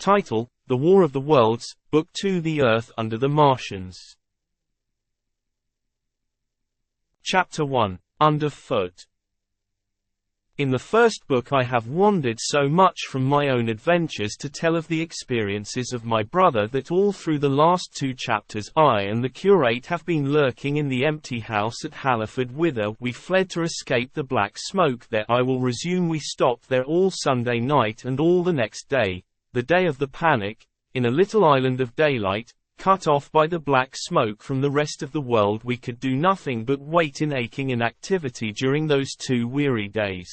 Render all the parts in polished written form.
Title: The War of the Worlds, Book 2, The Earth Under the Martians. Chapter 1. Underfoot. In the first book I have wandered so much from my own adventures to tell of the experiences of my brother that all through the last 2 chapters I and the curate have been lurking in the empty house at Halliford whither we fled to escape the black smoke. There I will resume. We stopped there all Sunday night and all the next day, the day of the panic, in a little island of daylight, cut off by the black smoke from the rest of the world. We could do nothing but wait in aching inactivity during those 2 weary days.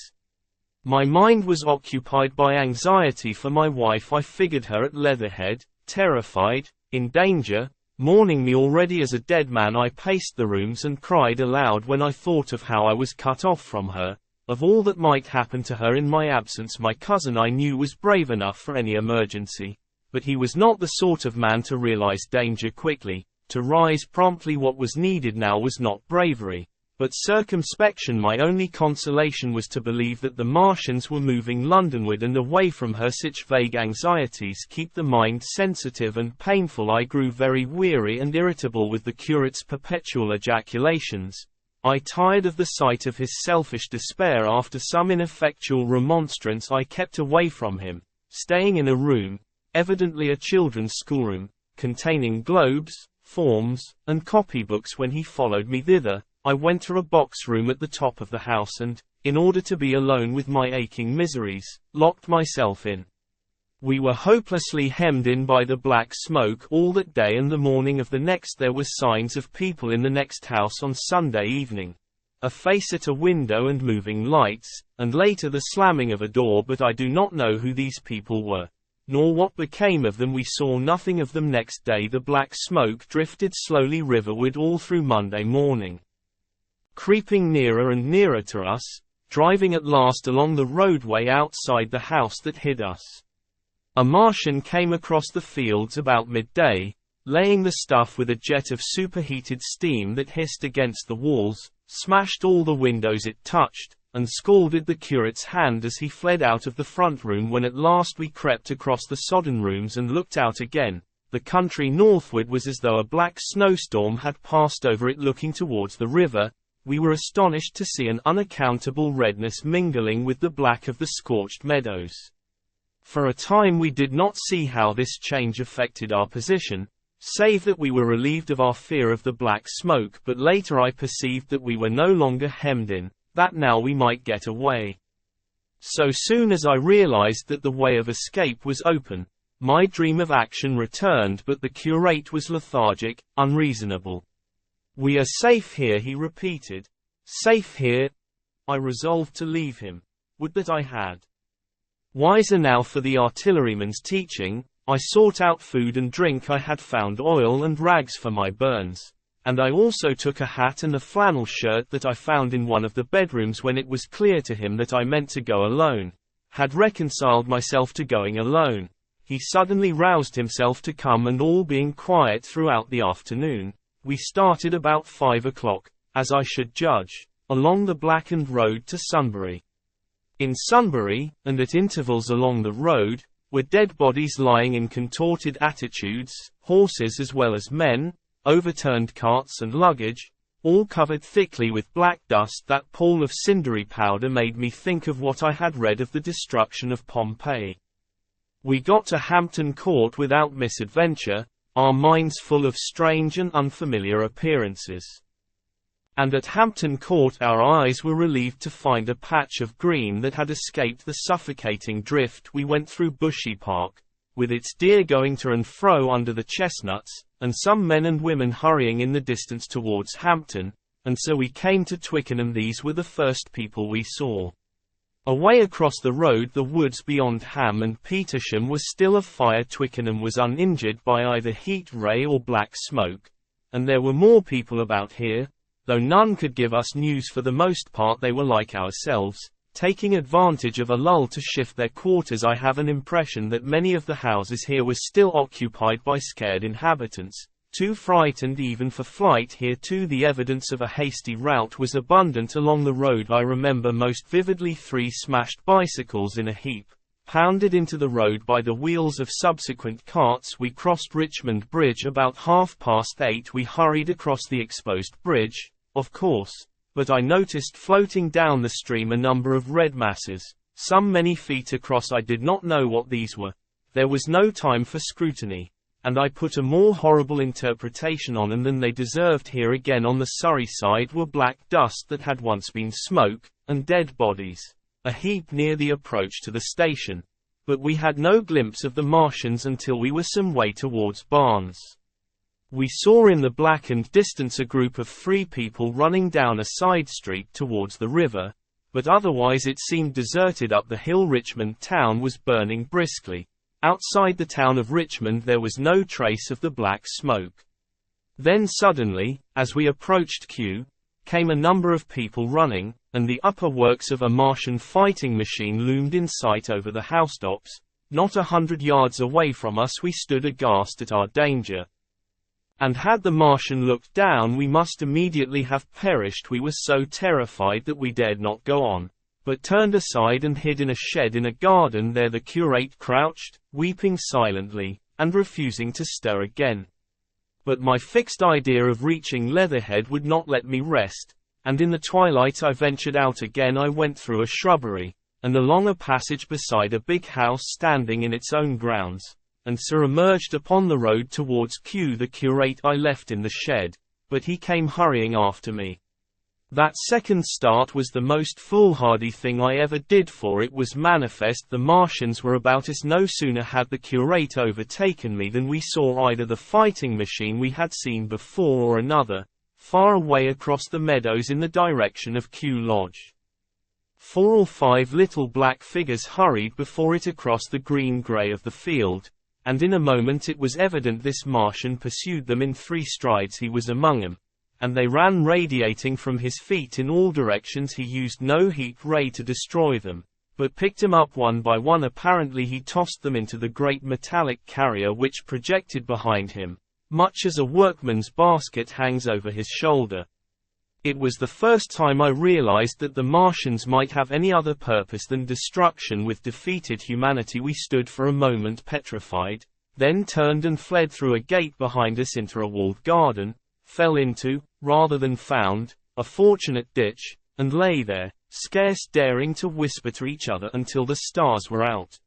My mind was occupied by anxiety for my wife. I figured her at Leatherhead, terrified, in danger, mourning me already as a dead man. I paced the rooms and cried aloud when I thought of how I was cut off from her, of all that might happen to her in my absence. My cousin I knew was brave enough for any emergency, but he was not the sort of man to realize danger quickly, to rise promptly. What was needed now was not bravery, but circumspection. My only consolation was to believe that the Martians were moving Londonward and away from her. Such vague anxieties keep the mind sensitive and painful. I grew very weary and irritable with the curate's perpetual ejaculations. I tired of the sight of his selfish despair. After some ineffectual remonstrance I kept away from him, staying in a room, evidently a children's schoolroom, containing globes, forms, and copybooks. When he followed me thither, I went to a box room at the top of the house and, in order to be alone with my aching miseries, locked myself in. We were hopelessly hemmed in by the black smoke all that day and the morning of the next. There were signs of people in the next house on Sunday evening, a face at a window and moving lights, and later the slamming of a door, but I do not know who these people were, nor what became of them. We saw nothing of them next day. The black smoke drifted slowly riverward all through Monday morning, creeping nearer and nearer to us, driving at last along the roadway outside the house that hid us. A Martian came across the fields about midday, laying the stuff with a jet of superheated steam that hissed against the walls, smashed all the windows it touched, and scalded the curate's hand as he fled out of the front room. When at last we crept across the sodden rooms and looked out again, the country northward was as though a black snowstorm had passed over it. Looking towards the river, we were astonished to see an unaccountable redness mingling with the black of the scorched meadows. For a time we did not see how this change affected our position, save that we were relieved of our fear of the black smoke. But later I perceived that we were no longer hemmed in, that now we might get away. So soon as I realized that the way of escape was open, my dream of action returned. But the curate was lethargic, unreasonable. "We are safe here," he repeated. "Safe here?" I resolved to leave him. Would that I had. Wiser now for the artilleryman's teaching, I sought out food and drink. I had found oil and rags for my burns, and I also took a hat and a flannel shirt that I found in one of the bedrooms. When it was clear to him that I meant to go alone, had reconciled myself to going alone, he suddenly roused himself to come, and all being quiet throughout the afternoon, we started about 5 o'clock, as I should judge, along the blackened road to Sunbury. In Sunbury, and at intervals along the road, were dead bodies lying in contorted attitudes, horses as well as men, overturned carts and luggage, all covered thickly with black dust. That pall of cindery powder made me think of what I had read of the destruction of Pompeii. We got to Hampton Court without misadventure, our minds full of strange and unfamiliar appearances. And at Hampton Court our eyes were relieved to find a patch of green that had escaped the suffocating drift. We went through Bushy Park, with its deer going to and fro under the chestnuts, and some men and women hurrying in the distance towards Hampton, and so we came to Twickenham. These were the first people we saw. Away across the road, the woods beyond Ham and Petersham was still afire. Twickenham was uninjured by either heat ray or black smoke, and there were more people about here, though none could give us news. For the most part they were like ourselves, taking advantage of a lull to shift their quarters. I have an impression that many of the houses here were still occupied by scared inhabitants, too frightened even for flight. Here too the evidence of a hasty rout was abundant along the road. I remember most vividly 3 smashed bicycles in a heap, pounded into the road by the wheels of subsequent carts. We crossed Richmond Bridge about 8:30. We hurried across the exposed bridge, of course, but I noticed floating down the stream a number of red masses, some many feet across. I did not know what these were. There was no time for scrutiny, and I put a more horrible interpretation on them than they deserved. Here again on the Surrey side were black dust that had once been smoke, and dead bodies, a heap near the approach to the station. But we had no glimpse of the Martians until we were some way towards Barnes. We saw in the blackened distance a group of 3 people running down a side street towards the river, but otherwise it seemed deserted up the hill. Richmond town was burning briskly. Outside the town of Richmond there was no trace of the black smoke. Then suddenly, as we approached Kew, came a number of people running, and the upper works of a Martian fighting machine loomed in sight over the housetops. Not 100 yards away from us we stood aghast at our danger. And had the Martian looked down we must immediately have perished. We were so terrified that we dared not go on, but turned aside and hid in a shed in a garden. There the curate crouched, weeping silently, and refusing to stir again. But my fixed idea of reaching Leatherhead would not let me rest, and in the twilight I ventured out again. I went through a shrubbery, and along a passage beside a big house standing in its own grounds, and so emerged upon the road towards Kew. The curate I left in the shed, but he came hurrying after me. That second start was the most foolhardy thing I ever did, for it was manifest the Martians were about us. No sooner had the curate overtaken me than we saw either the fighting machine we had seen before or another, far away across the meadows in the direction of Kew Lodge. 4 or 5 little black figures hurried before it across the green-grey of the field, and in a moment it was evident this Martian pursued them in 3 strides. He was among them, and they ran radiating from his feet in all directions. He used no heat ray to destroy them, but picked them up one by one. Apparently he tossed them into the great metallic carrier which projected behind him, much as a workman's basket hangs over his shoulder. It was the first time I realized that the Martians might have any other purpose than destruction with defeated humanity. We stood for a moment petrified, then turned and fled through a gate behind us into a walled garden, fell into, rather than found, a fortunate ditch, and lay there, scarce daring to whisper to each other until the stars were out.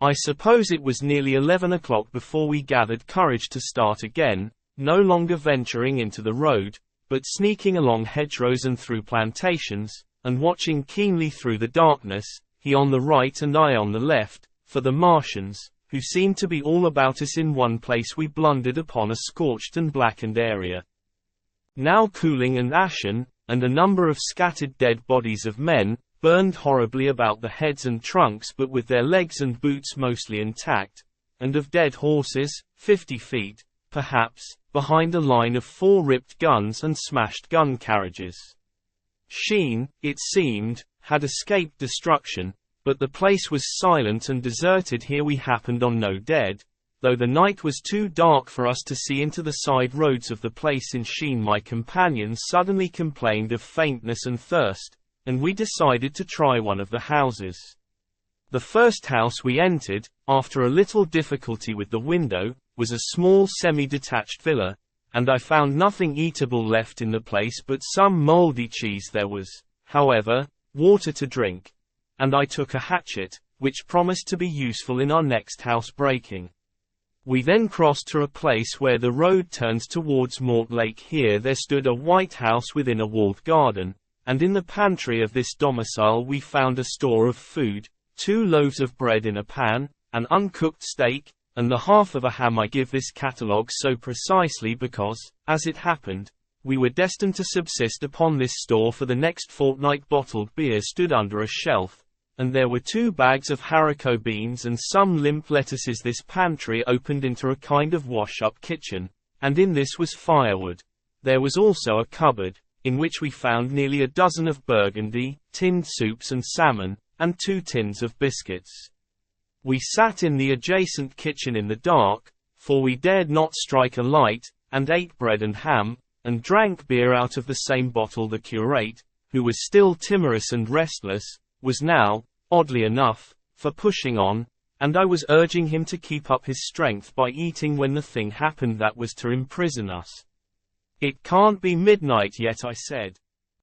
I suppose it was nearly 11 o'clock before we gathered courage to start again, no longer venturing into the road, but sneaking along hedgerows and through plantations, and watching keenly through the darkness, he on the right and I on the left, for the Martians, who seemed to be all about us in one place. We blundered upon a scorched and blackened area, now cooling and ashen, and a number of scattered dead bodies of men, burned horribly about the heads and trunks but with their legs and boots mostly intact, and of dead horses, 50 feet, perhaps, behind a line of 4 ripped guns and smashed gun carriages. Sheen, it seemed, had escaped destruction, but the place was silent and deserted. Here we happened on no dead, though the night was too dark for us to see into the side roads of the place. In Sheen my companion suddenly complained of faintness and thirst, and we decided to try one of the houses. The first house we entered, after a little difficulty with the window, was a small semi-detached villa, and I found nothing eatable left in the place but some mouldy cheese. There was, however, water to drink, and I took a hatchet, which promised to be useful in our next housebreaking. We then crossed to a place where the road turns towards Mortlake. Here there stood a white house within a walled garden, and in the pantry of this domicile we found a store of food, 2 loaves of bread in a pan, an uncooked steak, and the half of a ham. I give this catalogue so precisely because, as it happened, we were destined to subsist upon this store for the next fortnight. Bottled beer stood under a shelf, and there were 2 bags of haricot beans and some limp lettuces. This pantry opened into a kind of wash-up kitchen, and in this was firewood. There was also a cupboard, in which we found nearly a dozen of burgundy, tinned soups and salmon, and 2 tins of biscuits. We sat in the adjacent kitchen in the dark, for we dared not strike a light, and ate bread and ham, and drank beer out of the same bottle. The curate, who was still timorous and restless, was now, oddly enough, for pushing on, and I was urging him to keep up his strength by eating when the thing happened that was to imprison us. "It can't be midnight yet," I said.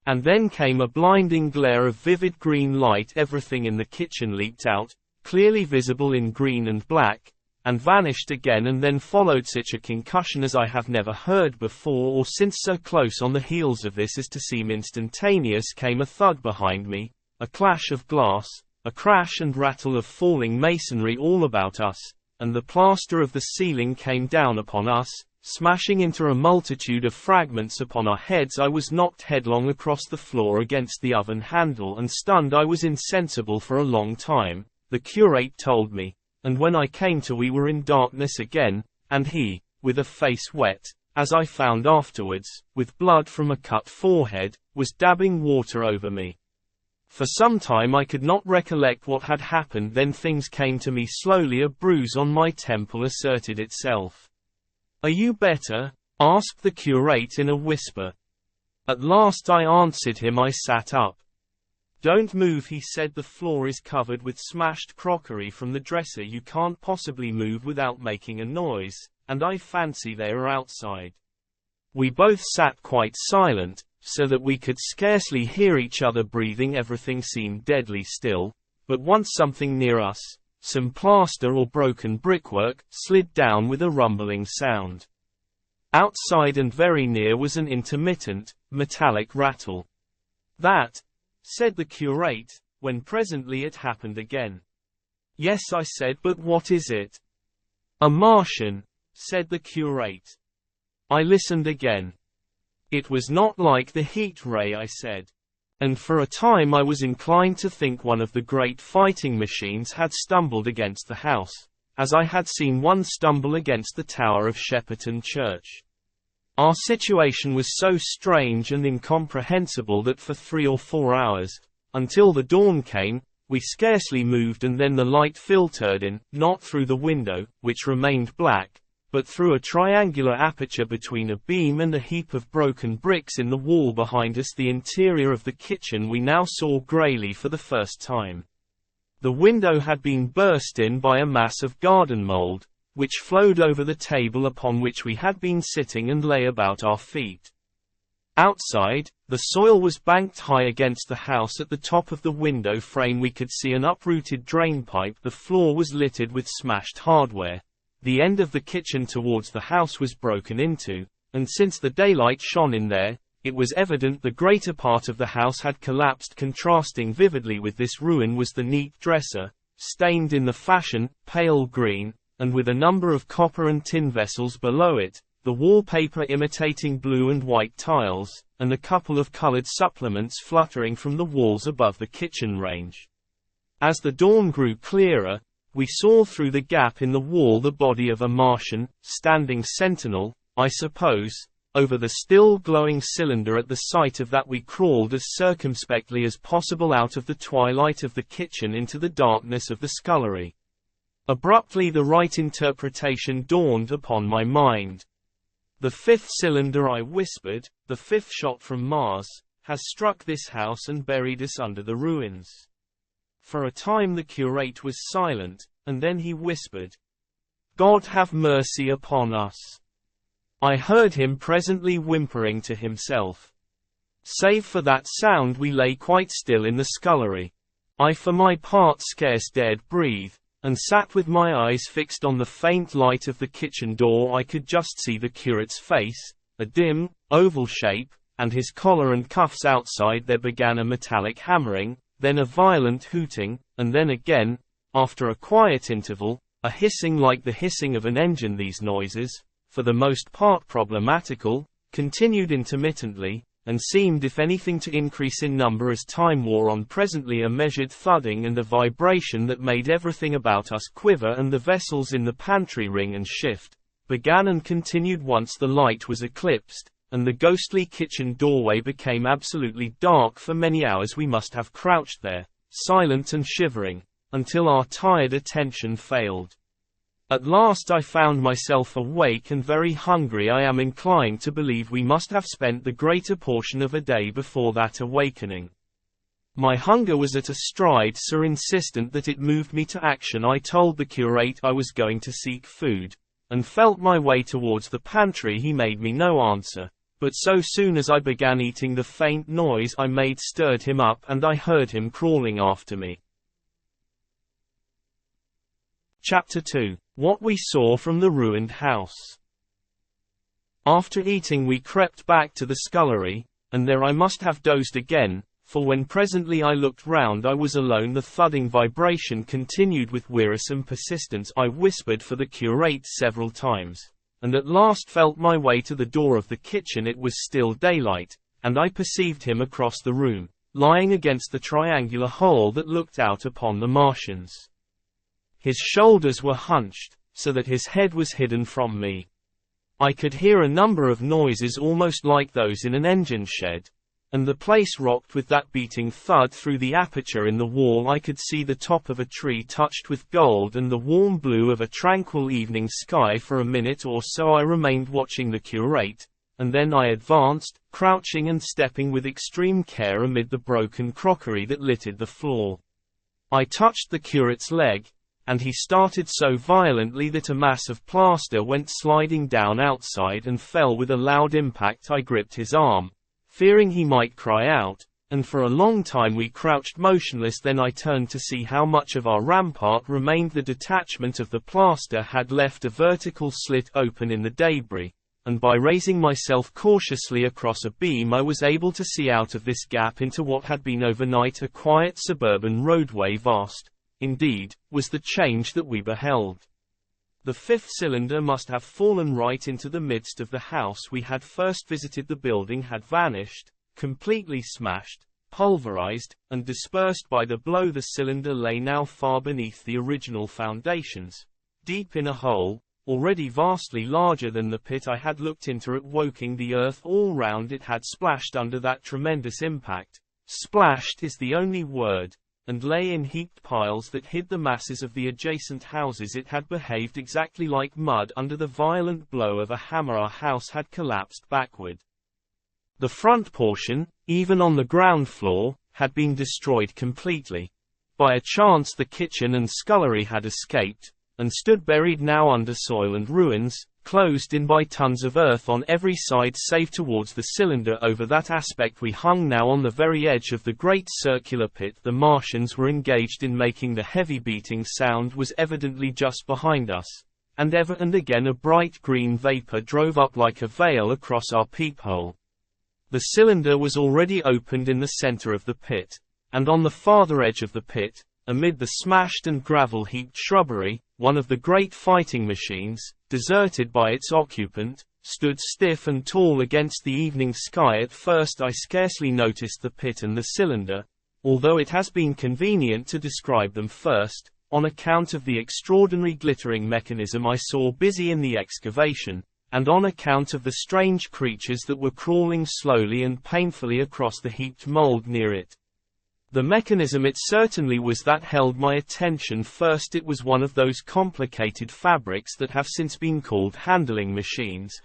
And then came a blinding glare of vivid green light. Everything in the kitchen leaped out, clearly visible in green and black, and vanished again, and then followed such a concussion as I have never heard before or since. So close on the heels of this as to seem instantaneous came a thud behind me, a clash of glass, a crash and rattle of falling masonry all about us, and the plaster of the ceiling came down upon us, smashing into a multitude of fragments upon our heads. I was knocked headlong across the floor against the oven handle, and stunned I was insensible for a long time, the curate told me, and when I came to we were in darkness again, and he, with a face wet, as I found afterwards, with blood from a cut forehead, was dabbing water over me. For some time I could not recollect what had happened. Then things came to me slowly. A bruise on my temple asserted itself. "Are you better?" asked the curate in a whisper. At last I answered him. I sat up. "Don't move," he said. "The floor is covered with smashed crockery from the dresser. You can't possibly move without making a noise, and I fancy they are outside." We both sat quite silent, so that we could scarcely hear each other breathing. Everything seemed deadly still, but once something near us, some plaster or broken brickwork, slid down with a rumbling sound. Outside and very near was an intermittent, metallic rattle. "That," said the curate, when presently it happened again. "Yes," I said, "but what is it?" "A Martian," said the curate. I listened again. "It was not like the heat ray," I said. And for a time I was inclined to think one of the great fighting machines had stumbled against the house, as I had seen one stumble against the tower of Shepperton Church. Our situation was so strange and incomprehensible that for 3 or 4 hours, until the dawn came, we scarcely moved, and then the light filtered in, not through the window, which remained black, but through a triangular aperture between a beam and a heap of broken bricks in the wall behind us. The interior of the kitchen we now saw greyly for the first time. The window had been burst in by a mass of garden mould, which flowed over the table upon which we had been sitting and lay about our feet. Outside, the soil was banked high against the house. At the top of the window frame we could see an uprooted drainpipe. The floor was littered with smashed hardware. The end of the kitchen towards the house was broken into, and since the daylight shone in there, it was evident the greater part of the house had collapsed. Contrasting vividly with this ruin was the neat dresser, stained in the fashion, pale green, and with a number of copper and tin vessels below it, the wallpaper imitating blue and white tiles, and a couple of colored supplements fluttering from the walls above the kitchen range. As the dawn grew clearer, we saw through the gap in the wall the body of a Martian, standing sentinel, I suppose, over the still glowing cylinder. At the sight of that we crawled as circumspectly as possible out of the twilight of the kitchen into the darkness of the scullery. Abruptly the right interpretation dawned upon my mind. "The 5th cylinder," I whispered, "the 5th shot from Mars, has struck this house and buried us under the ruins." For a time the curate was silent, and then he whispered, "God have mercy upon us." I heard him presently whimpering to himself. Save for that sound we lay quite still in the scullery. I for my part scarce dared breathe, and sat with my eyes fixed on the faint light of the kitchen door. I could just see the curate's face, a dim, oval shape, and his collar and cuffs. Outside there began a metallic hammering, then a violent hooting, and then again, after a quiet interval, a hissing like the hissing of an engine. These noises, for the most part problematical, continued intermittently, and seemed if anything to increase in number as time wore on. Presently a measured thudding and a vibration that made everything about us quiver, and the vessels in the pantry ring and shift, began and continued once the light was eclipsed, and the ghostly kitchen doorway became absolutely dark. For many hours we must have crouched there, silent and shivering, until our tired attention failed. At last I found myself awake and very hungry. I am inclined to believe we must have spent the greater portion of a day before that awakening. My hunger was at a stride so insistent that it moved me to action. I told the curate I was going to seek food, and felt my way towards the pantry. He made me no answer, but so soon as I began eating, the faint noise I made stirred him up, and I heard him crawling after me. Chapter 2. What we saw from the ruined house. After eating we crept back to the scullery, and there I must have dozed again, for when presently I looked round I was alone. The thudding vibration continued with wearisome persistence. I whispered for the curate several times, and at last felt my way to the door of the kitchen. It was still daylight, and I perceived him across the room, lying against the triangular hole that looked out upon the Martians. His shoulders were hunched, so that his head was hidden from me. I could hear a number of noises almost like those in an engine shed, and the place rocked with that beating thud. Through the aperture in the wall I could see the top of a tree touched with gold and the warm blue of a tranquil evening sky. For a minute or so I remained watching the curate, and then I advanced, crouching and stepping with extreme care amid the broken crockery that littered the floor. I touched the curate's leg, and he started so violently that a mass of plaster went sliding down outside and fell with a loud impact. I gripped his arm, fearing he might cry out, and for a long time we crouched motionless. Then I turned to see how much of our rampart remained. The detachment of the plaster had left a vertical slit open in the debris, and by raising myself cautiously across a beam I was able to see out of this gap into what had been overnight a quiet suburban roadway. Vast, indeed, was the change that we beheld. The fifth cylinder must have fallen right into the midst of the house we had first visited. The building had vanished, completely smashed, pulverized, and dispersed by the blow. The cylinder lay now far beneath the original foundations, deep in a hole, already vastly larger than the pit I had looked into at Woking. The earth all round it had splashed under that tremendous impact. Splashed is the only word, and lay in heaped piles that hid the masses of the adjacent houses. It had behaved exactly like mud under the violent blow of a hammer. Our house had collapsed backward. The front portion, even on the ground floor, had been destroyed completely. By a chance the kitchen and scullery had escaped, and stood buried now under soil and ruins, closed in by tons of earth on every side save towards the cylinder. Over that aspect we hung now on the very edge of the great circular pit. The Martians were engaged in making the heavy beating sound was evidently just behind us, and ever and again a bright green vapor drove up like a veil across our peephole. The cylinder was already opened in the center of the pit, and on the farther edge of the pit, amid the smashed and gravel-heaped shrubbery, one of the great fighting machines, deserted by its occupant, stood stiff and tall against the evening sky. At first I scarcely noticed the pit and the cylinder, although it has been convenient to describe them first, on account of the extraordinary glittering mechanism I saw busy in the excavation, and on account of the strange creatures that were crawling slowly and painfully across the heaped mold near it. The mechanism it certainly was that held my attention first. It was one of those complicated fabrics that have since been called handling machines,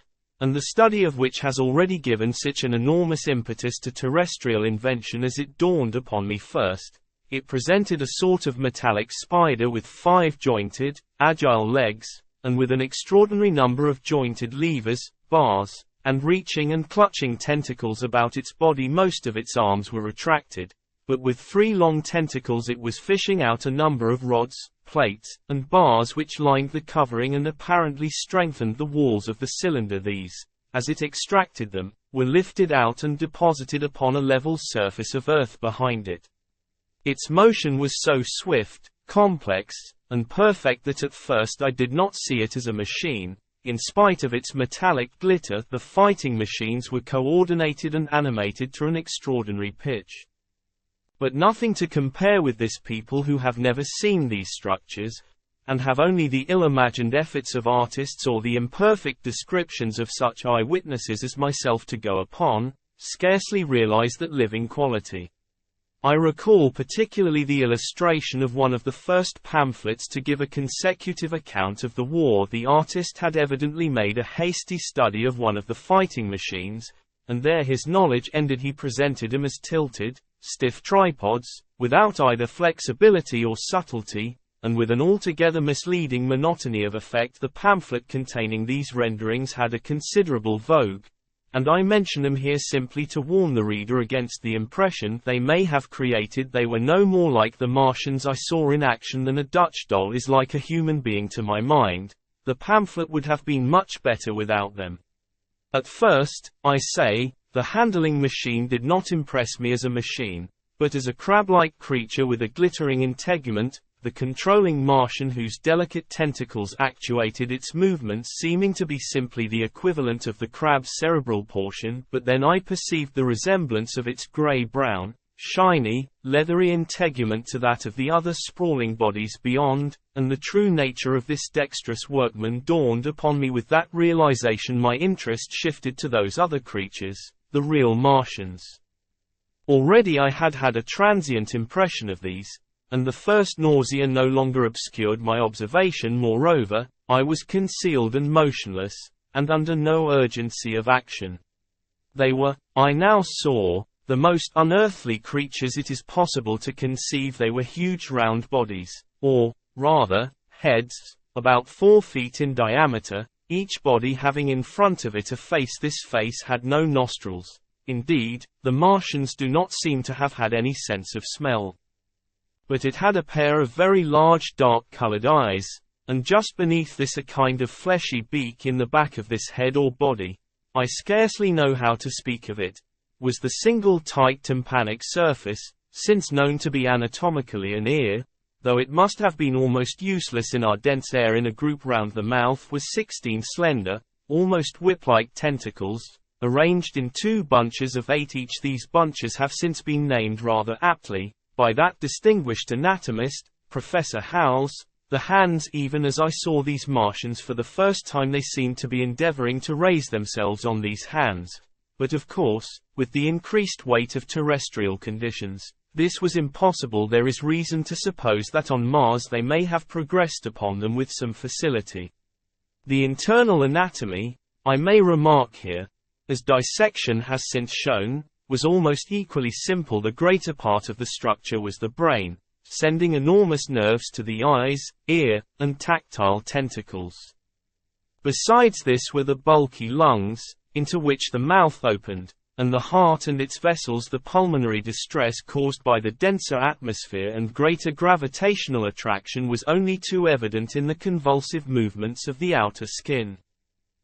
and the study of which has already given such an enormous impetus to terrestrial invention. As it dawned upon me first, it presented a sort of metallic spider with 5 jointed, agile legs, and with an extraordinary number of jointed levers, bars, and reaching and clutching tentacles about its body. Most of its arms were retracted, but with 3 long tentacles it was fishing out a number of rods, plates, and bars which lined the covering and apparently strengthened the walls of the cylinder. These, as it extracted them, were lifted out and deposited upon a level surface of earth behind it. Its motion was so swift, complex, and perfect that at first I did not see it as a machine. In spite of its metallic glitter, the fighting machines were coordinated and animated to an extraordinary pitch. But nothing to compare with this. People who have never seen these structures, and have only the ill-imagined efforts of artists or the imperfect descriptions of such eyewitnesses as myself to go upon, scarcely realize that living quality. I recall particularly the illustration of one of the first pamphlets to give a consecutive account of the war. The artist had evidently made a hasty study of one of the fighting machines, and there his knowledge ended. He presented him as tilted, stiff tripods, without either flexibility or subtlety, and with an altogether misleading monotony of effect. The pamphlet containing these renderings had a considerable vogue, and I mention them here simply to warn the reader against the impression they may have created. They were no more like the Martians I saw in action than a Dutch doll is like a human being to my mind. The pamphlet would have been much better without them. At first, I say, the handling machine did not impress me as a machine, but as a crab-like creature with a glittering integument, the controlling Martian whose delicate tentacles actuated its movements, seeming to be simply the equivalent of the crab's cerebral portion. But then I perceived the resemblance of its grey-brown, shiny, leathery integument to that of the other sprawling bodies beyond, and the true nature of this dexterous workman dawned upon me. With that realization my interest shifted to those other creatures, the real Martians. Already I had had a transient impression of these, and the first nausea no longer obscured my observation. Moreover, I was concealed and motionless, and under no urgency of action. They were, I now saw, the most unearthly creatures it is possible to conceive. They were huge round bodies, or, rather, heads, about 4 feet in diameter, each body having in front of it a face. This face had no nostrils. Indeed, the Martians do not seem to have had any sense of smell. But it had a pair of very large dark-colored eyes, and just beneath this a kind of fleshy beak. In the back of this head or body, I scarcely know how to speak of it, was the single tight tympanic surface, since known to be anatomically an ear, though it must have been almost useless in our dense air. In a group round the mouth was 16 slender, almost whip-like tentacles, arranged in 2 bunches of 8 each. These bunches have since been named rather aptly, by that distinguished anatomist, Professor Howells, the hands. Even as I saw these Martians for the first time they seemed to be endeavoring to raise themselves on these hands, but of course, with the increased weight of terrestrial conditions, this was impossible. There is reason to suppose that on Mars they may have progressed upon them with some facility. The internal anatomy, I may remark here, as dissection has since shown, was almost equally simple. The greater part of the structure was the brain, sending enormous nerves to the eyes, ear, and tactile tentacles. Besides this were the bulky lungs, into which the mouth opened, and the heart and its vessels. The pulmonary distress caused by the denser atmosphere and greater gravitational attraction was only too evident in the convulsive movements of the outer skin.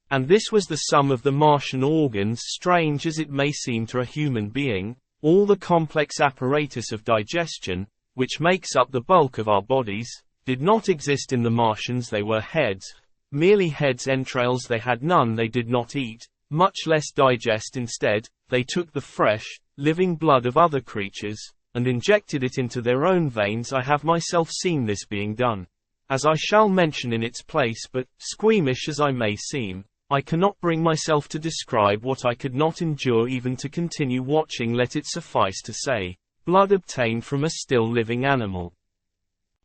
And this was the sum of the Martian organs. Strange as it may seem to a human being, all the complex apparatus of digestion, which makes up the bulk of our bodies, did not exist in the Martians. They were heads, merely heads. Entrails they had none. They did not eat, much less digest. Instead, they took the fresh, living blood of other creatures, and injected it into their own veins. I have myself seen this being done, as I shall mention in its place. But, squeamish as I may seem, I cannot bring myself to describe what I could not endure even to continue watching. Let it suffice to say, blood obtained from a still living animal,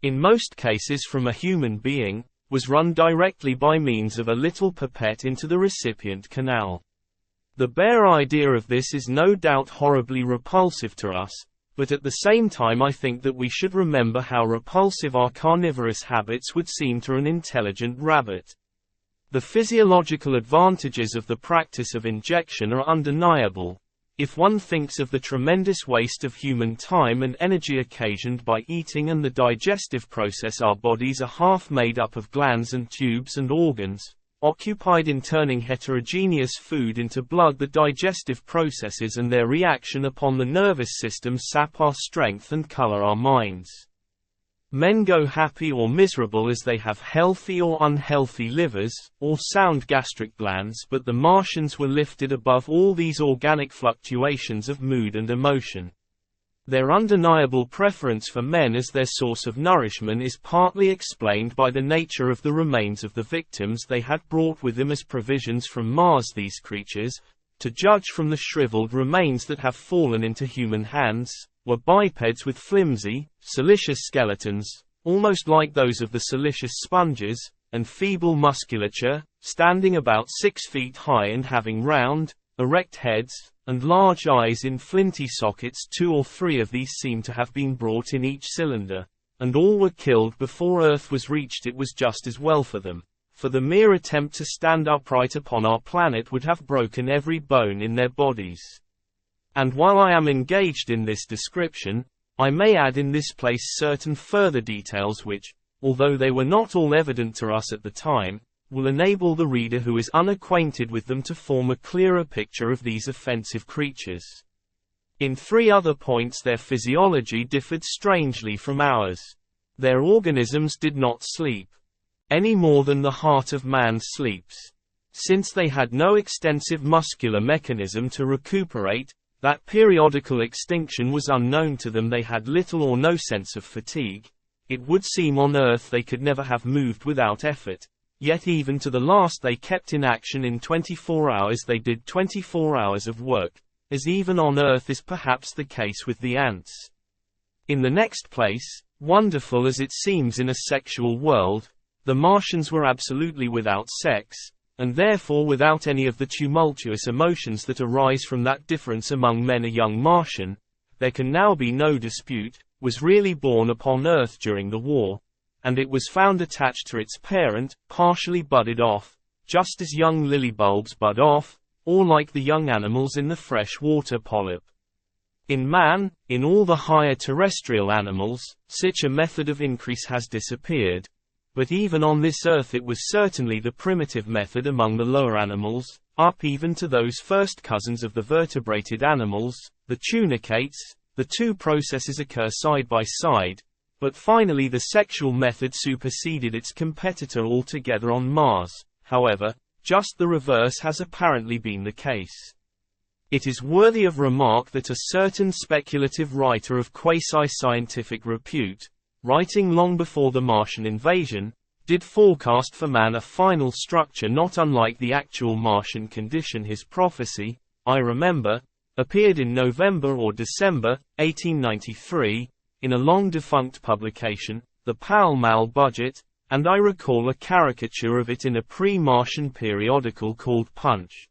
in most cases from a human being, was run directly by means of a little pipette into the recipient canal. The bare idea of this is no doubt horribly repulsive to us, but at the same time I think that we should remember how repulsive our carnivorous habits would seem to an intelligent rabbit. The physiological advantages of the practice of injection are undeniable. If one thinks of the tremendous waste of human time and energy occasioned by eating and the digestive process, our bodies are half made up of glands and tubes and organs, occupied in turning heterogeneous food into blood. The digestive processes and their reaction upon the nervous system sap our strength and color our minds. Men go happy or miserable as they have healthy or unhealthy livers, or sound gastric glands. But the Martians were lifted above all these organic fluctuations of mood and emotion. Their undeniable preference for men as their source of nourishment is partly explained by the nature of the remains of the victims they had brought with them as provisions from Mars. These creatures, to judge from the shriveled remains that have fallen into human hands, were bipeds with flimsy, siliceous skeletons, almost like those of the siliceous sponges, and feeble musculature, standing about 6 feet high and having round, erect heads, and large eyes in flinty sockets. 2 or 3 of these seem to have been brought in each cylinder, and all were killed before Earth was reached. It was just as well for them, for the mere attempt to stand upright upon our planet would have broken every bone in their bodies. And while I am engaged in this description, I may add in this place certain further details which, although they were not all evident to us at the time, will enable the reader who is unacquainted with them to form a clearer picture of these offensive creatures. In 3 other points their physiology differed strangely from ours. Their organisms did not sleep, any more than the heart of man sleeps. Since they had no extensive muscular mechanism to recuperate, that periodical extinction was unknown to them. They had little or no sense of fatigue. It would seem on Earth they could never have moved without effort. Yet even to the last they kept in action. In 24 hours they did 24 hours of work, as even on Earth is perhaps the case with the ants. In the next place, wonderful as it seems in a sexual world, the Martians were absolutely without sex, and therefore without any of the tumultuous emotions that arise from that difference among men. A young Martian, there can now be no dispute, was really born upon Earth during the war, and it was found attached to its parent, partially budded off, just as young lily bulbs bud off, or like the young animals in the freshwater polyp. In man, in all the higher terrestrial animals, such a method of increase has disappeared, but even on this Earth it was certainly the primitive method among the lower animals, up even to those first cousins of the vertebrated animals, the tunicates. The 2 processes occur side by side, but finally the sexual method superseded its competitor altogether on Mars. However, just the reverse has apparently been the case. It is worthy of remark that a certain speculative writer of quasi-scientific repute, writing long before the Martian invasion, did forecast for man a final structure not unlike the actual Martian condition. His prophecy, I remember, appeared in November or December, 1893, in a long-defunct publication, the Pall Mall Budget, and I recall a caricature of it in a pre-Martian periodical called Punch.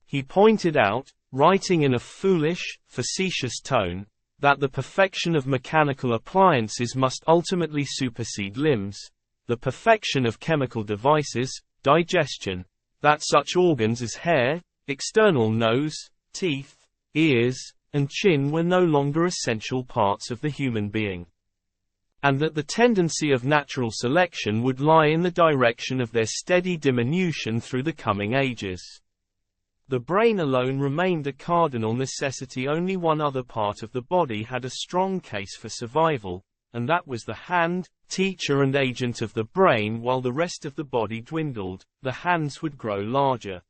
He pointed out, writing in a foolish, facetious tone, that the perfection of mechanical appliances must ultimately supersede limbs, the perfection of chemical devices, digestion, that such organs as hair, external nose, teeth, ears, and chin were no longer essential parts of the human being, and that the tendency of natural selection would lie in the direction of their steady diminution through the coming ages. The brain alone remained a cardinal necessity. Only one other part of the body had a strong case for survival, and that was the hand, teacher and agent of the brain. While the rest of the body dwindled, the hands would grow larger.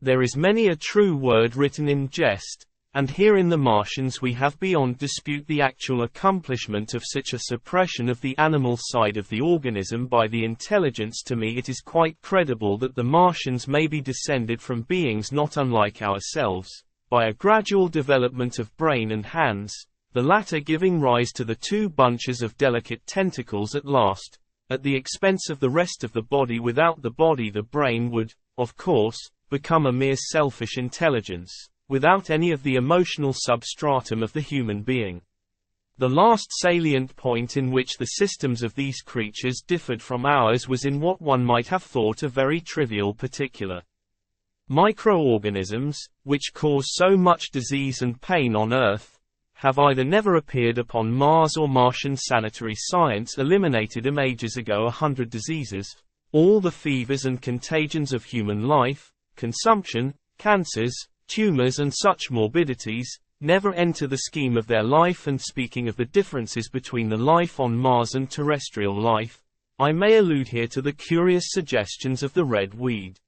There is many a true word written in jest, and here in the Martians we have beyond dispute the actual accomplishment of such a suppression of the animal side of the organism by the intelligence. To me it is quite credible that the Martians may be descended from beings not unlike ourselves, by a gradual development of brain and hands, the latter giving rise to the 2 bunches of delicate tentacles at last, at the expense of the rest of the body. Without the body the brain would, of course, become a mere selfish intelligence, without any of the emotional substratum of the human being. The last salient point in which the systems of these creatures differed from ours was in what one might have thought a very trivial particular. Microorganisms, which cause so much disease and pain on Earth, have either never appeared upon Mars or Martian sanitary science eliminated them ages ago. 100 diseases, all the fevers and contagions of human life, consumption, cancers, tumors and such morbidities, never enter the scheme of their life. And speaking of the differences between the life on Mars and terrestrial life, I may allude here to the curious suggestions of the red weed.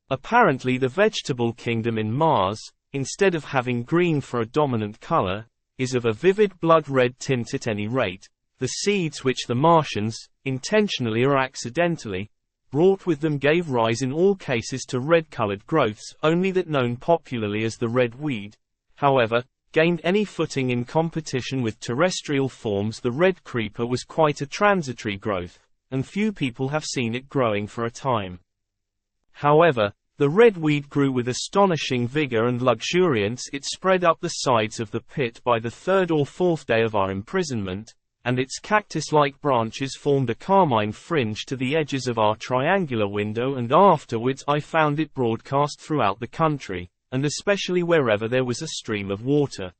Apparently the vegetable kingdom in Mars, instead of having green for a dominant color, is of a vivid blood red tint. At any rate, the seeds which the Martians, intentionally or accidentally, brought with them gave rise in all cases to red-colored growths. Only that known popularly as the red weed, however, gained any footing in competition with terrestrial forms. The red creeper was quite a transitory growth, and few people have seen it growing for a time. However, The red weed grew with astonishing vigor and luxuriance. It spread up the sides of the pit by the third or fourth day of our imprisonment, and its cactus-like branches formed a carmine fringe to the edges of our triangular window, and afterwards I found it broadcast throughout the country, and especially wherever there was a stream of water.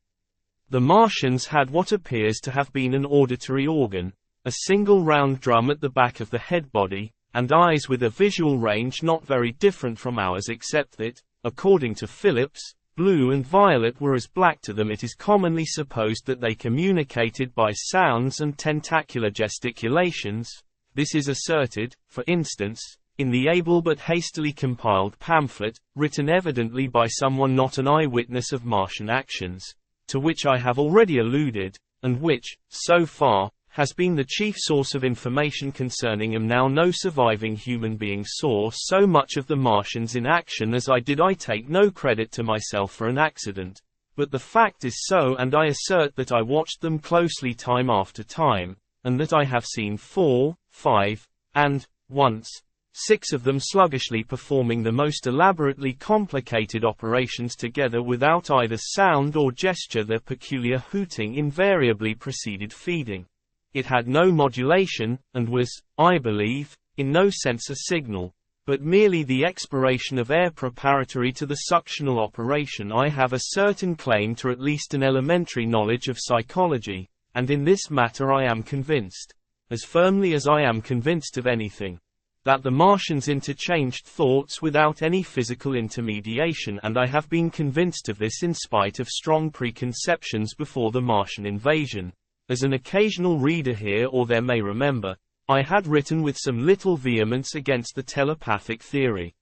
The Martians had what appears to have been an auditory organ, a single round drum at the back of the head body, and eyes with a visual range not very different from ours, except that, according to Phillips, blue and violet were as black to them. It is commonly supposed that they communicated by sounds and tentacular gesticulations. This is asserted, for instance, in the able but hastily compiled pamphlet, written evidently by someone not an eyewitness of Martian actions, to which I have already alluded, and which, so far, has been the chief source of information concerning him. Now no surviving human being saw so much of the Martians in action as I did. I take no credit to myself for an accident, but the fact is so, and I assert that I watched them closely time after time, and that I have seen 4, 5, and, once, 6 of them sluggishly performing the most elaborately complicated operations together without either sound or gesture. Their peculiar hooting invariably preceded feeding. It had no modulation, and was, I believe, in no sense a signal, but merely the expiration of air preparatory to the suctional operation. I have a certain claim to at least an elementary knowledge of psychology, and in this matter I am convinced, as firmly as I am convinced of anything, that the Martians interchanged thoughts without any physical intermediation, and I have been convinced of this in spite of strong preconceptions before the Martian invasion. As an occasional reader here or there may remember, I had written with some little vehemence against the telepathic theory.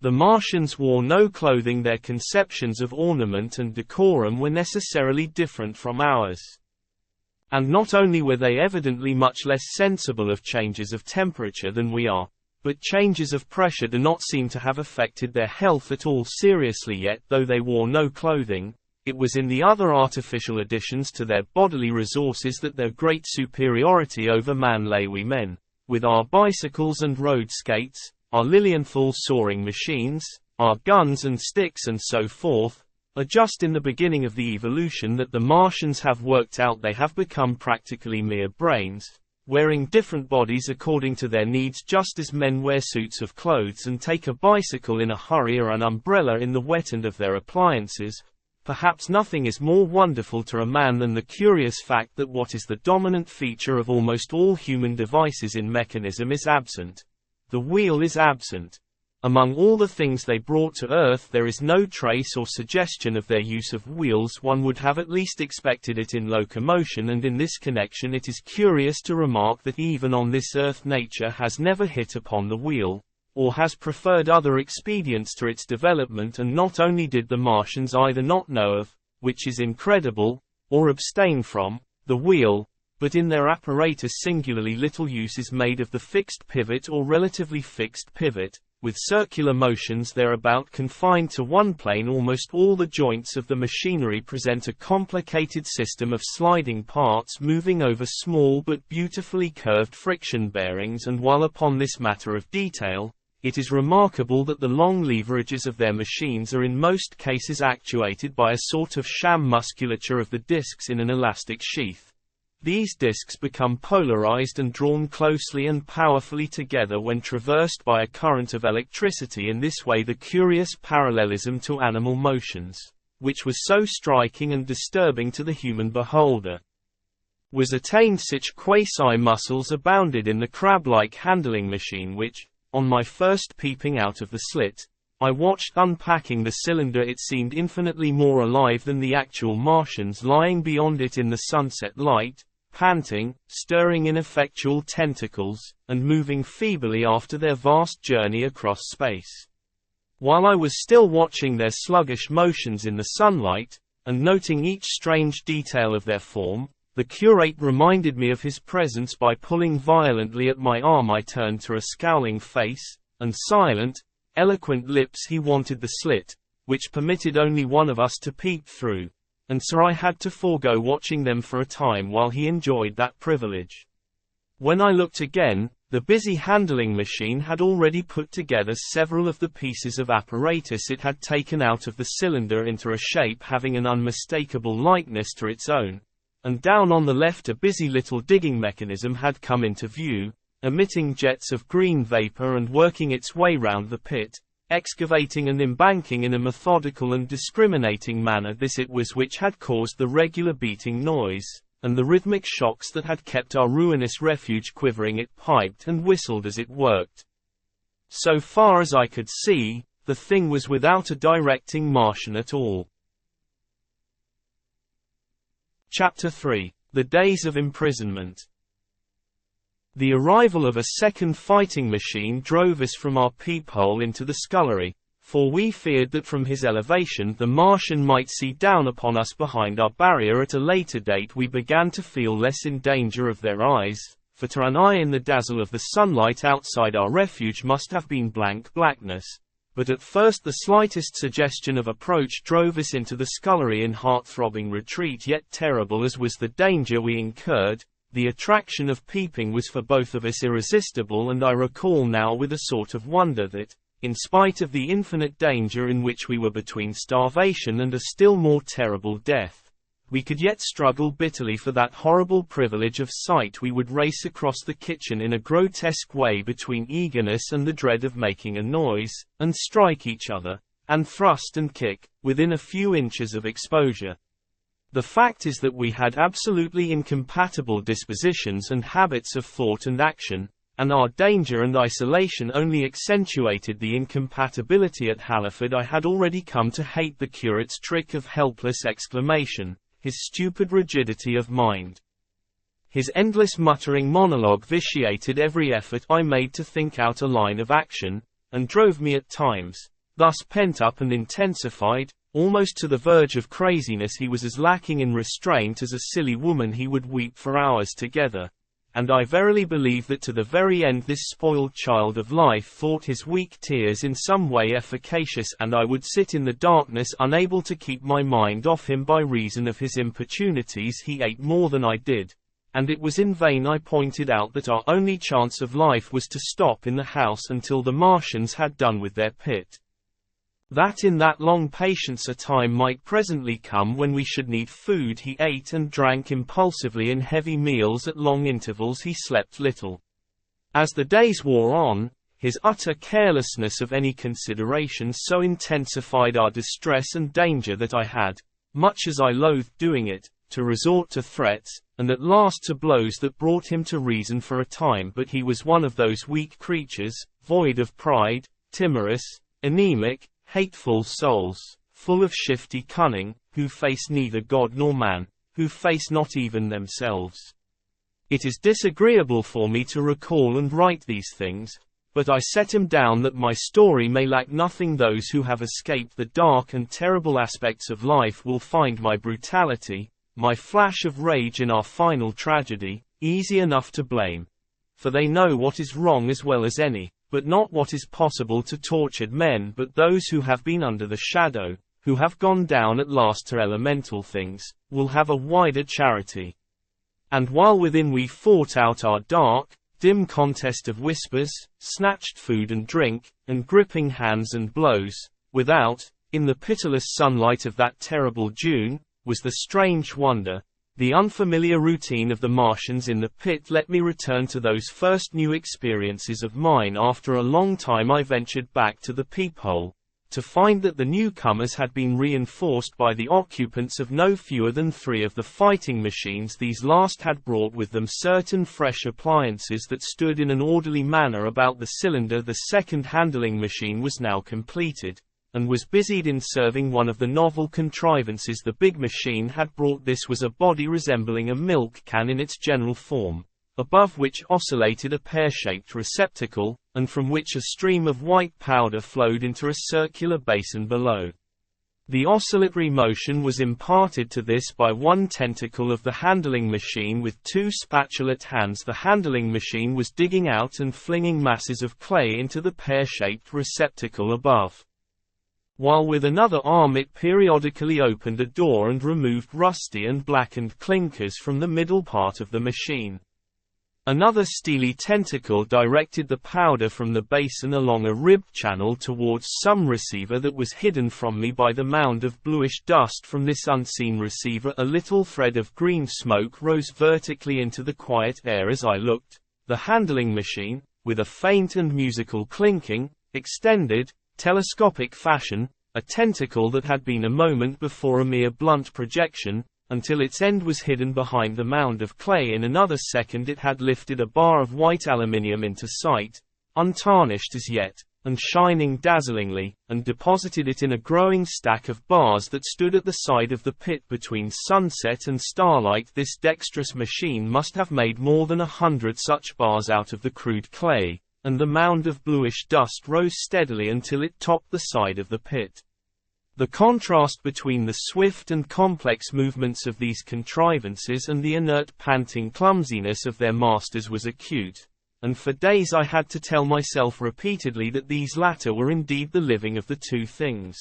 The Martians wore no clothing. Their conceptions of ornament and decorum were necessarily different from ours. And not only were they evidently much less sensible of changes of temperature than we are, but changes of pressure do not seem to have affected their health at all seriously. Yet though they wore no clothing, it was in the other artificial additions to their bodily resources that their great superiority over man lay. We men, with our bicycles and road skates, our Lilienthal soaring machines, our guns and sticks and so forth, are just in the beginning of the evolution that the Martians have worked out. They have become practically mere brains, wearing different bodies according to their needs, just as men wear suits of clothes and take a bicycle in a hurry or an umbrella in the wet end of their appliances. Perhaps nothing is more wonderful to a man than the curious fact that what is the dominant feature of almost all human devices in mechanism is absent. The wheel is absent. Among all the things they brought to Earth, there is no trace or suggestion of their use of wheels. One would have at least expected it in locomotion, and in this connection it is curious to remark that even on this Earth nature has never hit upon the wheel, or has preferred other expedients to its development. And not only did the Martians either not know of, which is incredible, or abstain from, the wheel, but in their apparatus singularly little use is made of the fixed pivot or relatively fixed pivot, with circular motions thereabout confined to one plane. Almost all the joints of the machinery present a complicated system of sliding parts moving over small but beautifully curved friction bearings, and while upon this matter of detail, it is remarkable that the long leverages of their machines are in most cases actuated by a sort of sham musculature of the discs in an elastic sheath. These discs become polarized and drawn closely and powerfully together when traversed by a current of electricity. In this way the curious parallelism to animal motions, which was so striking and disturbing to the human beholder, was attained. Such quasi-muscles abounded in the crab-like handling machine which, on my first peeping out of the slit, I watched unpacking the cylinder. It seemed infinitely more alive than the actual Martians lying beyond it in the sunset light, panting, stirring ineffectual tentacles, and moving feebly after their vast journey across space. While I was still watching their sluggish motions in the sunlight, and noting each strange detail of their form, the curate reminded me of his presence by pulling violently at my arm. I turned to a scowling face, and silent, eloquent lips. He wanted the slit, which permitted only one of us to peep through, and so I had to forego watching them for a time while he enjoyed that privilege. When I looked again, The busy handling machine had already put together several of the pieces of apparatus it had taken out of the cylinder into a shape having an unmistakable likeness to its own, and down on the left a busy little digging mechanism had come into view, emitting jets of green vapor and working its way round the pit, excavating and embanking in a methodical and discriminating manner. This it was which had caused the regular beating noise, and the rhythmic shocks that had kept our ruinous refuge quivering. It piped and whistled as it worked. So far as I could see, the thing was without a directing Martian at all. Chapter 3. The Days of Imprisonment. The arrival of a second fighting machine drove us from our peephole into the scullery, for we feared that from his elevation the Martian might see down upon us behind our barrier. At a later date we began to feel less in danger of their eyes, for to an eye in the dazzle of the sunlight outside our refuge must have been blank blackness. But at first the slightest suggestion of approach drove us into the scullery in heart-throbbing retreat. Yet terrible as was the danger we incurred, the attraction of peeping was for both of us irresistible, and I recall now with a sort of wonder that, in spite of the infinite danger in which we were between starvation and a still more terrible death, we could yet struggle bitterly for that horrible privilege of sight. We would race across the kitchen in a grotesque way between eagerness and the dread of making a noise, and strike each other, and thrust and kick, within a few inches of exposure. The fact is that we had absolutely incompatible dispositions and habits of thought and action, and our danger and isolation only accentuated the incompatibility. At Halliford I had already come to hate the curate's trick of helpless exclamation, his stupid rigidity of mind. His endless muttering monologue vitiated every effort I made to think out a line of action, and drove me at times, thus pent up and intensified, almost to the verge of craziness. He was as lacking in restraint as a silly woman. He would weep for hours together, and I verily believe that to the very end this spoiled child of life thought his weak tears in some way efficacious, and I would sit in the darkness unable to keep my mind off him by reason of his importunities. He ate more than I did, and it was in vain I pointed out that our only chance of life was to stop in the house until the Martians had done with their pit. That in that long patience a time might presently come when we should need food. He ate and drank impulsively in heavy meals at long intervals. He slept little. As the days wore on, his utter carelessness of any consideration so intensified our distress and danger that I had, much as I loathed doing it, to resort to threats, and at last to blows that brought him to reason for a time. But he was one of those weak creatures, void of pride, timorous, anemic, hateful souls, full of shifty cunning, who face neither God nor man, who face not even themselves. It is disagreeable for me to recall and write these things, but I set him down that my story may lack nothing. Those who have escaped the dark and terrible aspects of life will find my brutality, my flash of rage in our final tragedy, easy enough to blame. For they know what is wrong as well as any, but not what is possible to tortured men. But those who have been under the shadow, who have gone down at last to elemental things, will have a wider charity. And while within we fought out our dark, dim contest of whispers, snatched food and drink, and gripping hands and blows, without, in the pitiless sunlight of that terrible June, was the strange wonder, the unfamiliar routine of the Martians in the pit. Let me return to those first new experiences of mine. After a long time I ventured back to the peephole, to find that the newcomers had been reinforced by the occupants of no fewer than 3 of the fighting machines. These last had brought with them certain fresh appliances that stood in an orderly manner about the cylinder. The second handling machine was now completed, and was busied in serving one of the novel contrivances the big machine had brought. This was a body resembling a milk can in its general form, above which oscillated a pear-shaped receptacle, and from which a stream of white powder flowed into a circular basin below. The oscillatory motion was imparted to this by one tentacle of the handling machine with 2 spatulate hands. The handling machine was digging out and flinging masses of clay into the pear-shaped receptacle above, while with another arm it periodically opened a door and removed rusty and blackened clinkers from the middle part of the machine. Another steely tentacle directed the powder from the basin along a ribbed channel towards some receiver that was hidden from me by the mound of bluish dust from this unseen receiver. A little thread of green smoke rose vertically into the quiet air as I looked. The handling machine, with a faint and musical clinking, extended, telescopic fashion, a tentacle that had been a moment before a mere blunt projection, until its end was hidden behind the mound of clay. In another second it had lifted a bar of white aluminium into sight, untarnished as yet, and shining dazzlingly, and deposited it in a growing stack of bars that stood at the side of the pit between sunset and starlight. This dexterous machine must have made more than 100 such bars out of the crude clay, and the mound of bluish dust rose steadily until it topped the side of the pit. The contrast between the swift and complex movements of these contrivances and the inert panting clumsiness of their masters was acute, and for days I had to tell myself repeatedly that these latter were indeed the living of the two things.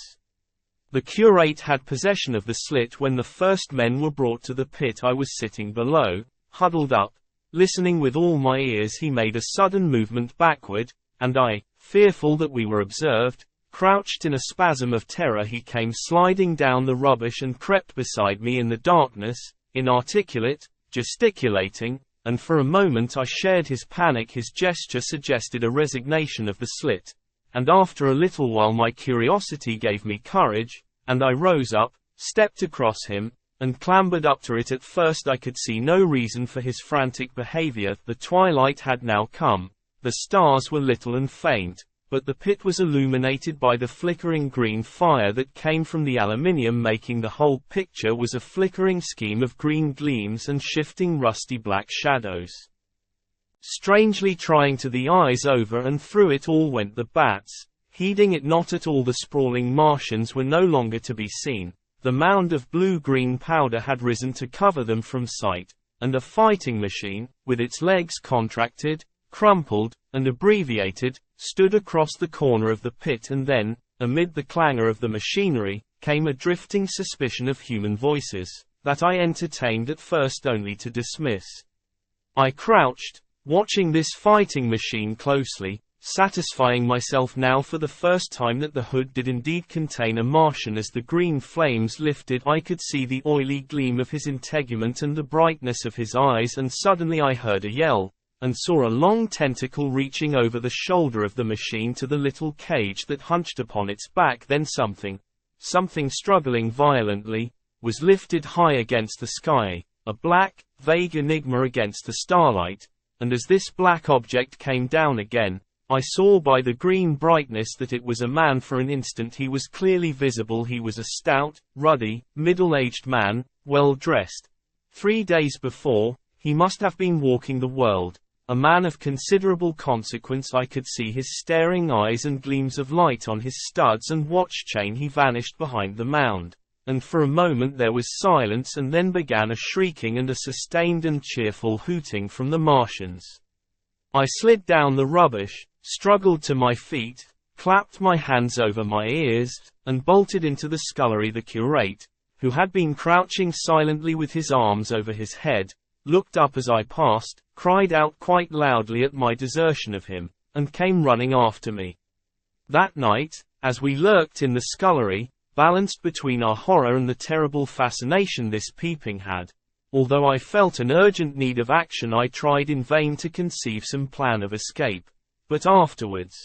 The curate had possession of the slit when the first men were brought to the pit. I was sitting below, huddled up, listening with all my ears. He made a sudden movement backward, and I, fearful that we were observed, crouched in a spasm of terror. He came sliding down the rubbish and crept beside me in the darkness, inarticulate, gesticulating, and for a moment I shared his panic. His gesture suggested a resignation of the slit, and after a little while my curiosity gave me courage, and I rose up, stepped across him, and clambered up to it. At first I could see no reason for his frantic behavior. The twilight had now come, the stars were little and faint, but the pit was illuminated by the flickering green fire that came from the aluminium, making the whole picture was a flickering scheme of green gleams and shifting rusty black shadows. Strangely trying to the eyes, over and through it all went the bats, heeding it not at all. The sprawling Martians were no longer to be seen. The mound of blue-green powder had risen to cover them from sight, and a fighting machine, with its legs contracted, crumpled, and abbreviated, stood across the corner of the pit. And then, amid the clangor of the machinery, came a drifting suspicion of human voices, that I entertained at first only to dismiss. I crouched, watching this fighting machine closely, satisfying myself now for the first time that the hood did indeed contain a Martian. As the green flames lifted, I could see the oily gleam of his integument and the brightness of his eyes, and suddenly I heard a yell, and saw a long tentacle reaching over the shoulder of the machine to the little cage that hunched upon its back. Then something struggling violently, was lifted high against the sky, a black, vague enigma against the starlight, and as this black object came down again, I saw by the green brightness that it was a man. For an instant he was clearly visible. He was a stout, ruddy, middle-aged man, well dressed. 3 days before, he must have been walking the world. A man of considerable consequence. I could see his staring eyes and gleams of light on his studs and watch chain. He vanished behind the mound, and for a moment there was silence, and then began a shrieking and a sustained and cheerful hooting from the Martians. I slid down the rubbish, struggled to my feet, clapped my hands over my ears, and bolted into the scullery. The curate, who had been crouching silently with his arms over his head, looked up as I passed, cried out quite loudly at my desertion of him, and came running after me. That night, as we lurked in the scullery, balanced between our horror and the terrible fascination this peeping had, although I felt an urgent need of action, I tried in vain to conceive some plan of escape. But afterwards,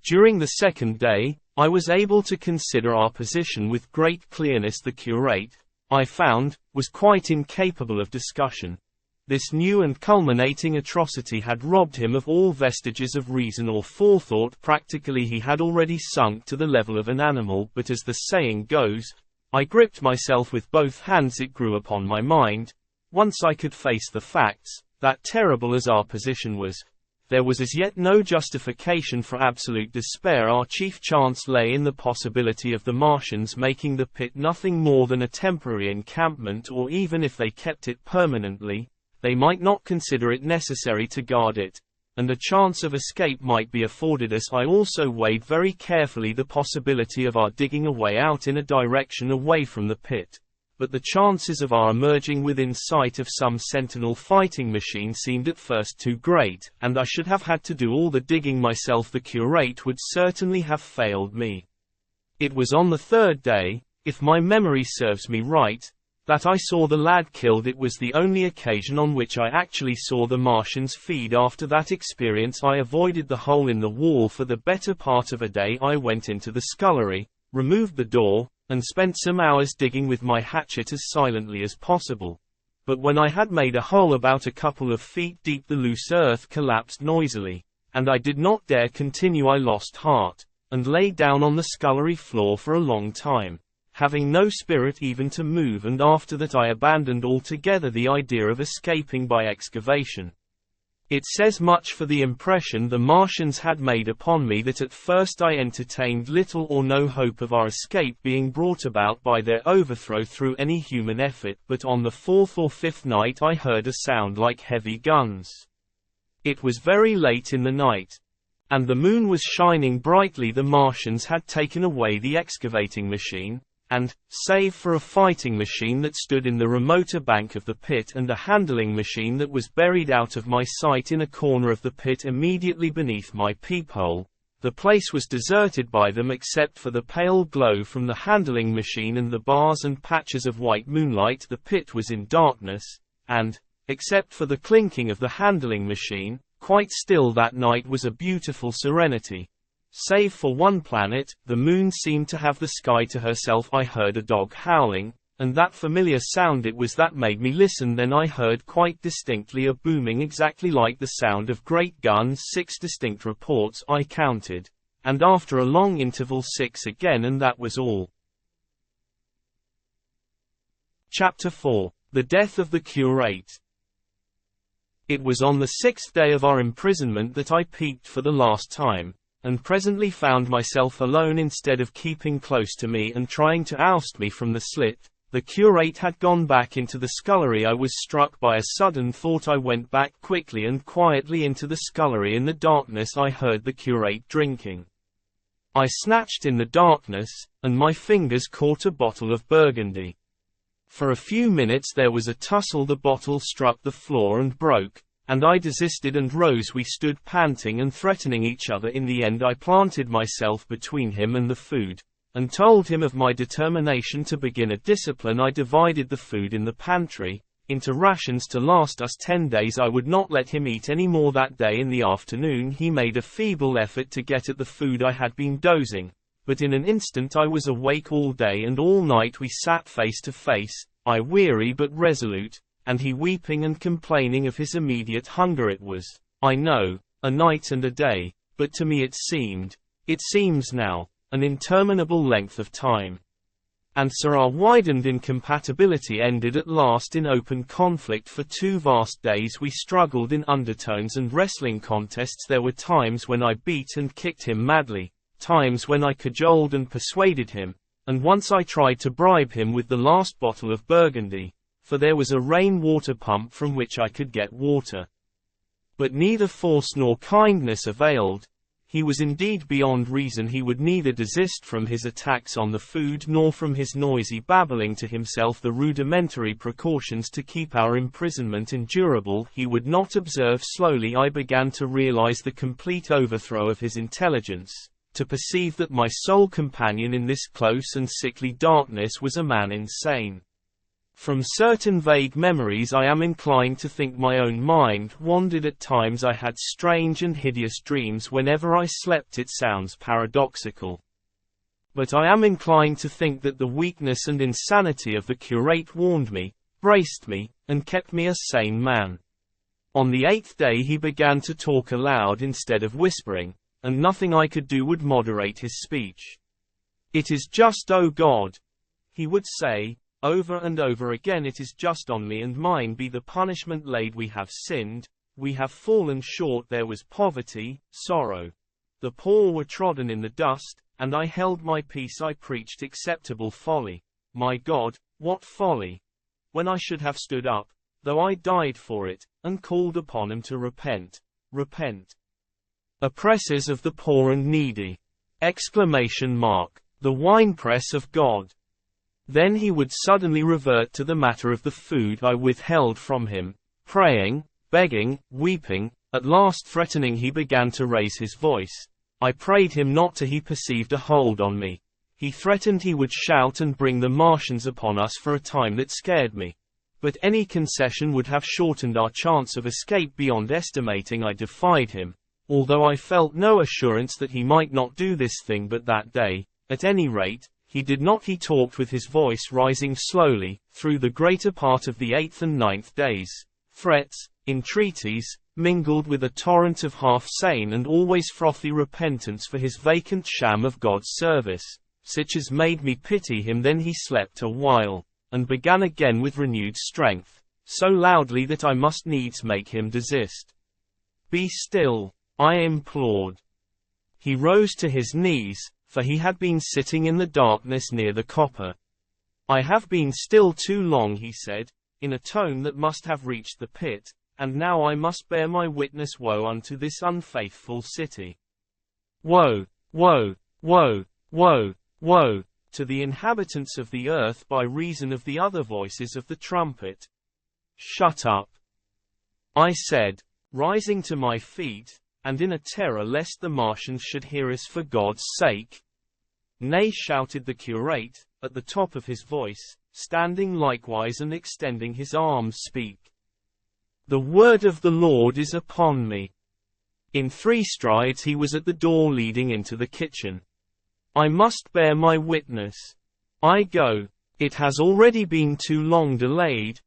during the second day, I was able to consider our position with great clearness. The curate, I found, was quite incapable of discussion. This new and culminating atrocity had robbed him of all vestiges of reason or forethought. Practically he had already sunk to the level of an animal. But as the saying goes, I gripped myself with both hands. It grew upon my mind, once I could face the facts, that terrible as our position was, there was as yet no justification for absolute despair. Our chief chance lay in the possibility of the Martians making the pit nothing more than a temporary encampment, or even if they kept it permanently, they might not consider it necessary to guard it, and a chance of escape might be afforded us. I also weighed very carefully the possibility of our digging a way out in a direction away from the pit, but the chances of our emerging within sight of some sentinel fighting machine seemed at first too great, and I should have had to do all the digging myself. The curate would certainly have failed me. It was on the third day, if my memory serves me right, that I saw the lad killed. It was the only occasion on which I actually saw the Martians feed. After that experience I avoided the hole in the wall for the better part of a day. I went into the scullery, removed the door, and spent some hours digging with my hatchet as silently as possible. But when I had made a hole about a couple of feet deep, the loose earth collapsed noisily, and I did not dare continue. I lost heart, and lay down on the scullery floor for a long time, having no spirit even to move, and after that I abandoned altogether the idea of escaping by excavation. It says much for the impression the Martians had made upon me that at first I entertained little or no hope of our escape being brought about by their overthrow through any human effort, but on the fourth or fifth night I heard a sound like heavy guns. It was very late in the night, and the moon was shining brightly. The Martians had taken away the excavating machine, and, save for a fighting machine that stood in the remoter bank of the pit and a handling machine that was buried out of my sight in a corner of the pit immediately beneath my peephole, the place was deserted by them except for the pale glow from the handling machine and the bars and patches of white moonlight. The pit was in darkness, and, except for the clinking of the handling machine, quite still. That night was a beautiful serenity. Save for one planet, the moon seemed to have the sky to herself. I heard a dog howling, and that familiar sound. It was that made me listen. Then I heard quite distinctly a booming exactly like the sound of great guns. 6 distinct reports I counted, and after a long interval 6 again, and that was all. Chapter 4. The Death of the Curate. It was on the 6th day of our imprisonment that I peeked for the last time, and presently found myself alone. Instead of keeping close to me and trying to oust me from the slit, the curate had gone back into the scullery. I was struck by a sudden thought. I went back quickly and quietly into the scullery. In the darkness I heard the curate drinking. I snatched in the darkness, and my fingers caught a bottle of Burgundy. For a few minutes there was a tussle. The bottle struck the floor and broke, and I desisted and rose. We stood panting and threatening each other. In the end I planted myself between him and the food, and told him of my determination to begin a discipline. I divided the food in the pantry into rations to last us 10 days. I would not let him eat any more that day. In the afternoon he made a feeble effort to get at the food. I had been dozing, but in an instant I was awake. All day and all night we sat face to face, I weary but resolute, and he weeping and complaining of his immediate hunger. It was, I know, a night and a day, but to me it seems now, an interminable length of time. And so our widened incompatibility ended at last in open conflict. For 2 vast days we struggled in undertones and wrestling contests. There were times when I beat and kicked him madly, times when I cajoled and persuaded him, and once I tried to bribe him with the last bottle of Burgundy, for there was a rain-water pump from which I could get water. But neither force nor kindness availed. He was indeed beyond reason. He would neither desist from his attacks on the food nor from his noisy babbling to himself. The rudimentary precautions to keep our imprisonment endurable he would not observe. Slowly I began to realize the complete overthrow of his intelligence, to perceive that my sole companion in this close and sickly darkness was a man insane. From certain vague memories I am inclined to think my own mind wandered at times. I had strange and hideous dreams whenever I slept. It sounds paradoxical, but I am inclined to think that the weakness and insanity of the curate warned me, braced me, and kept me a sane man. On the 8th day he began to talk aloud instead of whispering, and nothing I could do would moderate his speech. "It is just, O God," he would say, over and over again, "it is just on me and mine be the punishment laid. We have sinned, we have fallen short. There was poverty, sorrow. The poor were trodden in the dust, and I held my peace. I preached acceptable folly. My God, what folly! When I should have stood up, though I died for it, and called upon him to repent. Repent. Oppressors of the poor and needy! The winepress of God. Then he would suddenly revert to the matter of the food I withheld from him, praying, begging, weeping, at last threatening. He began to raise his voice. I prayed him not to. He perceived a hold on me. He threatened he would shout and bring the Martians upon us. For a time that scared me. But any concession would have shortened our chance of escape beyond estimating. I defied him, although I felt no assurance that he might not do this thing. But that day, at any rate, he did not. He talked with his voice rising slowly, through the greater part of the 8th and 9th days. Threats, entreaties, mingled with a torrent of half-sane and always frothy repentance for his vacant sham of God's service, such as made me pity him. Then he slept a while, and began again with renewed strength, so loudly that I must needs make him desist. "Be still," I implored. He rose to his knees, for he had been sitting in the darkness near the copper. "I have been still too long," he said, in a tone that must have reached the pit, "and now I must bear my witness. Woe unto this unfaithful city! Woe, woe, woe, woe, woe, to the inhabitants of the earth by reason of the other voices of the trumpet." "Shut up," I said, rising to my feet, and in a terror lest the Martians should hear us. "For God's sake!" "Nay," shouted the curate, at the top of his voice, standing likewise and extending his arms. "Speak. The word of the Lord is upon me." In 3 strides he was at the door leading into the kitchen. "I must bear my witness. I go. It has already been too long delayed."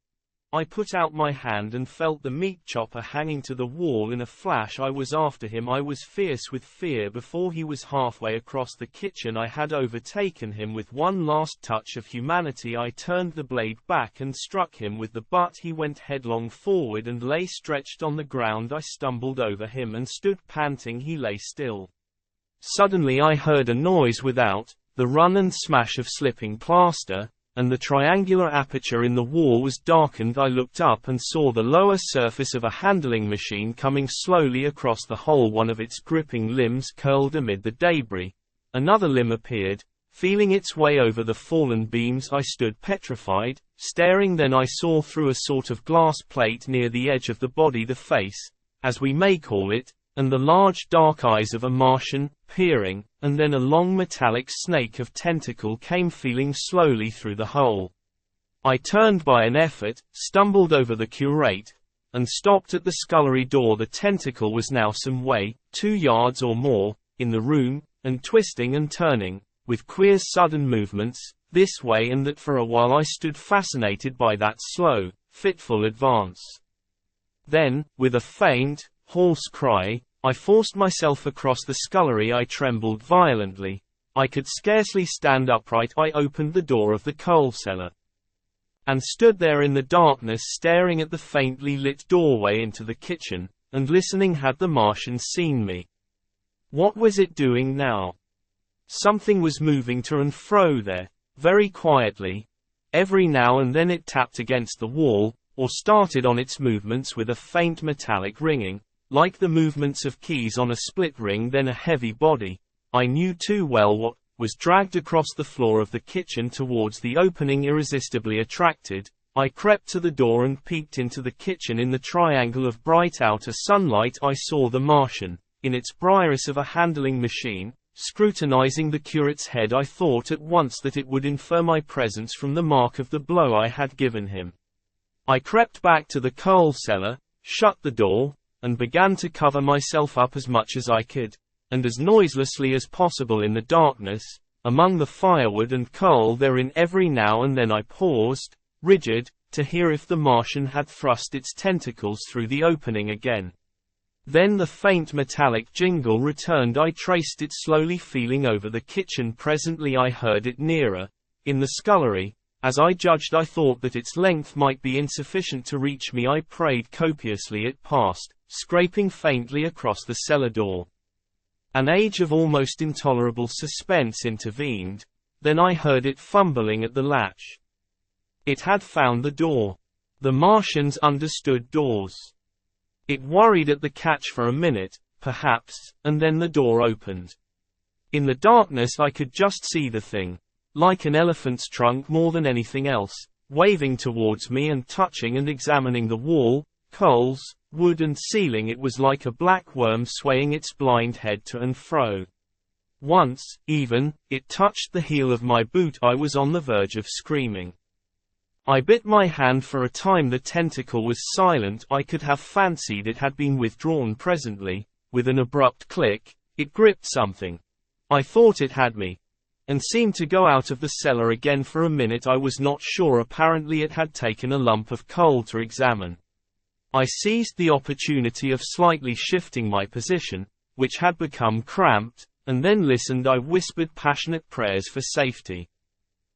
I put out my hand and felt the meat chopper hanging to the wall. In a flash I was after him. I was fierce with fear. Before he was halfway across the kitchen I had overtaken him. With one last touch of humanity I turned the blade back and struck him with the butt. He went headlong forward and lay stretched on the ground. I stumbled over him and stood panting. He lay still. Suddenly I heard a noise without, the run and smash of slipping plaster, and the triangular aperture in the wall was darkened. I looked up and saw the lower surface of a handling machine coming slowly across the hole. One of its gripping limbs curled amid the debris. Another limb appeared, feeling its way over the fallen beams. I stood petrified, staring. Then I saw through a sort of glass plate near the edge of the body the face, as we may call it, and the large dark eyes of a Martian, peering, and then a long metallic snake of tentacle came feeling slowly through the hole. I turned by an effort, stumbled over the curate, and stopped at the scullery door. The tentacle was now some way, 2 yards or more, in the room, and twisting and turning, with queer sudden movements, this way and that. For a while I stood fascinated by that slow, fitful advance. Then, with a faint, hoarse cry, I forced myself across the scullery. I trembled violently. I could scarcely stand upright. I opened the door of the coal cellar, and stood there in the darkness staring at the faintly lit doorway into the kitchen, and listening. Had the Martian seen me? What was it doing now? Something was moving to and fro there, very quietly. Every now and then it tapped against the wall, or started on its movements with a faint metallic ringing, like the movements of keys on a split ring. Then a heavy body, I knew too well what, was dragged across the floor of the kitchen towards the opening. Irresistibly attracted, I crept to the door and peeked into the kitchen. In the triangle of bright outer sunlight I saw the Martian, in its brightness of a handling machine, scrutinizing the curate's head. I thought at once that it would infer my presence from the mark of the blow I had given him. I crept back to the coal cellar, shut the door, and began to cover myself up as much as I could, and as noiselessly as possible in the darkness, among the firewood and coal therein. Every now and then I paused, rigid, to hear if the Martian had thrust its tentacles through the opening again. Then the faint metallic jingle returned. I traced it slowly, feeling over the kitchen. Presently I heard it nearer, in the scullery. As I judged, I thought that its length might be insufficient to reach me. I prayed copiously. It passed, scraping faintly across the cellar door. An age of almost intolerable suspense intervened. Then I heard it fumbling at the latch. It had found the door. The Martians understood doors. It worried at the catch for a minute, perhaps, and then the door opened. In the darkness I could just see the thing. like an elephant's trunk more than anything else, waving towards me and touching and examining the wall, coals, wood and ceiling. It was like a black worm swaying its blind head to and fro. Once, even, it touched the heel of my boot. I was on the verge of screaming. I bit my hand for a time. The tentacle was silent. I could have fancied it had been withdrawn. Presently, with an abrupt click, it gripped something. I thought it had me, and seemed to go out of the cellar again. For a minute I was not sure. Apparently it had taken a lump of coal to examine. I seized the opportunity of slightly shifting my position, which had become cramped, and then listened. I whispered passionate prayers for safety.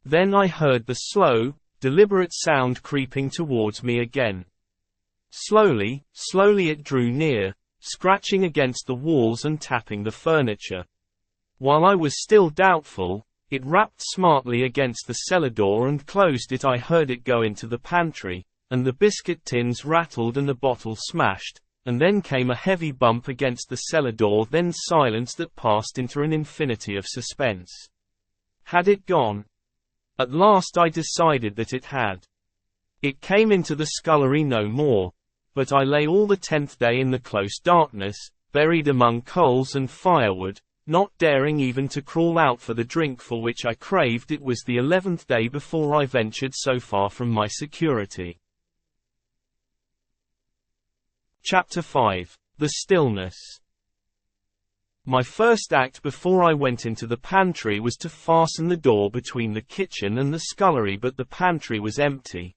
Then I heard the slow, deliberate sound creeping towards me again. Slowly, slowly it drew near, scratching against the walls and tapping the furniture. While I was still doubtful, it rapped smartly against the cellar door and closed it. I heard it go into the pantry, and the biscuit tins rattled and the bottle smashed, and then came a heavy bump against the cellar door. Then silence that passed into an infinity of suspense. Had it gone? At last I decided that it had. It came into the scullery no more, but I lay all the 10th day in the close darkness, buried among coals and firewood, not daring even to crawl out for the drink for which I craved. It was the 11th day before I ventured so far from my security. Chapter 5. The Stillness. My first act before I went into the pantry was to fasten the door between the kitchen and the scullery, but the pantry was empty.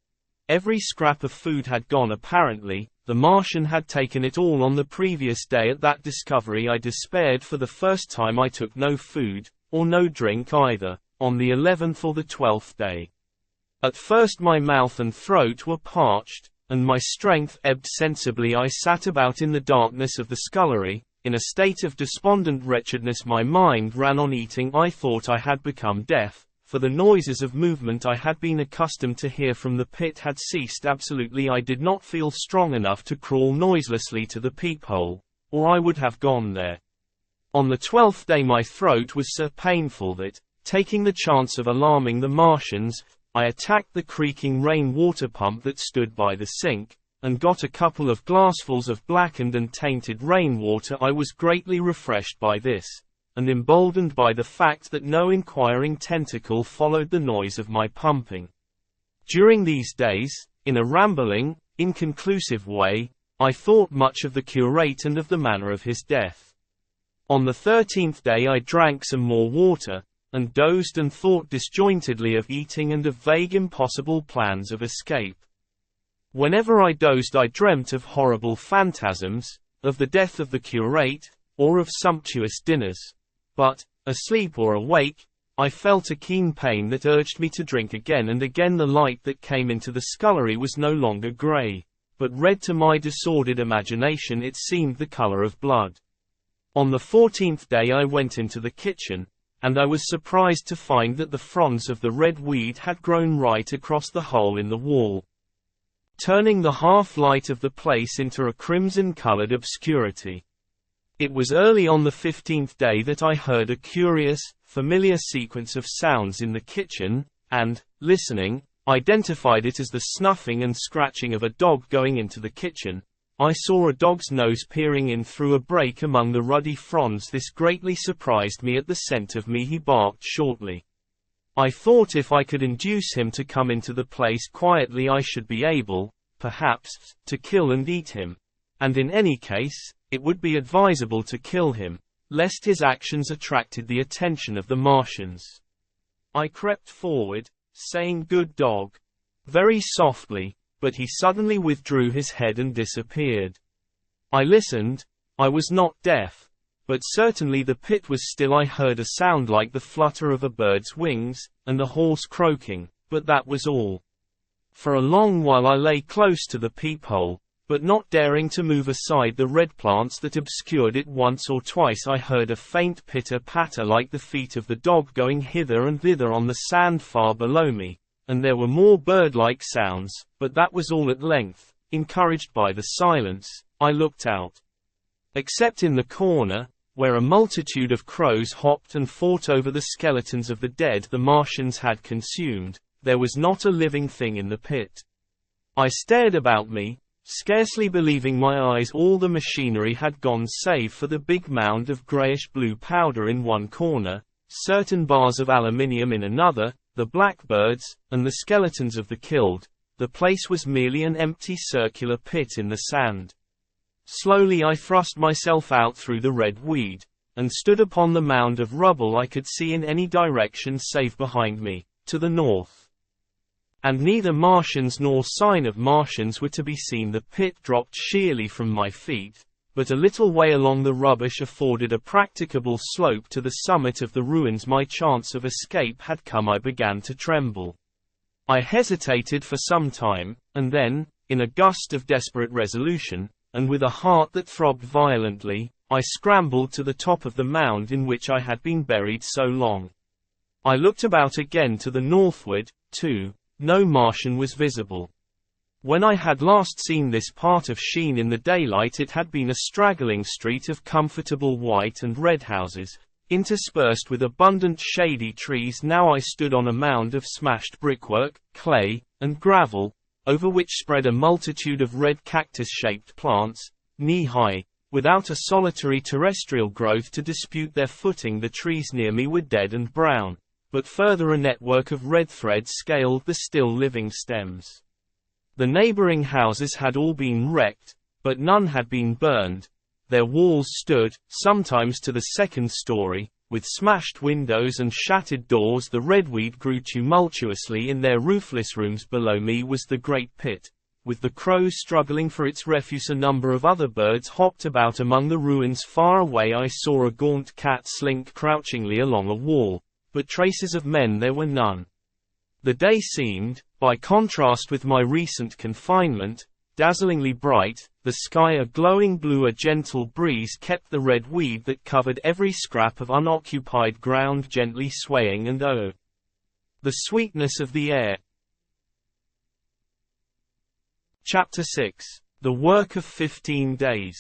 Every scrap of food had gone. Apparently, the Martian had taken it all on the previous day. At that discovery I despaired. For the first time I took no food, or no drink either, on the 11th or the 12th day. At first my mouth and throat were parched, and my strength ebbed sensibly. I sat about in the darkness of the scullery, in a state of despondent wretchedness. My mind ran on eating. I thought I had become deaf, for the noises of movement I had been accustomed to hear from the pit had ceased absolutely. I did not feel strong enough to crawl noiselessly to the peephole, or I would have gone there. On the 12th day my throat was so painful that, taking the chance of alarming the Martians, I attacked the creaking rain-water pump that stood by the sink, and got a couple of glassfuls of blackened and tainted rainwater. I was greatly refreshed by this, and emboldened by the fact that no inquiring tentacle followed the noise of my pumping. During these days, in a rambling, inconclusive way, I thought much of the curate and of the manner of his death. On the 13th day I drank some more water, and dozed and thought disjointedly of eating and of vague impossible plans of escape. Whenever I dozed I dreamt of horrible phantasms, of the death of the curate, or of sumptuous dinners. But, asleep or awake, I felt a keen pain that urged me to drink again and again. The light that came into the scullery was no longer grey, but red. To my disordered imagination it seemed the colour of blood. On the 14th day I went into the kitchen, and I was surprised to find that the fronds of the red weed had grown right across the hole in the wall, turning the half-light of the place into a crimson-colored obscurity. It was early on the 15th day that I heard a curious, familiar sequence of sounds in the kitchen, and, listening, identified it as the snuffing and scratching of a dog. Going into the kitchen, I saw a dog's nose peering in through a break among the ruddy fronds. This greatly surprised me. At the scent of me he barked shortly. I thought if I could induce him to come into the place quietly I should be able, perhaps, to kill and eat him. And in any case, it would be advisable to kill him, lest his actions attracted the attention of the Martians. I crept forward, saying "Good dog," very softly, but he suddenly withdrew his head and disappeared. I listened. I was not deaf, but certainly the pit was still. I heard a sound like the flutter of a bird's wings, and the horse croaking, but that was all. For a long while I lay close to the peephole, but not daring to move aside the red plants that obscured it. Once or twice I heard a faint pitter-patter like the feet of the dog going hither and thither on the sand far below me, and there were more bird-like sounds, but that was all. At length, encouraged by the silence, I looked out. Except in the corner, where a multitude of crows hopped and fought over the skeletons of the dead the Martians had consumed. There was not a living thing in the pit. I stared about me, scarcely believing my eyes. All the machinery had gone save for the big mound of greyish-blue powder in one corner, certain bars of aluminium in another, the blackbirds, and the skeletons of the killed. The place was merely an empty circular pit in the sand. Slowly I thrust myself out through the red weed, and stood upon the mound of rubble I could see in any direction save behind me, to the north. And neither Martians nor sign of Martians were to be seen. The pit dropped sheerly from my feet, but a little way along the rubbish afforded a practicable slope to the summit of the ruins. My chance of escape had come. I began to tremble. I hesitated for some time, and then, in a gust of desperate resolution, and with a heart that throbbed violently, I scrambled to the top of the mound in which I had been buried so long. I looked about again to the northward, too. No Martian was visible. When I had last seen this part of Sheen in the daylight, it had been a straggling street of comfortable white and red houses, interspersed with abundant shady trees. Now I stood on a mound of smashed brickwork, clay, and gravel, over which spread a multitude of red cactus-shaped plants, knee-high, without a solitary terrestrial growth to dispute their footing. The trees near me were dead and brown, but further a network of red threads scaled the still living stems. The neighboring houses had all been wrecked, but none had been burned. Their walls stood, sometimes to the second story, with smashed windows and shattered doors. The redweed grew tumultuously in their roofless rooms. Below me was the great pit, with the crows struggling for its refuse. A number of other birds hopped about among the ruins. Far away I saw a gaunt cat slink crouchingly along a wall, but traces of men there were none. The day seemed, by contrast with my recent confinement, dazzlingly bright, the sky a glowing blue. A gentle breeze kept the red weed that covered every scrap of unoccupied ground gently swaying, and oh, the sweetness of the air. Chapter 6. The Work of 15 Days.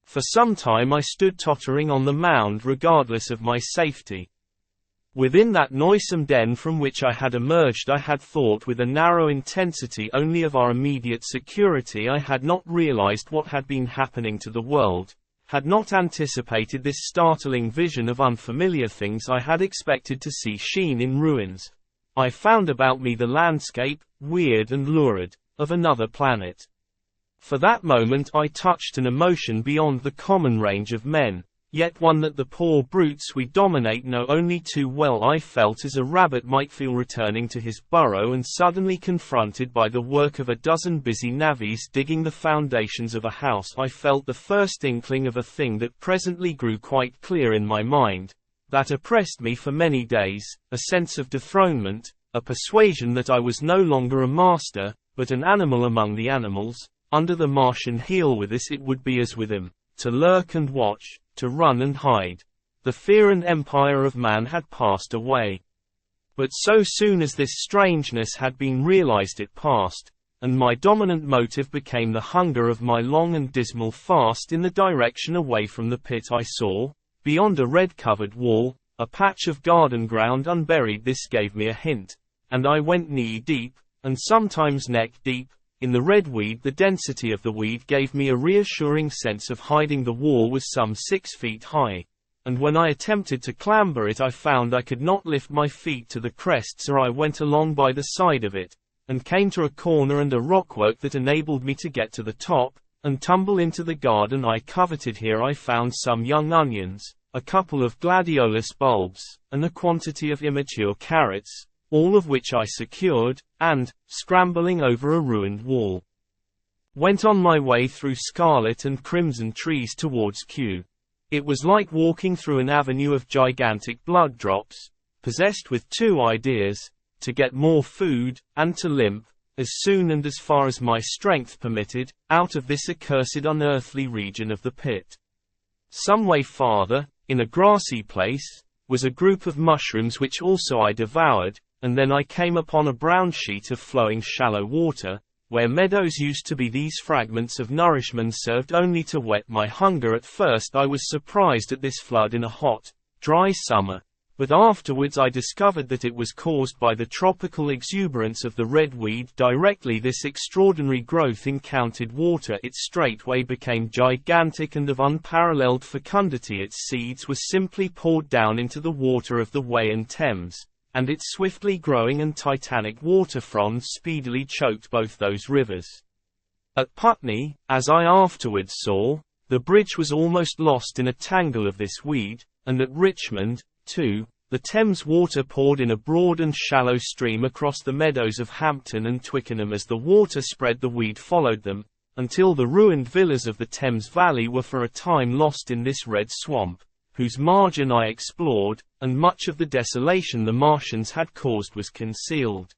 For some time I stood tottering on the mound, regardless of my safety. Within that noisome den from which I had emerged, I had thought with a narrow intensity only of our immediate security. I had not realized what had been happening to the world, had not anticipated this startling vision of unfamiliar things. I had expected to see Sheen in ruins. I found about me the landscape, weird and lurid, of another planet. For that moment I touched an emotion beyond the common range of men, yet one that the poor brutes we dominate know only too well. I felt as a rabbit might feel returning to his burrow and suddenly confronted by the work of a dozen busy navvies digging the foundations of a house. I felt the first inkling of a thing that presently grew quite clear in my mind, that oppressed me for many days, a sense of dethronement, a persuasion that I was no longer a master, but an animal among the animals. Under the Martian heel with us it would be as with him, to lurk and watch, to run and hide. The fear and empire of man had passed away. But so soon as this strangeness had been realized it passed, and my dominant motive became the hunger of my long and dismal fast. In the direction away from the pit I saw, beyond a red-covered wall, a patch of garden ground unburied. This gave me a hint, and I went knee-deep, and sometimes neck-deep, in the red weed. The density of the weed gave me a reassuring sense of hiding. The wall was some 6 feet high, and when I attempted to clamber it I found I could not lift my feet to the crest, so I went along by the side of it, and came to a corner and a rockwork that enabled me to get to the top, and tumble into the garden I coveted. Here I found some young onions, a couple of gladiolus bulbs, and a quantity of immature carrots, all of which I secured, and, scrambling over a ruined wall, went on my way through scarlet and crimson trees towards Q. It was like walking through an avenue of gigantic blood drops, possessed with two ideas: to get more food, and to limp, as soon and as far as my strength permitted, out of this accursed unearthly region of the pit. Some way farther, in a grassy place, was a group of mushrooms which also I devoured, and then I came upon a brown sheet of flowing shallow water, Where meadows used to be, these fragments of nourishment served only to whet my hunger. At first I was surprised at this flood in a hot, dry summer, but afterwards I discovered that it was caused by the tropical exuberance of the red weed. Directly this extraordinary growth encountered water, it straightway became gigantic and of unparalleled fecundity. Its seeds were simply poured down into the water of the Wey and Thames, and its swiftly growing and titanic waterfront speedily choked both those rivers. At Putney, as I afterwards saw, the bridge was almost lost in a tangle of this weed, and at Richmond, too, the Thames water poured in a broad and shallow stream across the meadows of Hampton and Twickenham. As the water spread, the weed followed them, until the ruined villas of the Thames Valley were for a time lost in this red swamp, whose margin I explored, and much of the desolation the Martians had caused was concealed.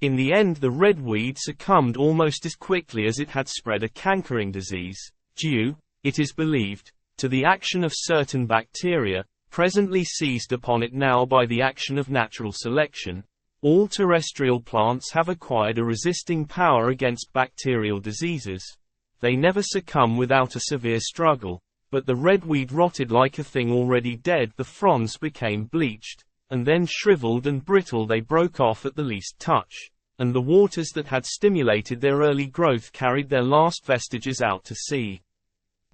In the end the red weed succumbed almost as quickly as it had spread, a cankering disease, due, it is believed, to the action of certain bacteria, presently seized upon it now by the action of natural selection. All terrestrial plants have acquired a resisting power against bacterial diseases. They never succumb without a severe struggle, but the red weed rotted like a thing already dead. The fronds became bleached, and then shriveled and brittle. They broke off at the least touch, and the waters that had stimulated their early growth carried their last vestiges out to sea.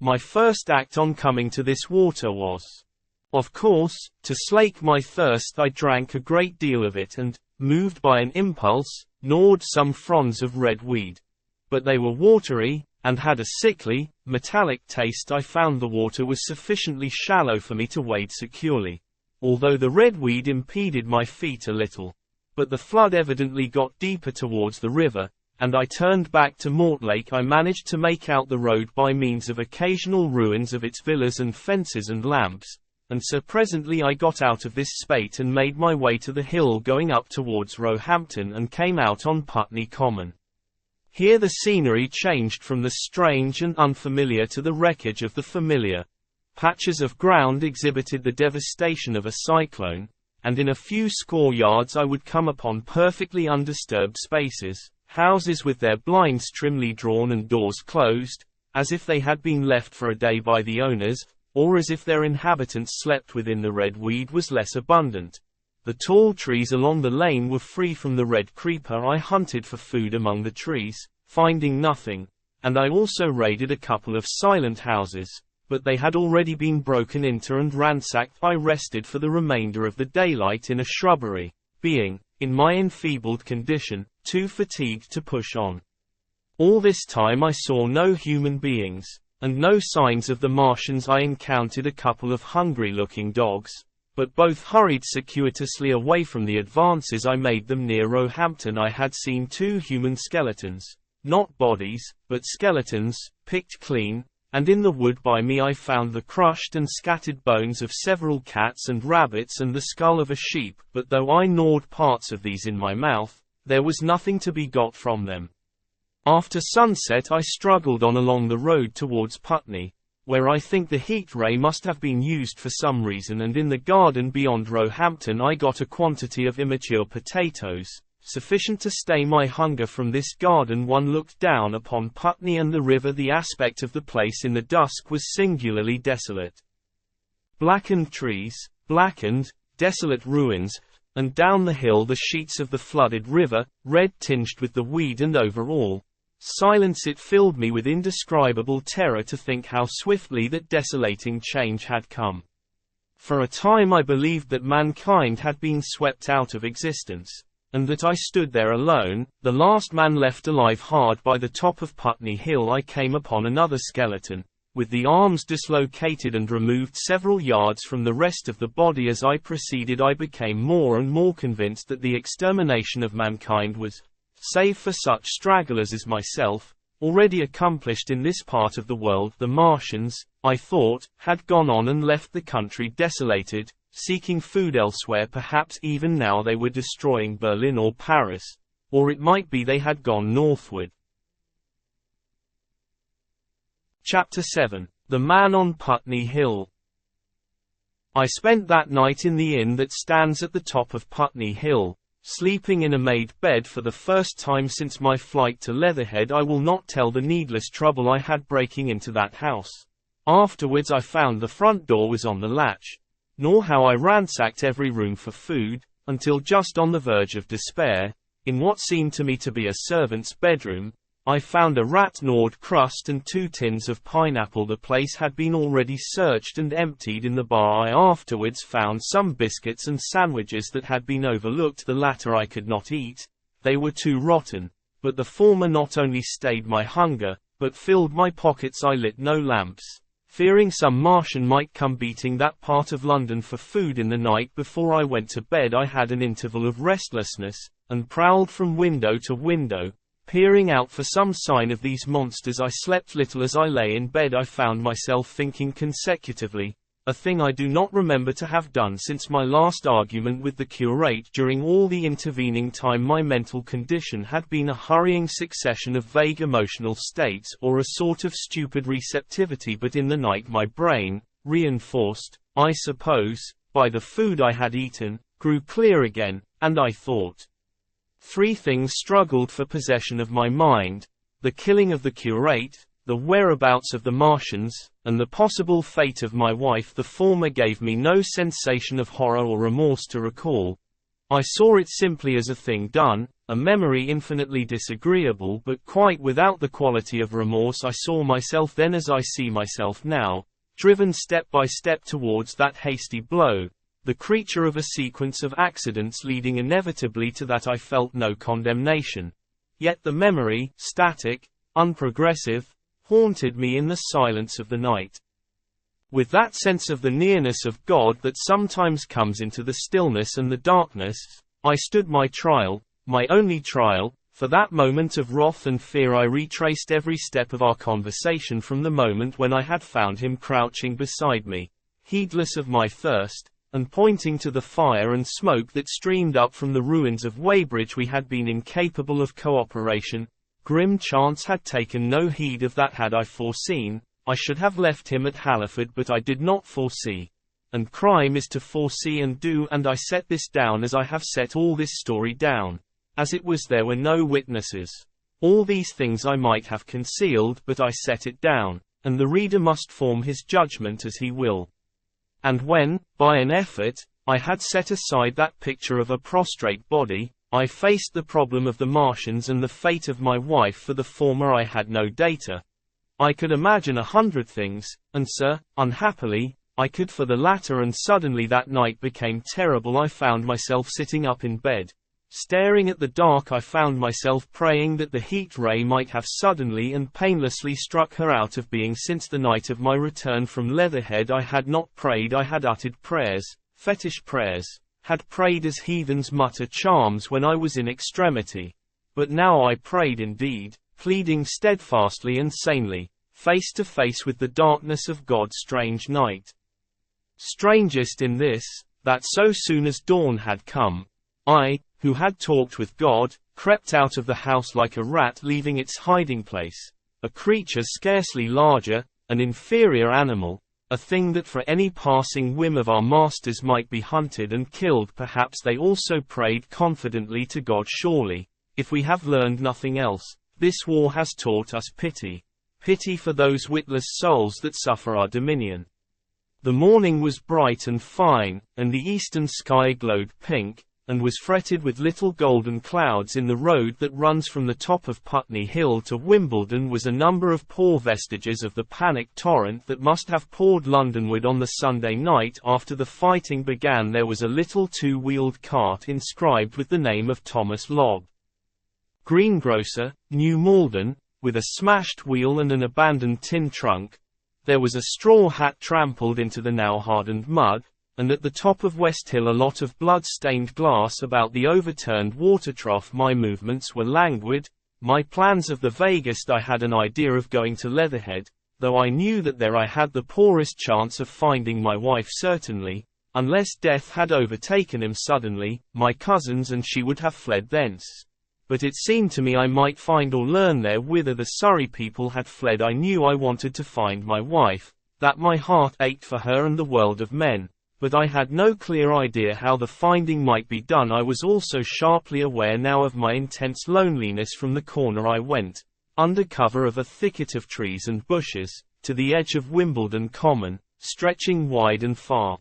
My first act on coming to this water was, of course, to slake my thirst. I drank a great deal of it and, moved by an impulse, gnawed some fronds of red weed. But they were watery, and had a sickly, metallic taste. I found the water was sufficiently shallow for me to wade securely, although the red weed impeded my feet a little. But the flood evidently got deeper towards the river, and I turned back to Mortlake. I managed to make out the road by means of occasional ruins of its villas and fences and lamps, and so presently I got out of this spate and made my way to the hill going up towards Roehampton, and came out on Putney Common. Here the scenery changed from the strange and unfamiliar to the wreckage of the familiar. Patches of ground exhibited the devastation of a cyclone, and in a few score yards I would come upon perfectly undisturbed spaces, houses with their blinds trimly drawn and doors closed, as if they had been left for a day by the owners, or as if their inhabitants slept within. The red weed was less abundant. The tall trees along the lane were free from the red creeper. I hunted for food among the trees, finding nothing, and I also raided a couple of silent houses, but they had already been broken into and ransacked. I rested for the remainder of the daylight in a shrubbery, being, in my enfeebled condition, too fatigued to push on. All this time I saw no human beings, and no signs of the Martians. I encountered a couple of hungry-looking dogs, but both hurried circuitously away from the advances I made them. Near Roehampton I had seen two human skeletons, not bodies, but skeletons, picked clean, and in the wood by me I found the crushed and scattered bones of several cats and rabbits and the skull of a sheep, but though I gnawed parts of these in my mouth, there was nothing to be got from them. After sunset I struggled on along the road towards Putney, where I think the heat ray must have been used for some reason, and in the garden beyond Roehampton I got a quantity of immature potatoes, sufficient to stay my hunger. From this garden one looked down upon Putney and the river. The aspect of the place in the dusk was singularly desolate. Blackened trees, blackened, desolate ruins, and down the hill the sheets of the flooded river, red tinged with the weed, and over all, silence. It filled me with indescribable terror to think how swiftly that desolating change had come. For a time I believed that mankind had been swept out of existence, and that I stood there alone, the last man left alive. Hard by the top of Putney Hill I came upon another skeleton, with the arms dislocated and removed several yards from the rest of the body. As I proceeded I became more and more convinced that the extermination of mankind was, save for such stragglers as myself, already accomplished in this part of the world. The Martians, I thought, had gone on and left the country desolated, seeking food elsewhere. Perhaps even now they were destroying Berlin or Paris, or it might be they had gone northward. Chapter 7. The Man on Putney Hill. I spent that night in the inn that stands at the top of Putney Hill, Sleeping in a made bed for the first time since my flight to Leatherhead. I will not tell the needless trouble I had breaking into that house. Afterwards I found the front door was on the latch. Nor how I ransacked every room for food, until just on the verge of despair, in what seemed to me to be a servant's bedroom, I found a rat-gnawed crust and 2 tins of pineapple. The place had been already searched and emptied. In the bar I afterwards found some biscuits and sandwiches that had been overlooked. The latter I could not eat, they were too rotten, but the former not only stayed my hunger, but filled my pockets. I lit no lamps, fearing some Martian might come beating that part of London for food. In the night before I went to bed I had an interval of restlessness, and prowled from window to window, peering out for some sign of these monsters. I slept little. As I lay in bed I found myself thinking consecutively, a thing I do not remember to have done since my last argument with the curate. During all the intervening time my mental condition had been a hurrying succession of vague emotional states, or a sort of stupid receptivity, but in the night my brain, reinforced, I suppose, by the food I had eaten, grew clear again, and I thought. 3 things struggled for possession of my mind: the killing of the curate, the whereabouts of the Martians, and the possible fate of my wife. The former gave me no sensation of horror or remorse to recall. I saw it simply as a thing done, a memory infinitely disagreeable but quite without the quality of remorse. I saw myself then as I see myself now, driven step by step towards that hasty blow, the creature of a sequence of accidents leading inevitably to that. I felt no condemnation. Yet the memory, static, unprogressive, haunted me in the silence of the night. With that sense of the nearness of God that sometimes comes into the stillness and the darkness, I stood my trial, my only trial. For that moment of wrath and fear I retraced every step of our conversation from the moment when I had found him crouching beside me, heedless of my thirst, and pointing to the fire and smoke that streamed up from the ruins of Weybridge. We had been incapable of cooperation. Grim chance had taken no heed of that. Had I foreseen, I should have left him at Halliford, but I did not foresee. And crime is to foresee and do, and I set this down as I have set all this story down. As it was, there were no witnesses. All these things I might have concealed, but I set it down, and the reader must form his judgment as he will. And when, by an effort, I had set aside that picture of a prostrate body, I faced the problem of the Martians and the fate of my wife. For the former I had no data. I could imagine 100 things, and unhappily, I could for the latter. And suddenly that night became terrible. I found myself sitting up in bed, staring at the dark. I found myself praying that the heat ray might have suddenly and painlessly struck her out of being. Since the night of my return from Leatherhead I had not prayed. I had uttered prayers, fetish prayers, had prayed as heathens mutter charms when I was in extremity. But now I prayed indeed, pleading steadfastly and sanely, face to face with the darkness of God's strange night. Strangest in this, that so soon as dawn had come, I, who had talked with God, crept out of the house like a rat leaving its hiding place, a creature scarcely larger, an inferior animal, a thing that for any passing whim of our masters might be hunted and killed. Perhaps they also prayed confidently to God. Surely, if we have learned nothing else, this war has taught us pity. Pity for those witless souls that suffer our dominion. The morning was bright and fine, and the eastern sky glowed pink, and was fretted with little golden clouds. In the road that runs from the top of Putney Hill to Wimbledon was a number of poor vestiges of the panic torrent that must have poured Londonward on the Sunday night after the fighting began. There was a little 2-wheeled cart inscribed with the name of Thomas Lobb, greengrocer, New Malden, with a smashed wheel and an abandoned tin trunk. There was a straw hat trampled into the now hardened mud, and at the top of West Hill a lot of blood-stained glass about the overturned water trough. My movements were languid, my plans of the vaguest. I had an idea of going to Leatherhead, though I knew that there I had the poorest chance of finding my wife certainly, unless death had overtaken him suddenly, my cousins and she would have fled thence. But it seemed to me I might find or learn there whither the Surrey people had fled. I knew I wanted to find my wife, that my heart ached for her and the world of men. but I had no clear idea how the finding might be done. I was also sharply aware now of my intense loneliness from the corner I went, under cover of a thicket of trees and bushes, to the edge of Wimbledon Common, stretching wide and far.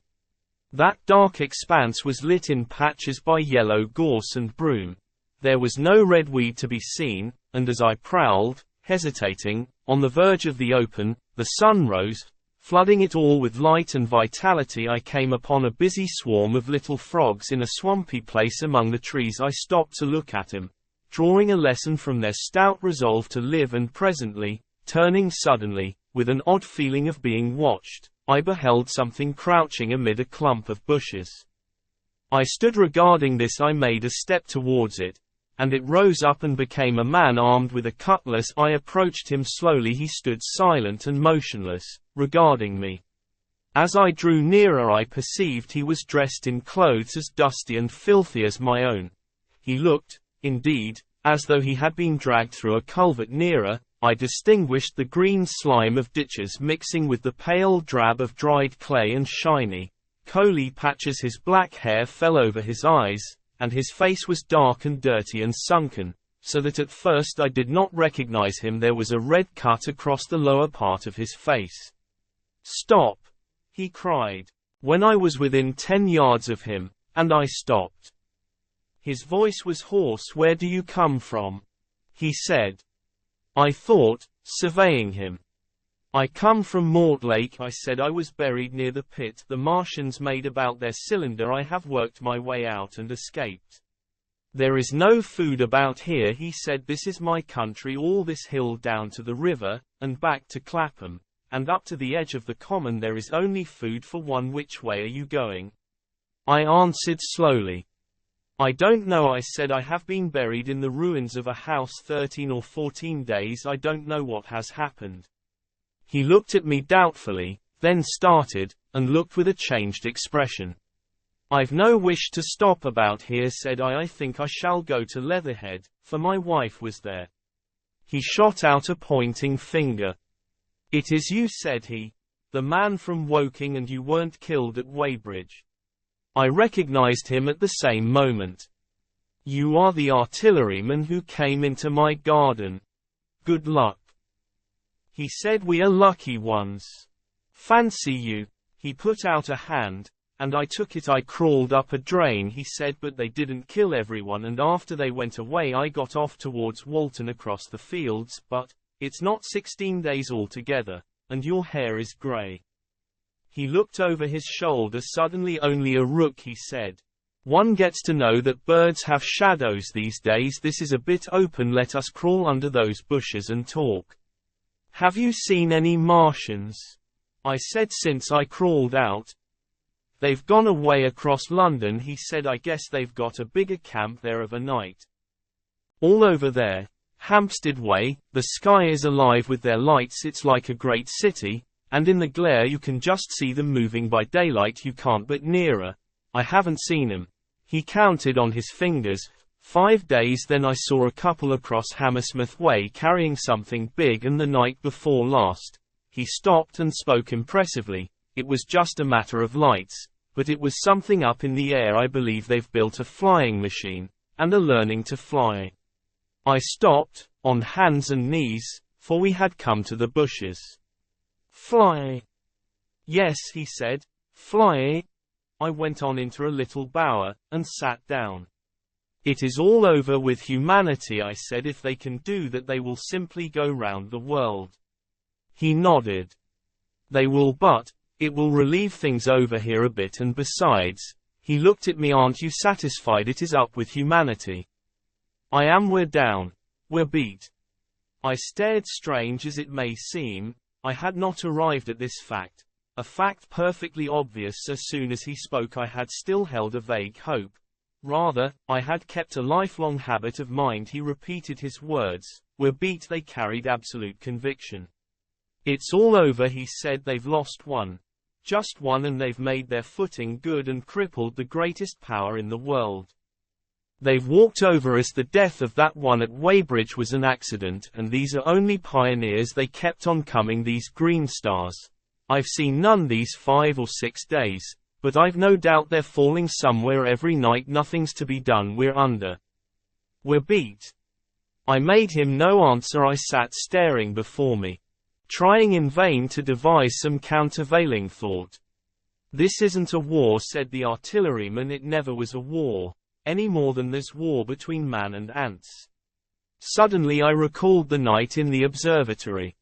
That dark expanse was lit in patches by yellow gorse and broom. There was no red weed to be seen, and as I prowled, hesitating, on the verge of the open, the sun rose, flooding it all with light and vitality. I came upon a busy swarm of little frogs in a swampy place among the trees. I stopped to look at them, drawing a lesson from their stout resolve to live, and presently, turning suddenly, with an odd feeling of being watched, I beheld something crouching amid a clump of bushes. I stood regarding this. I made a step towards it, and it rose up and became a man armed with a cutlass. I approached him slowly. He stood silent and motionless, regarding me. As I drew nearer, I perceived he was dressed in clothes as dusty and filthy as my own. He looked, indeed, as though he had been dragged through a culvert. Nearer, I distinguished the green slime of ditches mixing with the pale drab of dried clay and shiny, coaly patches. His black hair fell over his eyes, and his face was dark and dirty and sunken, so that at first I did not recognize him. There was a red cut across the lower part of his face. "Stop!" he cried, when I was within 10 yards of him, and I stopped. His voice was hoarse. "Where do you come from?" he said. I thought, surveying him. "I come from Mortlake," I said. "I was buried near the pit the Martians made about their cylinder. I have worked my way out and escaped." "There is no food about here," he said. "This is my country, all this hill down to the river, and back to Clapham, and up to the edge of the common. There is only food for one. Which way are you going?" I answered slowly. "I don't know," I said. "I have been buried in the ruins of a house 13 or 14 days. I don't know what has happened." He looked at me doubtfully, then started, and looked with a changed expression. "I've no wish to stop about here," said I. "I think I shall go to Leatherhead, for my wife was there." He shot out a pointing finger. "It is you," said he, "the man from Woking, and you weren't killed at Weybridge." I recognized him at the same moment. "You are the artilleryman who came into my garden. Good luck," he said. "We are lucky ones. Fancy you." He put out a hand, and I took it. "I crawled up a drain," he said, "but they didn't kill everyone, and after they went away I got off towards Walton across the fields. But it's not 16 days altogether, and your hair is grey." He looked over his shoulder suddenly. "Only a rook," he said. "One gets to know that birds have shadows these days. This is a bit open. Let us crawl under those bushes and talk." "Have you seen any Martians?" I said, "since I crawled out." "They've gone away across London," he said. "I guess they've got a bigger camp there of a night. All over there, Hampstead way, the sky is alive with their lights. It's like a great city, and in the glare you can just see them moving. By daylight you can't. But nearer, I haven't seen them." He counted on his fingers. 5 days. Then I saw a couple across Hammersmith way carrying something big, and the night before last." He stopped and spoke impressively. "It was just a matter of lights, but it was something up in the air. I believe they've built a flying machine, and are learning to fly." I stopped, on hands and knees, for we had come to the bushes. "Fly?" "Yes," he said. "Fly." I went on into a little bower, and sat down. "It is all over with humanity," I said. "If they can do that, they will simply go round the world." He nodded. "They will, but it will relieve things over here a bit, and besides," he looked at me, "aren't you satisfied it is up with humanity?" "I am. We're down. We're beat." I stared. Strange as it may seem, I had not arrived at this fact, a fact perfectly obvious. As soon as he spoke I had still held a vague hope. Rather, I had kept a lifelong habit of mind. He repeated his words. "We're beat." They carried absolute conviction. "It's all over," he said. "They've lost one. Just one, and they've made their footing good and crippled the greatest power in the world. They've walked over us. The death of that one at Weybridge was an accident, and these are only pioneers. They kept on coming, these green stars. I've seen none these 5 or 6 days, But I've no doubt they're falling somewhere every night. Nothing's to be done. We're under. We're beat. I made him no answer. I sat staring before me, trying in vain to devise some countervailing thought. This isn't a war, said the artilleryman. It never was a war, any more than there's war between man and ants. Suddenly I recalled the night in the observatory.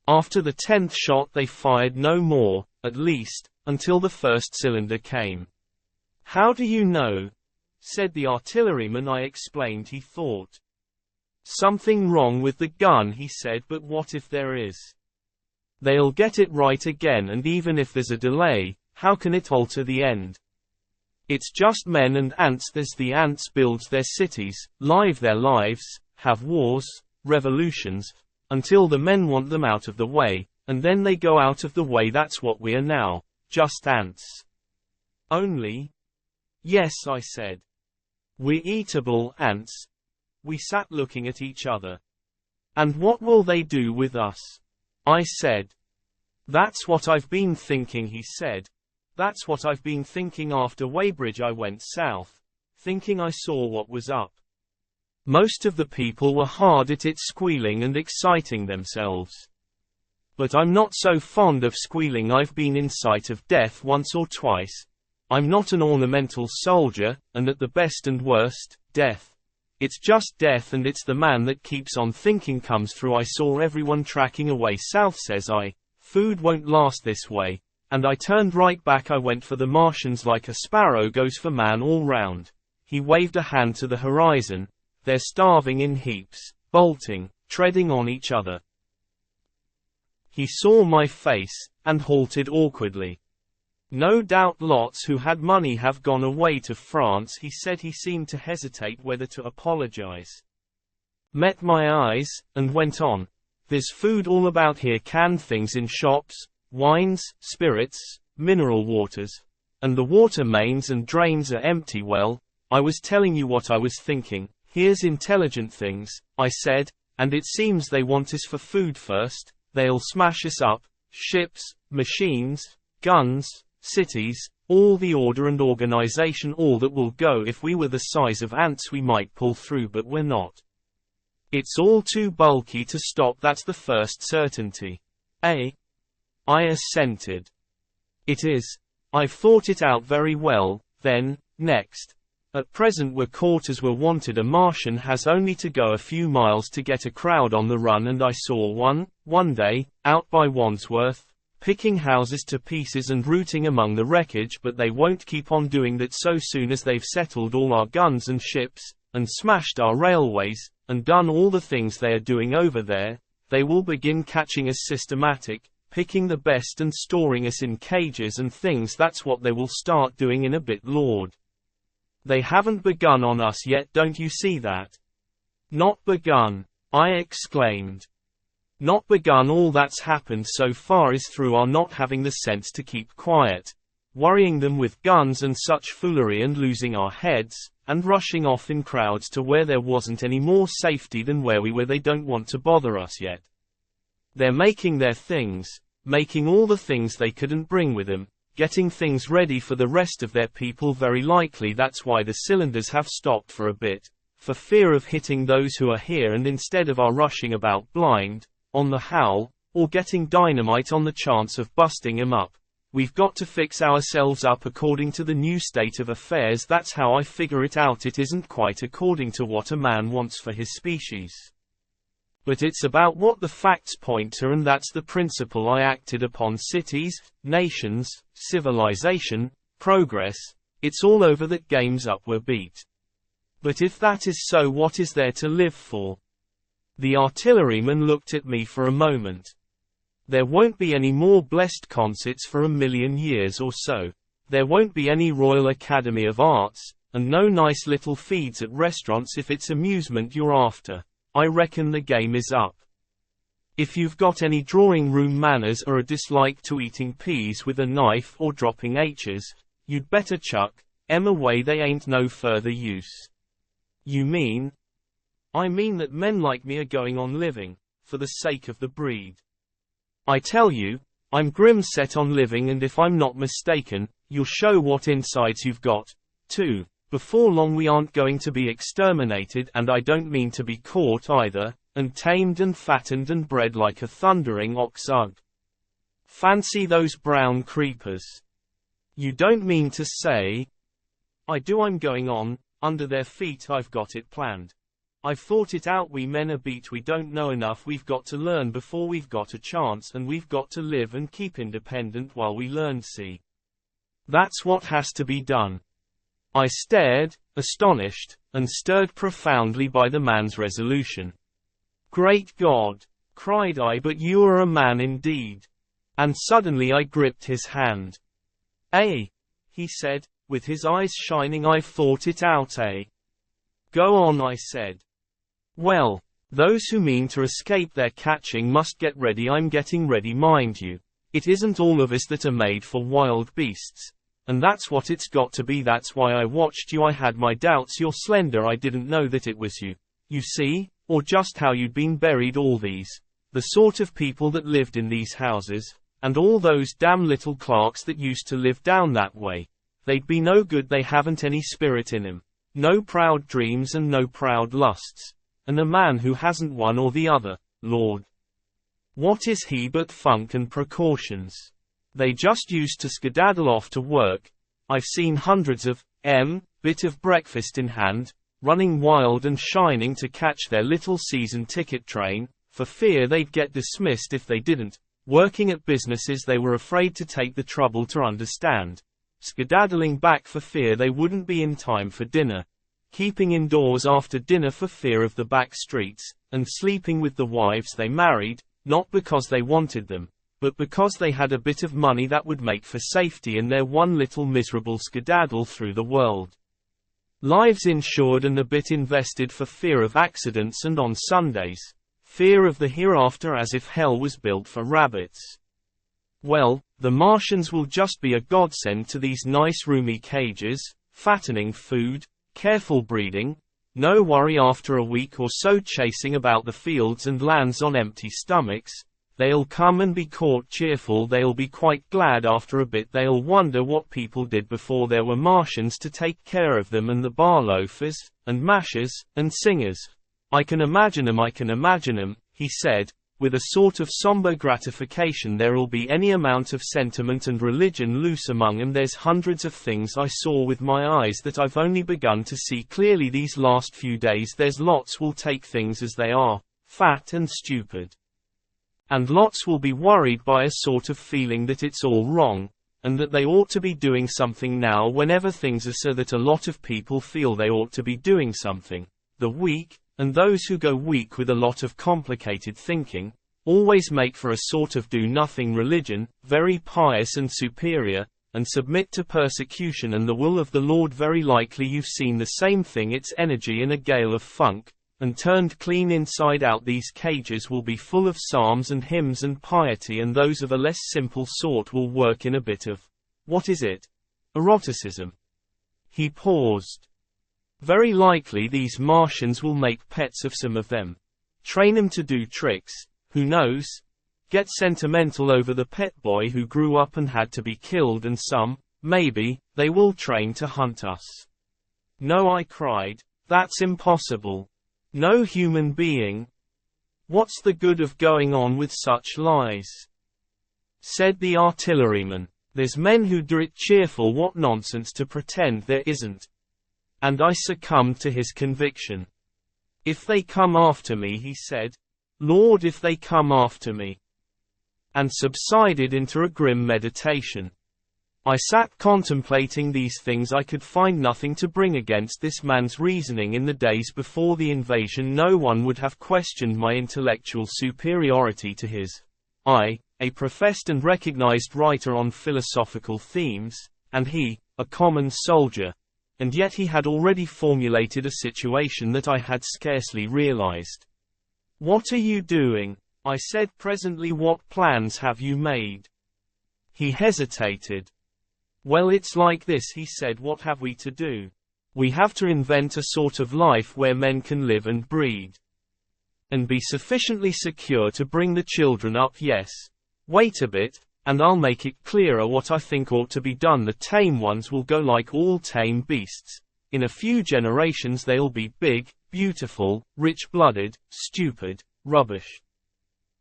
After the 10th shot they fired no more, at least, until the first cylinder came. How do you know? Said the artilleryman. I explained. He thought. Something wrong with the gun, he said. But what if there is? They'll get it right again, and even if there's a delay, how can it alter the end? It's just men and ants. There's the ants builds their cities, live their lives, have wars, revolutions, until the men want them out of the way, and then they go out of the way. That's what we are now, just ants. Only? Yes, I said. We're eatable ants. We sat looking at each other. And what will they do with us? I said. That's what I've been thinking, he said. That's what I've been thinking. After Weybridge I went south, thinking I saw what was up. Most of the people were hard at it, squealing and exciting themselves. But I'm not so fond of squealing. I've been in sight of death once or twice. I'm not an ornamental soldier, and at the best and worst, death. It's just death, and it's the man that keeps on thinking comes through. I saw everyone tracking away south, says I. Food won't last this way. And I turned right back. I went for the Martians like a sparrow goes for man all round. He waved a hand to the horizon. They're starving in heaps, bolting, treading on each other. He saw my face, and halted awkwardly. No doubt lots who had money have gone away to France, he said. He seemed to hesitate whether to apologize. Met my eyes, and went on. There's food all about here, canned things in shops, wines, spirits, mineral waters. And the water mains and drains are empty. Well, I was telling you what I was thinking. Here's intelligent things, I said, and it seems they want us for food first. They'll smash us up, ships, machines, guns, cities, all the order and organization, all that will go. If we were the size of ants we might pull through, but we're not. It's all too bulky to stop, that's the first certainty. I assented. It is. I've thought it out very well. Then, next. At present we're caught as we're wanted. A Martian has only to go a few miles to get a crowd on the run, and I saw one day, out by Wandsworth, picking houses to pieces and rooting among the wreckage. But they won't keep on doing that. So soon as they've settled all our guns and ships, and smashed our railways, and done all the things they are doing over there, they will begin catching us systematic, picking the best and storing us in cages and things. That's what they will start doing in a bit, Lord. They haven't begun on us yet, don't you see that? Not begun, I exclaimed. Not begun. All that's happened so far is through our not having the sense to keep quiet, worrying them with guns and such foolery, and losing our heads, and rushing off in crowds to where there wasn't any more safety than where we were. They don't want to bother us yet. They're making their things, making all the things they couldn't bring with them, getting things ready for the rest of their people very likely. That's why the cylinders have stopped for a bit, for fear of hitting those who are here, and instead of our rushing about blind, on the howl, or getting dynamite on the chance of busting 'em up, we've got to fix ourselves up according to the new state of affairs. That's how I figure it out. It isn't quite according to what a man wants for his species, but it's about what the facts point to, and that's the principle I acted upon. Cities, nations, civilization, progress, it's all over. That game's up, we're beat. But if that is so, what is there to live for? The artilleryman looked at me for a moment. There won't be any more blessed concerts for 1,000,000 years or so. There won't be any Royal Academy of Arts, and no nice little feeds at restaurants. If it's amusement you're after, I reckon the game is up. If you've got any drawing room manners or a dislike to eating peas with a knife or dropping H's, you'd better chuck 'em away. They ain't no further use. You mean? I mean that men like me are going on living, for the sake of the breed. I tell you, I'm grim set on living, and if I'm not mistaken, you'll show what insides you've got, too. Before long we aren't going to be exterminated, and I don't mean to be caught either, and tamed and fattened and bred like a thundering ox. Ugh. Fancy those brown creepers. You don't mean to say? I do. I'm going on, under their feet. I've got it planned. I've thought it out. We men are beat. We don't know enough. We've got to learn before we've got a chance, and we've got to live and keep independent while we learn. See? That's what has to be done. I stared, astonished, and stirred profoundly by the man's resolution. Great God! Cried I, but you are a man indeed. And suddenly I gripped his hand. He said, with his eyes shining. I've thought it out. Go on, I said. Well, those who mean to escape their catching must get ready. I'm getting ready, mind you. It isn't all of us that are made for wild beasts. And that's what it's got to be. That's why I watched you. I had my doubts. You're slender. I didn't know that it was you. You see, or just how you'd been buried. All these, the sort of people that lived in these houses, and all those damn little clerks that used to live down that way. They'd be no good. They haven't any spirit in 'em. No proud dreams and no proud lusts. And a man who hasn't one or the other, Lord. What is he but funk and precautions? They just used to skedaddle off to work. I've seen hundreds of bit of breakfast in hand, running wild and shining to catch their little season ticket train, for fear they'd get dismissed if they didn't, working at businesses they were afraid to take the trouble to understand, skedaddling back for fear they wouldn't be in time for dinner, keeping indoors after dinner for fear of the back streets, and sleeping with the wives they married, not because they wanted them, but because they had a bit of money that would make for safety in their one little miserable skedaddle through the world. Lives insured and a bit invested for fear of accidents, and on Sundays, fear of the hereafter, as if hell was built for rabbits. Well, the Martians will just be a godsend to these nice roomy cages, fattening food, careful breeding, no worry after a week or so chasing about the fields and lands on empty stomachs. They'll come and be caught cheerful. They'll be quite glad after a bit. They'll wonder what people did before there were Martians to take care of them, and the bar loafers, and mashers, and singers. I can imagine 'em, he said, with a sort of somber gratification. There'll be any amount of sentiment and religion loose among 'em. There's hundreds of things I saw with my eyes that I've only begun to see clearly these last few days. There's lots will take things as they are, fat and stupid. And lots will be worried by a sort of feeling that it's all wrong, and that they ought to be doing something now whenever things are so that a lot of people feel they ought to be doing something. The weak, and those who go weak with a lot of complicated thinking, always make for a sort of do-nothing religion, very pious and superior, and submit to persecution and the will of the Lord. Very likely you've seen the same thing. It's energy in a gale of funk, and turned clean inside out. These cages will be full of psalms and hymns and piety, and those of a less simple sort will work in a bit of, what is it? Eroticism. He paused. Very likely these Martians will make pets of some of them. Train 'em to do tricks, who knows? Get sentimental over the pet boy who grew up and had to be killed, and some, maybe, they will train to hunt us. No, I cried, that's impossible. No human being. What's the good of going on with such lies? Said the artilleryman. There's men who do it cheerful. What nonsense to pretend there isn't. And I succumbed to his conviction. If they come after me, he said. Lord, if they come after me. And subsided into a grim meditation. I sat contemplating these things. I could find nothing to bring against this man's reasoning. In the days before the invasion, no one would have questioned my intellectual superiority to his. I, a professed and recognized writer on philosophical themes, and he, a common soldier. And yet he had already formulated a situation that I had scarcely realized. What are you doing? I said presently. What plans have you made? He hesitated. Well, it's like this, he said. What have we to do? We have to invent a sort of life where men can live and breed. And be sufficiently secure to bring the children up. Yes. Wait a bit, and I'll make it clearer what I think ought to be done. The tame ones will go like all tame beasts. In a few generations they'll be big, beautiful, rich-blooded, stupid, rubbish.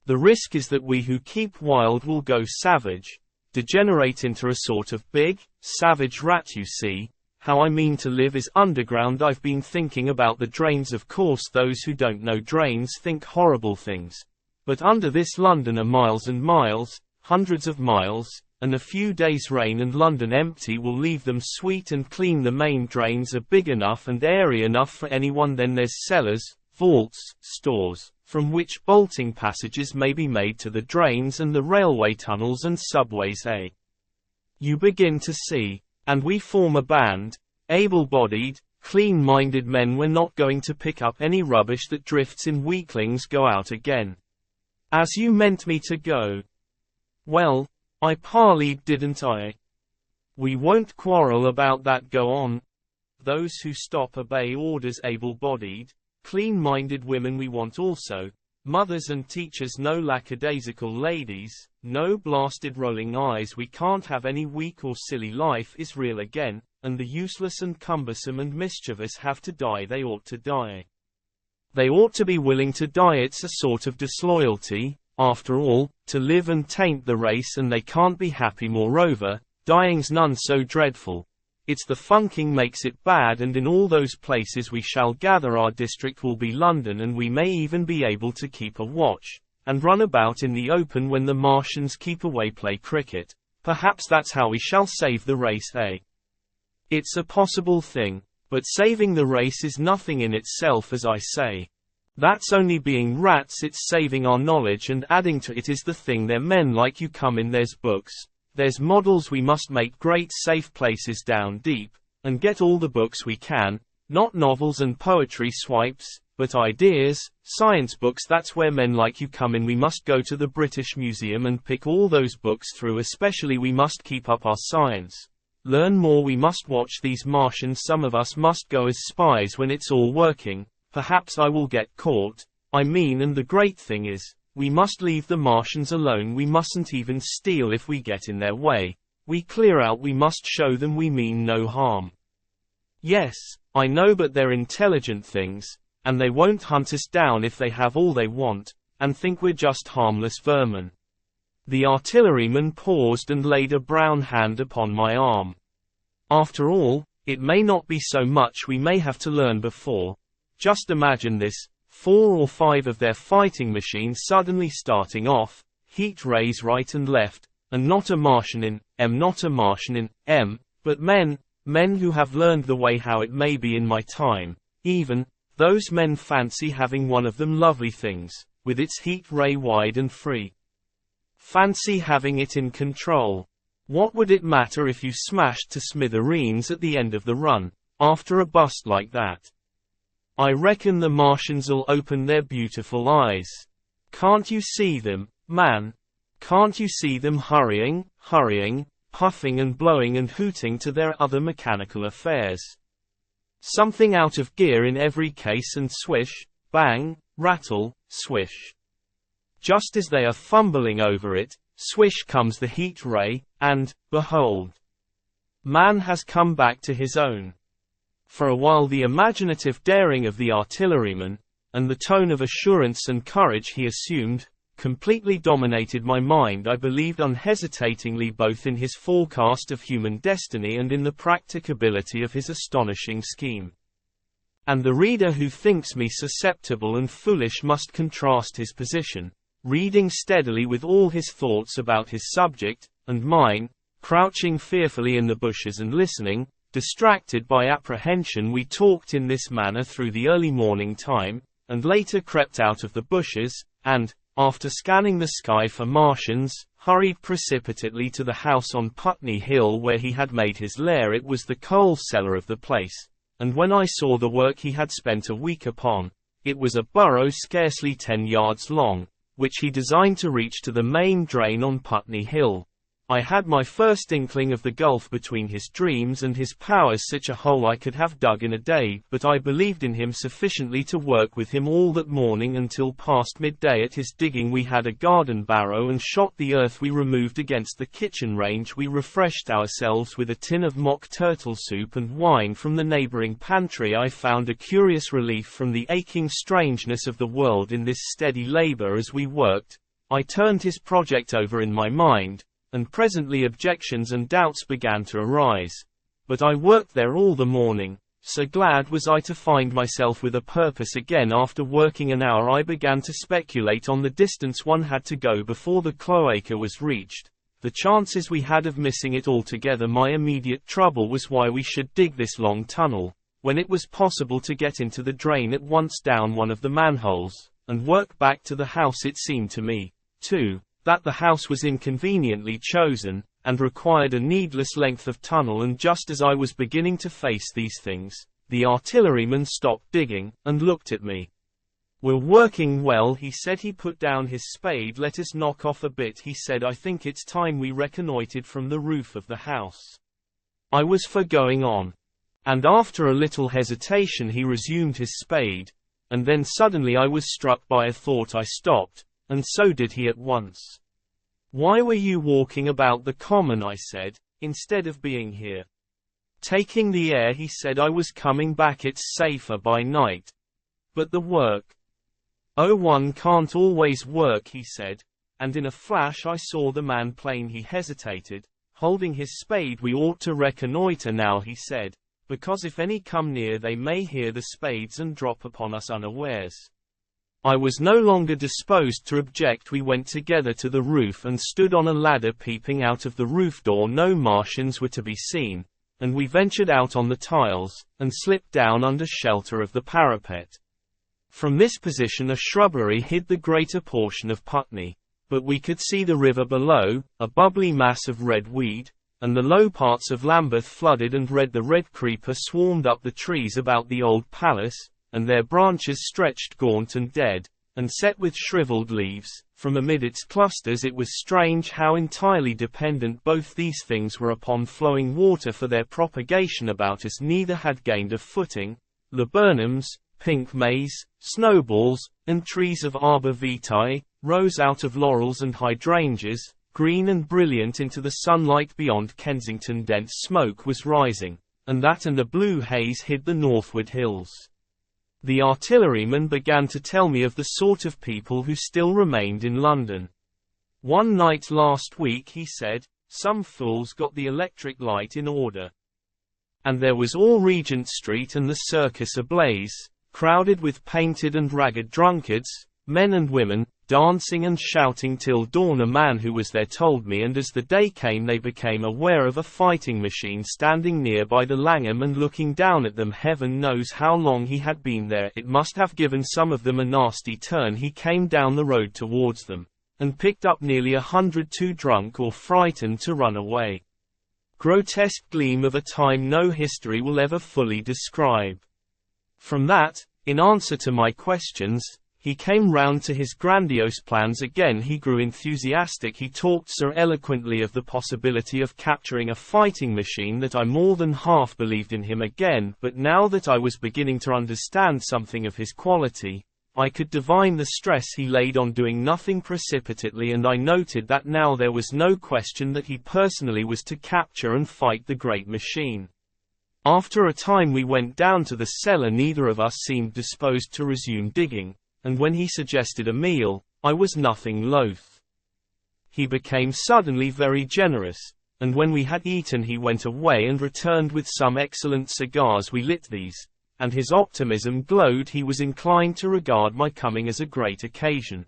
The risk is that we who keep wild will go savage, degenerate into a sort of big, savage rat. You see, how I mean to live is underground. I've been thinking about the drains. Of course those who don't know drains think horrible things. But under this London are miles and miles, hundreds of miles, and a few days' rain and London empty will leave them sweet and clean. The main drains are big enough and airy enough for anyone. Then there's cellars, vaults, stores, from which bolting passages may be made to the drains, and the railway tunnels and subways. You begin to see. And we form a band, able-bodied, clean-minded men. We're not going to pick up any rubbish that drifts in. Weaklings go out again. As you meant me to go. Well, I parleyed, didn't I? We won't quarrel about that. Go on. Those who stop obey orders. Able-bodied, clean-minded women we want also. Mothers and teachers. No lackadaisical ladies, no blasted rolling eyes. We can't have any weak or silly. Life is real again, and the useless and cumbersome and mischievous have to die. They ought to die. They ought to be willing to die. It's a sort of disloyalty, after all, to live and taint the race, and they can't be happy. Moreover, dying's none so dreadful. It's the funking makes it bad, and in all those places we shall gather. Our district will be London, and we may even be able to keep a watch, and run about in the open when the Martians keep away. Play cricket. Perhaps that's how we shall save the race, It's a possible thing, but saving the race is nothing in itself, as I say. That's only being rats. It's saving our knowledge and adding to it is the thing. They're men like you. Come in, there's books. There's models. We must make great safe places down deep, and get all the books we can, not novels and poetry swipes, but ideas, science books. That's where men like you come in. We must go to the British Museum and pick all those books through. Especially we must keep up our science. Learn more. We must watch these Martians. Some of us must go as spies when it's all working. Perhaps I will get caught. And the great thing is, we must leave the Martians alone. We mustn't even steal if we get in their way. We clear out. We must show them we mean no harm. Yes, I know, but they're intelligent things, and they won't hunt us down if they have all they want, and think we're just harmless vermin. The artilleryman paused and laid a brown hand upon my arm. After all, it may not be so much. We may have to learn before. Just imagine this. 4 or 5 of their fighting machines suddenly starting off, heat rays right and left, and not a Martian in M, not a Martian in M, but men who have learned the way. How it may be in my time, even, those men fancy having one of them lovely things, with its heat ray wide and free. Fancy having it in control. What would it matter if you smashed to smithereens at the end of the run, after a bust like that? I reckon the Martians'll open their beautiful eyes. Can't you see them, man? Can't you see them hurrying, puffing and blowing and hooting to their other mechanical affairs? Something out of gear in every case, and swish, bang, rattle, swish. Just as they are fumbling over it, swish comes the heat ray, and, behold, man has come back to his own. For a while the imaginative daring of the artilleryman, and the tone of assurance and courage he assumed, completely dominated my mind. I believed unhesitatingly both in his forecast of human destiny and in the practicability of his astonishing scheme. And the reader who thinks me susceptible and foolish must contrast his position, reading steadily with all his thoughts about his subject, and mine, crouching fearfully in the bushes and listening, distracted by apprehension. We talked in this manner through the early morning time, and later crept out of the bushes, and, after scanning the sky for Martians, hurried precipitately to the house on Putney Hill where he had made his lair. It was the coal cellar of the place, and when I saw the work he had spent a week upon, it was a burrow scarcely 10 yards long, which he designed to reach to the main drain on Putney Hill. I had my first inkling of the gulf between his dreams and his powers, such a hole I could have dug in a day, but I believed in him sufficiently to work with him all that morning until past midday. At his digging we had a garden barrow and shot the earth we removed against the kitchen range. We refreshed ourselves with a tin of mock turtle soup and wine from the neighboring pantry. I found a curious relief from the aching strangeness of the world in this steady labor as we worked. I turned his project over in my mind, and presently objections and doubts began to arise. But I worked there all the morning, so glad was I to find myself with a purpose again. After working an hour I began to speculate on the distance one had to go before the cloaca was reached, the chances we had of missing it altogether. My immediate trouble was why we should dig this long tunnel, when it was possible to get into the drain at once down one of the manholes, and work back to the house. It seemed to me, too, that the house was inconveniently chosen, and required a needless length of tunnel. And just as I was beginning to face these things, the artilleryman stopped digging, and looked at me. "We're working well," he said. He put down his spade. "Let us knock off a bit," he said. "I think it's time we reconnoitered from the roof of the house." I was for going on. And after a little hesitation he resumed his spade, and then suddenly I was struck by a thought. I stopped, and so did he at once. "Why were you walking about the common," I said, "instead of being here?" "Taking the air," he said. "I was coming back. It's safer by night." "But the work?" "Oh, one can't always work," he said, and in a flash I saw the man plain. He hesitated, holding his spade. "We ought to reconnoiter now," he said, "because if any come near they may hear the spades and drop upon us unawares." I was no longer disposed to object. We went together to the roof and stood on a ladder peeping out of the roof door. No Martians were to be seen, and we ventured out on the tiles, and slipped down under shelter of the parapet. From this position a shrubbery hid the greater portion of Putney, but we could see the river below, a bubbly mass of red weed, and the low parts of Lambeth flooded and red. The red creeper swarmed up the trees about the old palace, and their branches stretched gaunt and dead, and set with shriveled leaves. From amid its clusters it was strange how entirely dependent both these things were upon flowing water for their propagation. About us neither had gained a footing. Laburnums, pink maize, snowballs, and trees of arbor vitae rose out of laurels and hydrangeas, green and brilliant into the sunlight. Beyond Kensington dense smoke was rising, and that and a blue haze hid the northward hills. The artilleryman began to tell me of the sort of people who still remained in London. "One night last week," he said, "some fools got the electric light in order, and there was all Regent Street and the Circus ablaze, crowded with painted and ragged drunkards, men and women, dancing and shouting till dawn." A man who was there told me, and as the day came they became aware of a fighting machine standing near by the Langham and looking down at them. Heaven knows how long he had been there. It must have given some of them a nasty turn. He came down the road towards them, and picked up nearly 100 too drunk or frightened to run away. Grotesque gleam of a time no history will ever fully describe. From that, in answer to my questions, he came round to his grandiose plans again. He grew enthusiastic. He talked so eloquently of the possibility of capturing a fighting machine that I more than half believed in him again. But now that I was beginning to understand something of his quality, I could divine the stress he laid on doing nothing precipitately, and I noted that now there was no question that he personally was to capture and fight the great machine. After a time we went down to the cellar. Neither of us seemed disposed to resume digging, and when he suggested a meal, I was nothing loath. He became suddenly very generous, and when we had eaten he went away and returned with some excellent cigars. We lit these, and his optimism glowed. He was inclined to regard my coming as a great occasion.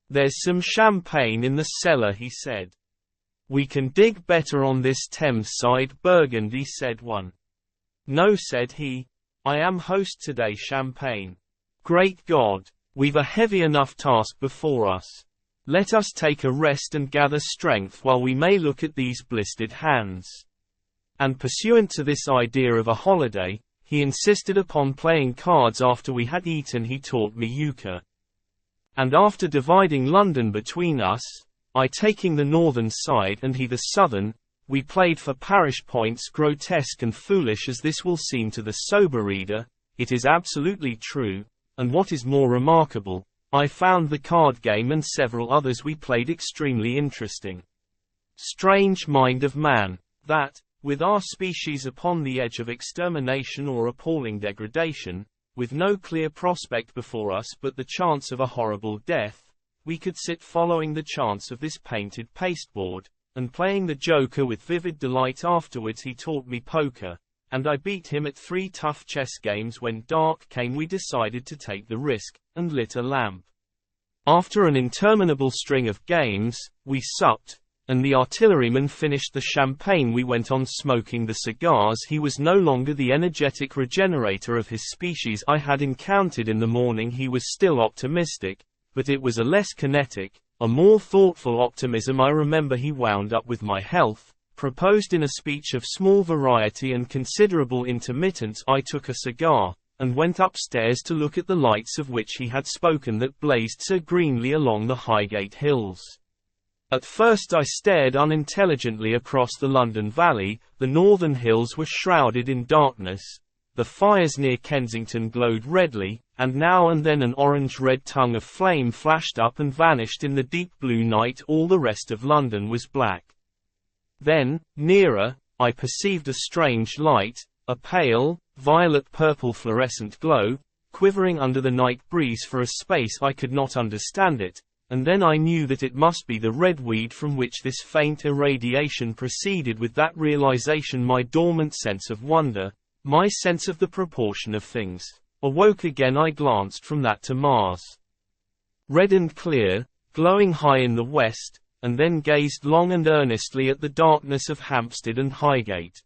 "There's some champagne in the cellar," he said. "We can dig better on this Thames side." "Burgundy," said one. "No," said he. "I am host today. Champagne. Great God! We've a heavy enough task before us. Let us take a rest and gather strength while we may look at these blistered hands." And pursuant to this idea of a holiday, he insisted upon playing cards. After we had eaten he taught me euchre. And after dividing London between us, I taking the northern side and he the southern. We played for parish points. Grotesque and foolish as this will seem to the sober reader, it is absolutely true, and what is more remarkable, I found the card game and several others we played extremely interesting. Strange mind of man, that, with our species upon the edge of extermination or appalling degradation, with no clear prospect before us but the chance of a horrible death, we could sit following the chance of this painted pasteboard, and playing the joker with vivid delight. Afterwards he taught me poker, and I beat him at 3 tough chess games. When dark came we decided to take the risk, and lit a lamp. After an interminable string of games, we supped, and the artilleryman finished the champagne. We went on smoking the cigars. He was no longer the energetic regenerator of his species I had encountered in the morning. He was still optimistic, but it was a less kinetic, a more thoughtful optimism. I remember he wound up with my health, proposed in a speech of small variety and considerable intermittence. I took a cigar, and went upstairs to look at the lights of which he had spoken that blazed so greenly along the Highgate hills. At first I stared unintelligently across the London Valley. The northern hills were shrouded in darkness, the fires near Kensington glowed redly, and now and then an orange-red tongue of flame flashed up and vanished in the deep blue night. All the rest of London was black. Then, nearer, I perceived a strange light, a pale, violet-purple fluorescent glow, quivering under the night breeze. For a space I could not understand it, and then I knew that it must be the red weed from which this faint irradiation proceeded. With that realization my dormant sense of wonder, my sense of the proportion of things, awoke again. I glanced from that to Mars, red and clear, glowing high in the west, and then gazed long and earnestly at the darkness of Hampstead and Highgate.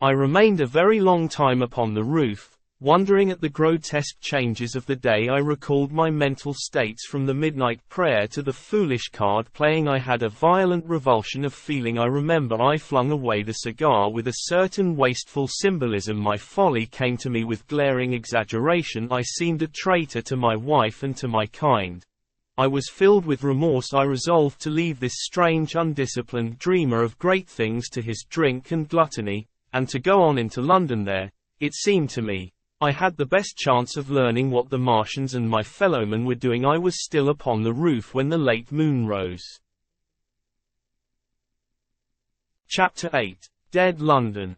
I remained a very long time upon the roof, wondering at the grotesque changes of the day. I recalled my mental states from the midnight prayer to the foolish card playing. I had a violent revulsion of feeling. I remember I flung away the cigar with a certain wasteful symbolism. My folly came to me with glaring exaggeration. I seemed a traitor to my wife and to my kind. I was filled with remorse. I resolved to leave this strange undisciplined dreamer of great things to his drink and gluttony, and to go on into London. There, it seemed to me, I had the best chance of learning what the Martians and my fellowmen were doing. I was still upon the roof when the late moon rose. Chapter 8. Dead London.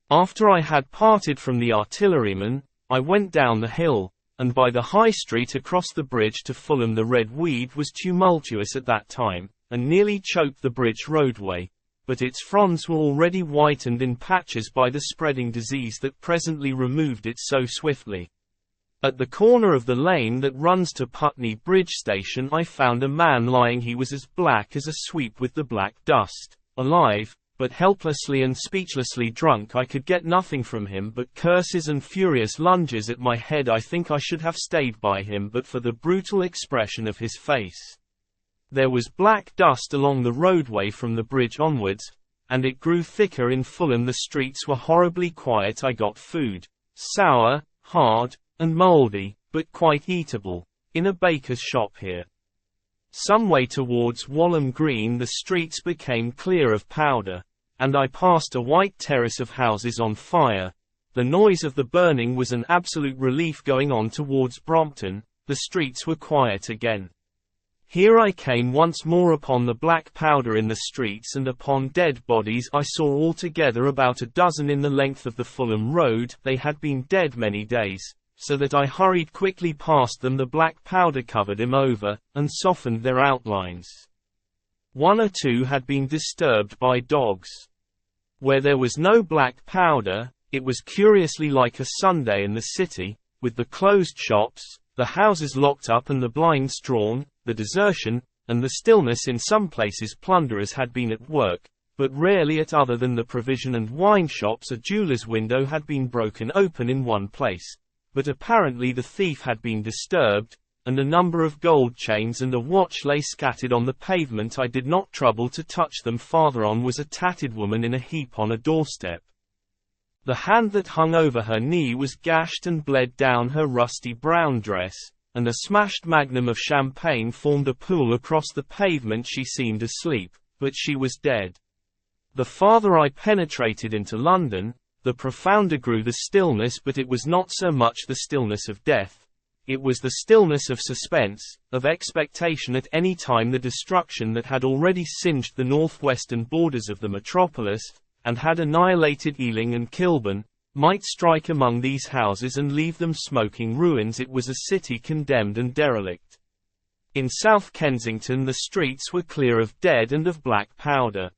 After I had parted from the artilleryman, I went down the hill, and by the High Street across the bridge to Fulham. The red weed was tumultuous at that time, and nearly choked the bridge roadway, but its fronds were already whitened in patches by the spreading disease that presently removed it so swiftly. At the corner of the lane that runs to Putney Bridge Station I found a man lying. He was as black as a sweep with the black dust, alive, but helplessly and speechlessly drunk. I could get nothing from him but curses and furious lunges at my head. I think I should have stayed by him but for the brutal expression of his face. There was black dust along the roadway from the bridge onwards, and it grew thicker in Fulham. The streets were horribly quiet. I got food, sour, hard, and mouldy, but quite eatable, in a baker's shop here. Some way towards Walham Green the streets became clear of powder, and I passed a white terrace of houses on fire. The noise of the burning was an absolute relief. Going on towards Brompton, the streets were quiet again. Here I came once more upon the black powder in the streets and upon dead bodies. I saw altogether about a dozen in the length of the Fulham Road. They had been dead many days, so that I hurried quickly past them. The black powder covered them over, and softened their outlines. One or two had been disturbed by dogs. Where there was no black powder, it was curiously like a Sunday in the city, with the closed shops, the houses locked up and the blinds drawn, the desertion, and the stillness. In some places plunderers had been at work, but rarely at other than the provision and wine shops. A jeweller's window had been broken open in one place, but apparently the thief had been disturbed, and a number of gold chains and a watch lay scattered on the pavement. I did not trouble to touch them. Farther on was a tattered woman in a heap on a doorstep. The hand that hung over her knee was gashed and bled down her rusty brown dress, and a smashed magnum of champagne formed a pool across the pavement. She seemed asleep, but she was dead. The farther I penetrated into London, the profounder grew the stillness, but it was not so much the stillness of death. It was the stillness of suspense, of expectation at any time the destruction that had already singed the northwestern borders of the metropolis, and had annihilated Ealing and Kilburn, might strike among these houses and leave them smoking ruins. It was a city condemned and derelict. In South Kensington the streets were clear of dead and of black powder.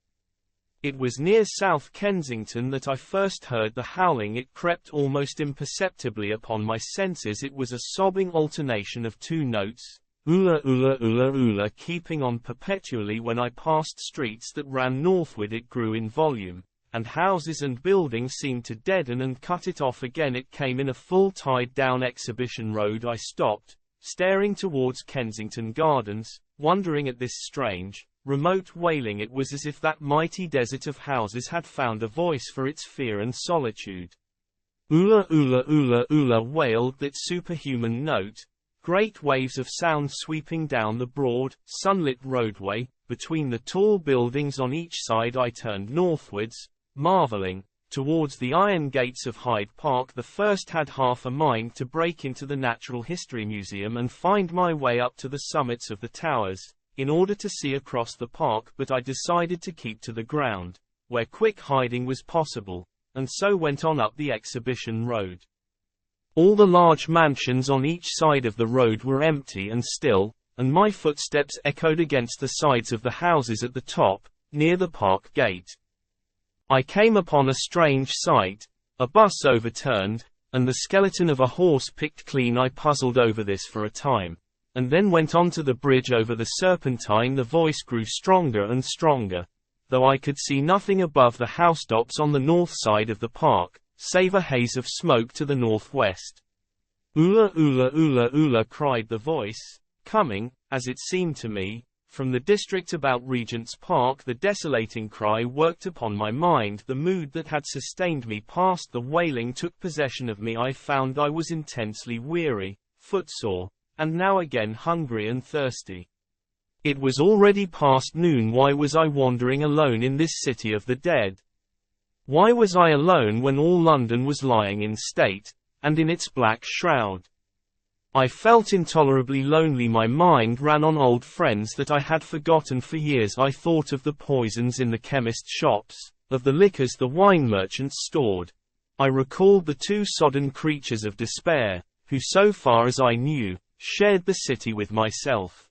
It was near South Kensington that I first heard the howling. It crept almost imperceptibly upon my senses. It was a sobbing alternation of two notes, oola oola oola oola, keeping on perpetually. When I passed streets that ran northward it grew in volume, and houses and buildings seemed to deaden and cut it off again. It came in a full tide down Exhibition Road. I stopped, staring towards Kensington Gardens, wondering at this strange, remote wailing. It was as if that mighty desert of houses had found a voice for its fear and solitude. Oola oola oola oola wailed that superhuman note, great waves of sound sweeping down the broad, sunlit roadway. Between the tall buildings on each side I turned northwards, marveling, towards the iron gates of Hyde Park. The first had half a mind to break into the Natural History Museum and find my way up to the summits of the towers, in order to see across the park, but I decided to keep to the ground, where quick hiding was possible, and so went on up the Exhibition Road. All the large mansions on each side of the road were empty and still, and my footsteps echoed against the sides of the houses at the top, near the park gate. I came upon a strange sight, a bus overturned, and the skeleton of a horse picked clean. I puzzled over this for a time, and then went on to the bridge over the Serpentine. The voice grew stronger and stronger, though I could see nothing above the housetops on the north side of the park, save a haze of smoke to the northwest. Oola oola oola oola, cried the voice, coming, as it seemed to me, from the district about Regent's Park. The desolating cry worked upon my mind. The mood that had sustained me past the wailing took possession of me. I found I was intensely weary, footsore, and now again hungry and thirsty. It was already past noon. Why was I wandering alone in this city of the dead? Why was I alone when all London was lying in state, and in its black shroud? I felt intolerably lonely. My mind ran on old friends that I had forgotten for years. I thought of the poisons in the chemist shops, of the liquors the wine merchants stored. I recalled the two sodden creatures of despair, who, so far as I knew, shared the city with myself.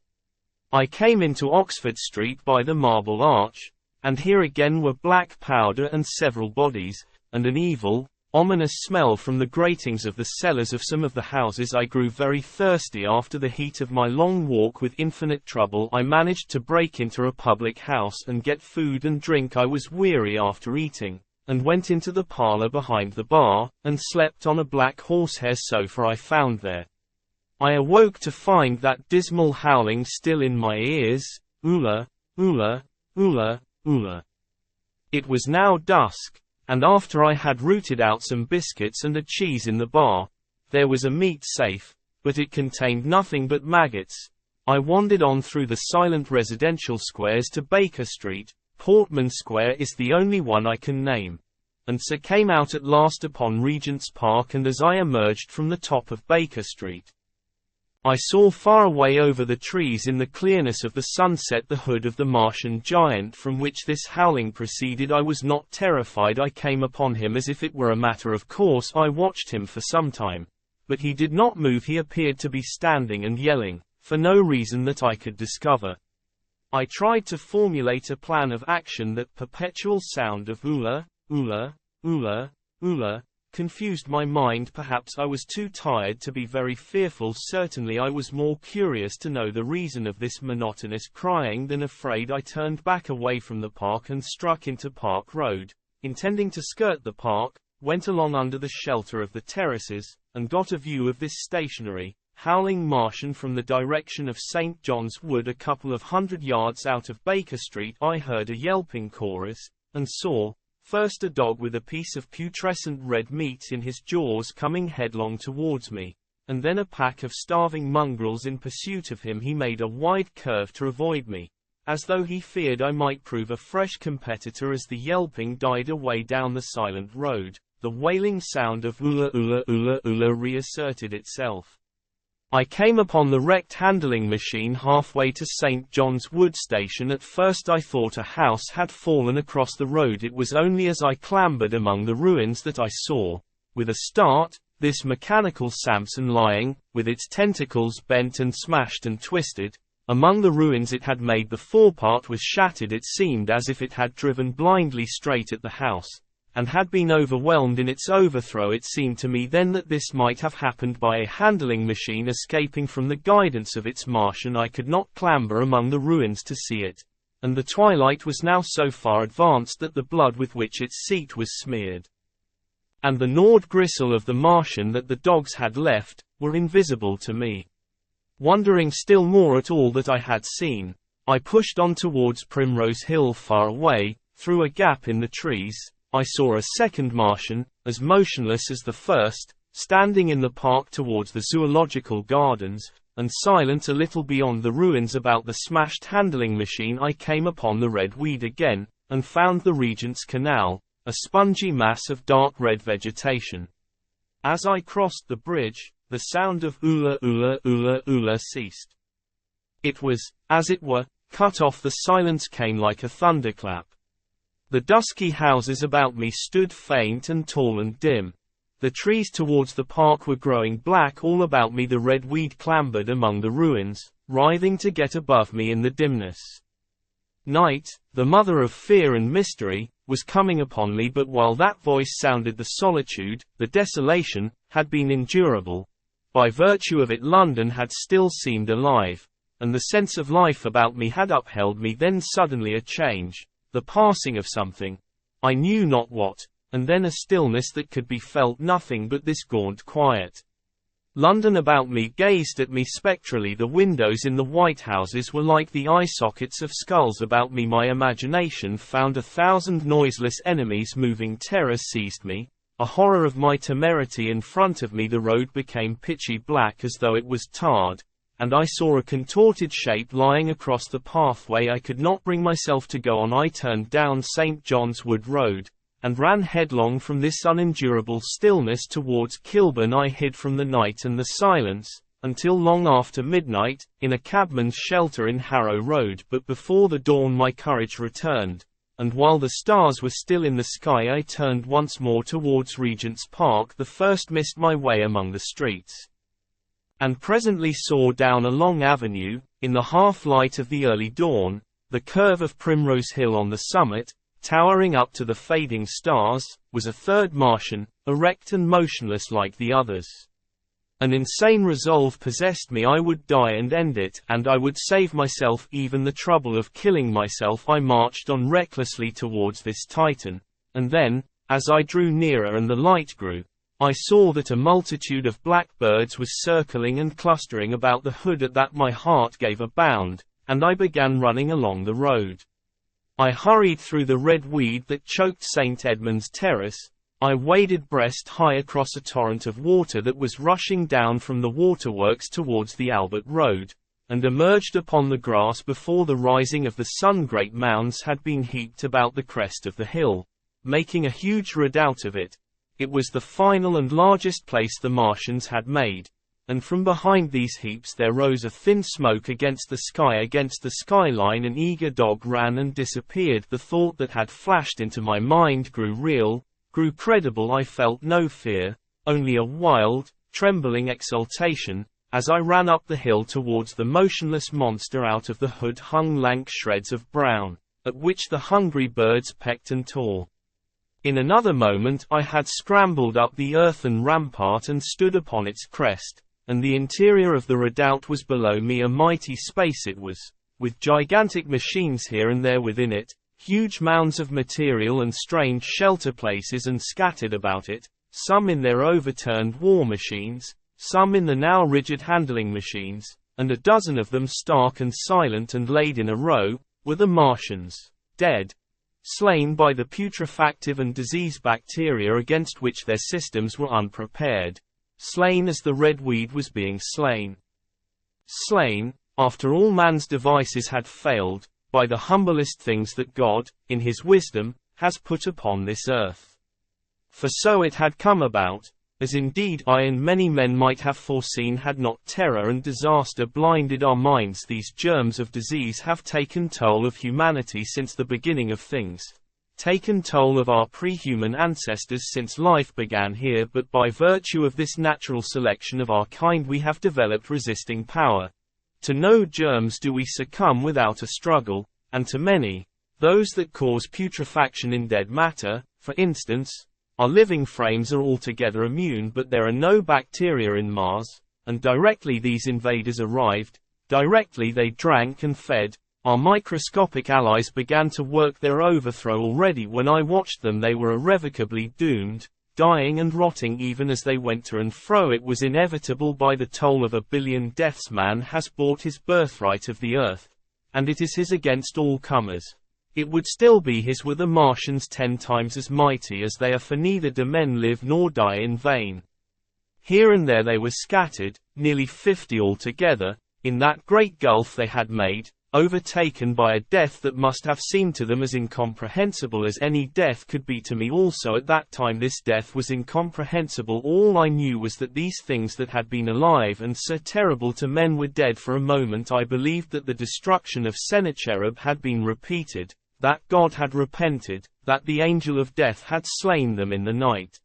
I came into Oxford Street by the Marble Arch, and here again were black powder and several bodies, and an evil, ominous smell from the gratings of the cellars of some of the houses. I grew very thirsty after the heat of my long walk. With infinite trouble I managed to break into a public house and get food and drink. I was weary after eating, and went into the parlor behind the bar, and slept on a black horsehair sofa I found there. I awoke to find that dismal howling still in my ears, oola, oola, oola, oola. It was now dusk, and after I had rooted out some biscuits and a cheese in the bar, there was a meat safe, but it contained nothing but maggots. I wandered on through the silent residential squares to Baker Street. Portman Square is the only one I can name, and so came out at last upon Regent's Park. And as I emerged from the top of Baker Street, I saw far away over the trees in the clearness of the sunset the hood of the Martian giant from which this howling proceeded. I was not terrified. I came upon him as if it were a matter of course. I watched him for some time, but he did not move. He appeared to be standing and yelling, for no reason that I could discover. I tried to formulate a plan of action. That perpetual sound of oola, oola, oola, oola, confused my mind. Perhaps I was too tired to be very fearful. Certainly I was more curious to know the reason of this monotonous crying than afraid. I turned back away from the park and struck into Park Road, intending to skirt the park, went along under the shelter of the terraces, and got a view of this stationary, howling Martian from the direction of St. John's Wood. A couple of 100 yards out of Baker Street I heard a yelping chorus, and saw, first a dog with a piece of putrescent red meat in his jaws coming headlong towards me, and then a pack of starving mongrels in pursuit of him. He made a wide curve to avoid me, as though he feared I might prove a fresh competitor. As the yelping died away down the silent road, the wailing sound of "Ula ula ula ula" reasserted itself. I came upon the wrecked handling machine halfway to St. John's Wood Station. At first I thought a house had fallen across the road. It was only as I clambered among the ruins that I saw, with a start, this mechanical Samson lying, with its tentacles bent and smashed and twisted. Among the ruins it had made. The forepart was shattered. It seemed as if it had driven blindly straight at the house, and had been overwhelmed in its overthrow. It seemed to me then that this might have happened by a handling machine escaping from the guidance of its Martian. I could not clamber among the ruins to see it, and the twilight was now so far advanced that the blood with which its seat was smeared, and the gnawed gristle of the Martian that the dogs had left, were invisible to me. Wondering still more at all that I had seen, I pushed on towards Primrose Hill. Far away, through a gap in the trees, I saw a second Martian, as motionless as the first, standing in the park towards the zoological gardens, and silent a little beyond the ruins about the smashed handling machine. I came upon the red weed again, and found the Regent's Canal, a spongy mass of dark red vegetation. As I crossed the bridge, the sound of "Ula ula ula ula" ceased. It was, as it were, cut off. The silence came like a thunderclap. The dusky houses about me stood faint and tall and dim. The trees towards the park were growing black all about me. The red weed clambered among the ruins, writhing to get above me in the dimness. Night, the mother of fear and mystery, was coming upon me. But while that voice sounded, the solitude, the desolation, had been endurable. By virtue of it London had still seemed alive, and the sense of life about me had upheld me. Then suddenly a change, the passing of something, I knew not what, and then a stillness that could be felt. Nothing but this gaunt quiet. London about me gazed at me spectrally. The windows in the white houses were like the eye sockets of skulls about me. My imagination found 1,000 noiseless enemies. Moving terror seized me, a horror of my temerity. In front of me the road became pitchy black as though it was tarred, and I saw a contorted shape lying across the pathway. I could not bring myself to go on. I turned down St. John's Wood Road, and ran headlong from this unendurable stillness towards Kilburn. I hid from the night and the silence, until long after midnight, in a cabman's shelter in Harrow Road. But before the dawn my courage returned, and while the stars were still in the sky I turned once more towards Regent's Park. The first missed my way among the streets, and presently saw down a long avenue, in the half-light of the early dawn, the curve of Primrose Hill. On the summit, towering up to the fading stars, was a third Martian, erect and motionless like the others. An insane resolve possessed me. I would die and end it, and I would save myself even the trouble of killing myself. I marched on recklessly towards this Titan, and then, as I drew nearer and the light grew, I saw that a multitude of black birds was circling and clustering about the hood. At that my heart gave a bound, and I began running along the road. I hurried through the red weed that choked St. Edmund's Terrace. I waded breast high across a torrent of water that was rushing down from the waterworks towards the Albert Road, and emerged upon the grass before the rising of the sun. Great mounds had been heaped about the crest of the hill, making a huge redoubt of it. It was the final and largest place the Martians had made, and from behind these heaps there rose a thin smoke against the sky. Against the skyline an eager dog ran and disappeared. The thought that had flashed into my mind grew real, grew credible. I felt no fear, only a wild, trembling exultation, as I ran up the hill towards the motionless monster. Out of the hood hung lank shreds of brown, at which the hungry birds pecked and tore. In another moment I had scrambled up the earthen rampart and stood upon its crest, and the interior of the redoubt was below me. A mighty space it was, with gigantic machines here and there within it, huge mounds of material and strange shelter places and scattered about it, some in their overturned war machines, some in the now rigid handling machines, and a dozen of them stark and silent and laid in a row, were the Martians, dead, slain by the putrefactive and disease bacteria against which their systems were unprepared. slain as the red weed was being slain. Slain, after all man's devices had failed, by the humblest things that God, in his wisdom, has put upon this earth. For so it had come about, as indeed I and many men might have foreseen had not terror and disaster blinded our minds. These germs of disease have taken toll of humanity since the beginning of things, taken toll of our pre-human ancestors since life began here, but by virtue of this natural selection of our kind we have developed resisting power. To no germs do we succumb without a struggle, and to many, those that cause putrefaction in dead matter, for instance, our living frames are altogether immune, but there are no bacteria in Mars, and directly these invaders arrived, directly they drank and fed, our microscopic allies began to work their overthrow. Already when I watched them they were irrevocably doomed, dying and rotting even as they went to and fro. It was inevitable. By the toll of 1 billion deaths man has bought his birthright of the earth, and it is his against all comers. It would still be his were the Martians 10 times as mighty as they are, for neither do men live nor die in vain. Here and there they were scattered, nearly 50 altogether, in that great gulf they had made, overtaken by a death that must have seemed to them as incomprehensible as any death could be to me. Also at that time this death was incomprehensible. All I knew was that these things that had been alive and so terrible to men were dead. For a moment I believed that the destruction of Sennacherib had been repeated, that God had repented, that the angel of death had slain them in the night.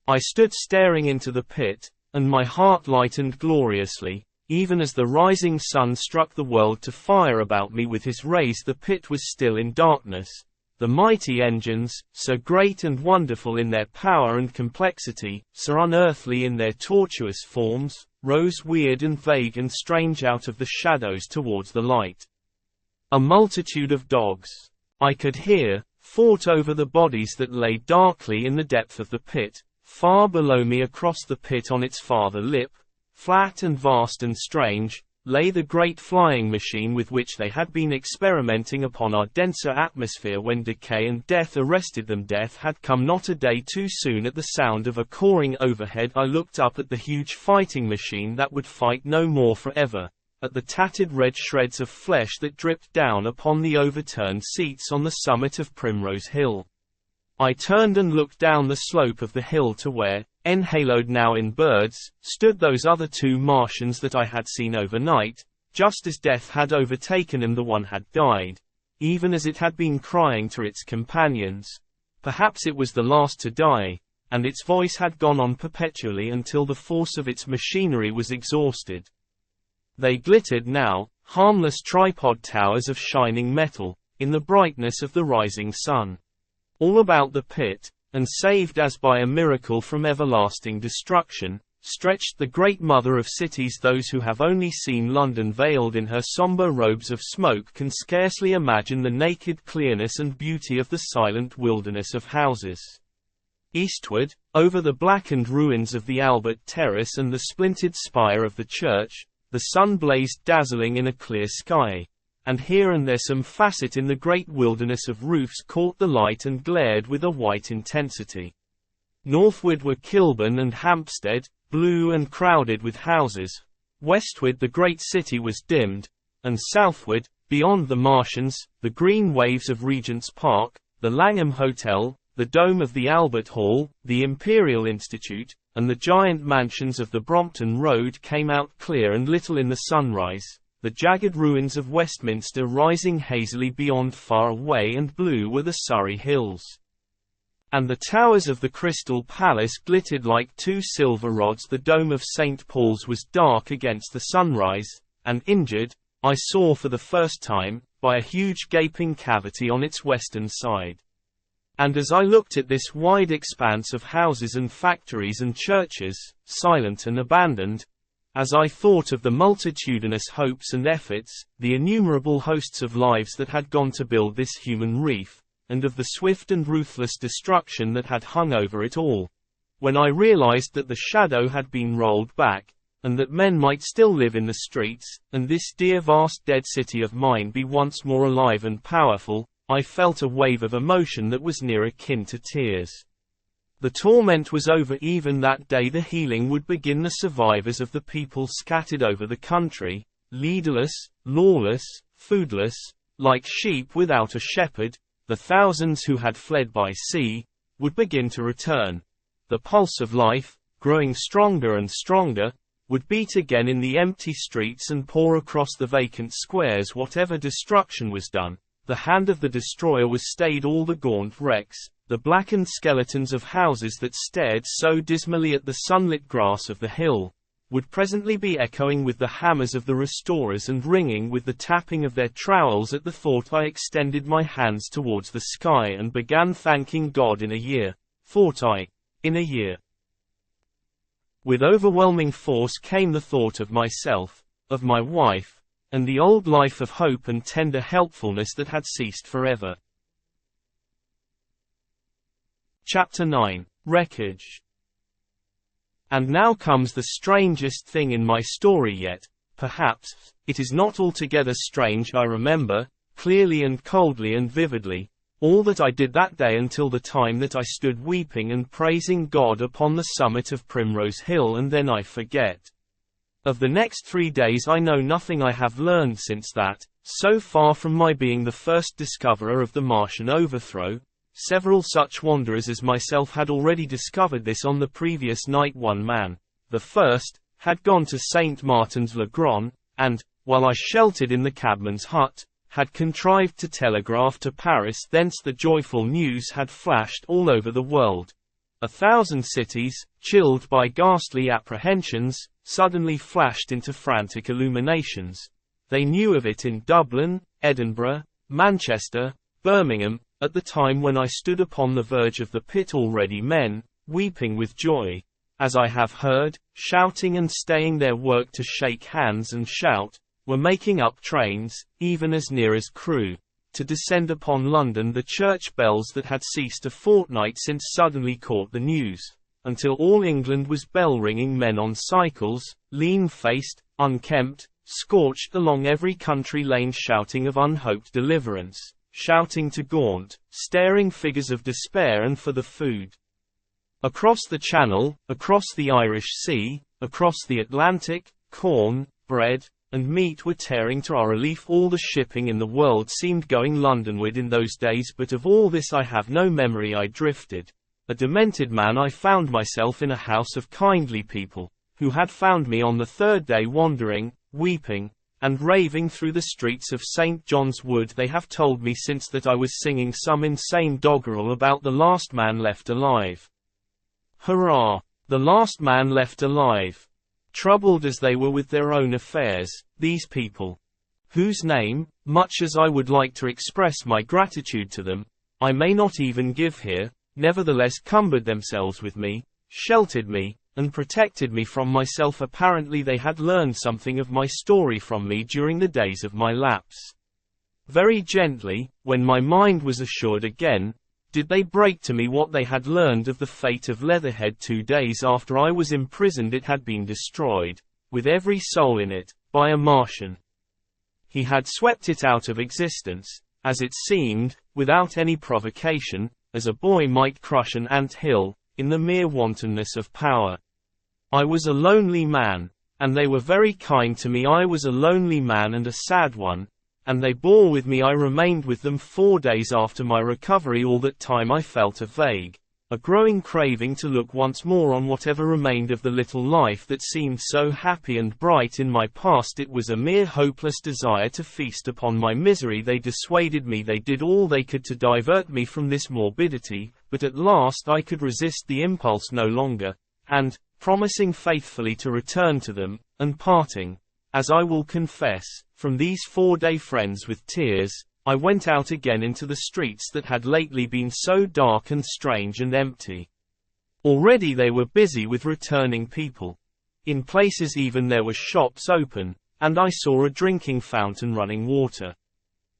I stood staring into the pit, and my heart lightened gloriously. Even as the rising sun struck the world to fire about me with his rays, the pit was still in darkness. The mighty engines, so great and wonderful in their power and complexity, so unearthly in their tortuous forms, rose weird and vague and strange out of the shadows towards the light. A multitude of dogs, I could hear, fought over the bodies that lay darkly in the depth of the pit. Far below me across the pit on its farther lip, flat and vast and strange, lay the great flying machine with which they had been experimenting upon our denser atmosphere when decay and death arrested them. Death had come not a day too soon. At the sound of a cawing overhead I looked up at the huge fighting machine that would fight no more forever, at the tattered red shreds of flesh that dripped down upon the overturned seats on the summit of Primrose Hill. I turned and looked down the slope of the hill to where, enhaloed now in birds, stood those other 2 Martians that I had seen overnight. Just as death had overtaken him, the one had died, even as it had been crying to its companions. Perhaps it was the last to die, and its voice had gone on perpetually until the force of its machinery was exhausted. They glittered now, harmless tripod towers of shining metal, in the brightness of the rising sun. All about the pit, and saved as by a miracle from everlasting destruction, stretched the great mother of cities. Those who have only seen London veiled in her somber robes of smoke can scarcely imagine the naked clearness and beauty of the silent wilderness of houses. Eastward, over the blackened ruins of the Albert Terrace and the splintered spire of the church, the sun blazed dazzling in a clear sky, and here and there some facet in the great wilderness of roofs caught the light and glared with a white intensity. Northward were Kilburn and Hampstead, blue and crowded with houses. Westward the great city was dimmed, and southward, beyond the Martians, the green waves of Regent's Park, the Langham Hotel, the dome of the Albert Hall, the Imperial Institute, and the giant mansions of the Brompton Road came out clear and little in the sunrise. The jagged ruins of Westminster rising hazily beyond, far away and blue were the Surrey Hills. And the towers of the Crystal Palace glittered like 2 silver rods. The dome of St. Paul's was dark against the sunrise, and injured, I saw for the first time, by a huge gaping cavity on its western side. And as I looked at this wide expanse of houses and factories and churches, silent and abandoned, as I thought of the multitudinous hopes and efforts, the innumerable hosts of lives that had gone to build this human reef, and of the swift and ruthless destruction that had hung over it all, when I realized that the shadow had been rolled back, and that men might still live in the streets, and this dear vast dead city of mine be once more alive and powerful, I felt a wave of emotion that was near akin to tears. The torment was over. Even that day the healing would begin. The survivors of the people scattered over the country, leaderless, lawless, foodless, like sheep without a shepherd, the thousands who had fled by sea, would begin to return. The pulse of life, growing stronger and stronger, would beat again in the empty streets and pour across the vacant squares whatever destruction was done. The hand of the destroyer was stayed. All the gaunt wrecks, the blackened skeletons of houses that stared so dismally at the sunlit grass of the hill, would presently be echoing with the hammers of the restorers and ringing with the tapping of their trowels. At the thought I extended my hands towards the sky and began thanking God. In a year, thought I, in a year. With overwhelming force came the thought of myself, of my wife, and the old life of hope and tender helpfulness that had ceased forever. Chapter 9. Wreckage. And now comes the strangest thing in my story yet. Perhaps it is not altogether strange. I remember, clearly and coldly and vividly, all that I did that day until the time that I stood weeping and praising God upon the summit of Primrose Hill, and then I forget. Of the next 3 days I know nothing. I have learned since that, so far from my being the first discoverer of the Martian overthrow, several such wanderers as myself had already discovered this on the previous night. One man, the first, had gone to St. Martin's-le-Grand, and, while I sheltered in the cabman's hut, had contrived to telegraph to Paris. Thence the joyful news had flashed all over the world. 1,000 cities, chilled by ghastly apprehensions, suddenly flashed into frantic illuminations. They knew of it in Dublin, Edinburgh, Manchester, Birmingham. At the time when I stood upon the verge of the pit, already men, weeping with joy, as I have heard, shouting and staying their work to shake hands and shout, were making up trains, even as near as Crewe, to descend upon London. The church bells that had ceased a fortnight since suddenly caught the news, until all England was bell-ringing. Men on cycles, lean-faced, unkempt, scorched along every country lane, shouting of unhoped deliverance, shouting to gaunt, staring figures of despair and for the food. Across the Channel, across the Irish Sea, across the Atlantic, corn, bread, and meat were tearing to our relief. All the shipping in the world seemed going Londonward in those days, but of all this I have no memory. I drifted, a demented man. I found myself in a house of kindly people, who had found me on the third day wandering, weeping, and raving through the streets of St. John's Wood. They have told me since that I was singing some insane doggerel about the last man left alive. Hurrah! The last man left alive. Troubled as they were with their own affairs, these people, whose name, much as I would like to express my gratitude to them, I may not even give here, nevertheless cumbered themselves with me, sheltered me, and protected me from myself. Apparently they had learned something of my story from me during the days of my lapse. Very gently, when my mind was assured again, did they break to me what they had learned of the fate of Leatherhead. 2 days after I was imprisoned it had been destroyed, with every soul in it, by a Martian. He had swept it out of existence, as it seemed, without any provocation, as a boy might crush an ant hill, in the mere wantonness of power. I was a lonely man, and they were very kind to me. I was a lonely man and a sad one, and they bore with me. I remained with them 4 days after my recovery. All that time I felt a vague, a growing craving to look once more on whatever remained of the little life that seemed so happy and bright in my past. It was a mere hopeless desire to feast upon my misery. They dissuaded me. They did all they could to divert me from this morbidity, but at last I could resist the impulse no longer, and, promising faithfully to return to them, and parting, as I will confess, from these 4-day friends with tears, I went out again into the streets that had lately been so dark and strange and empty. Already they were busy with returning people. In places even there were shops open, and I saw a drinking fountain running water.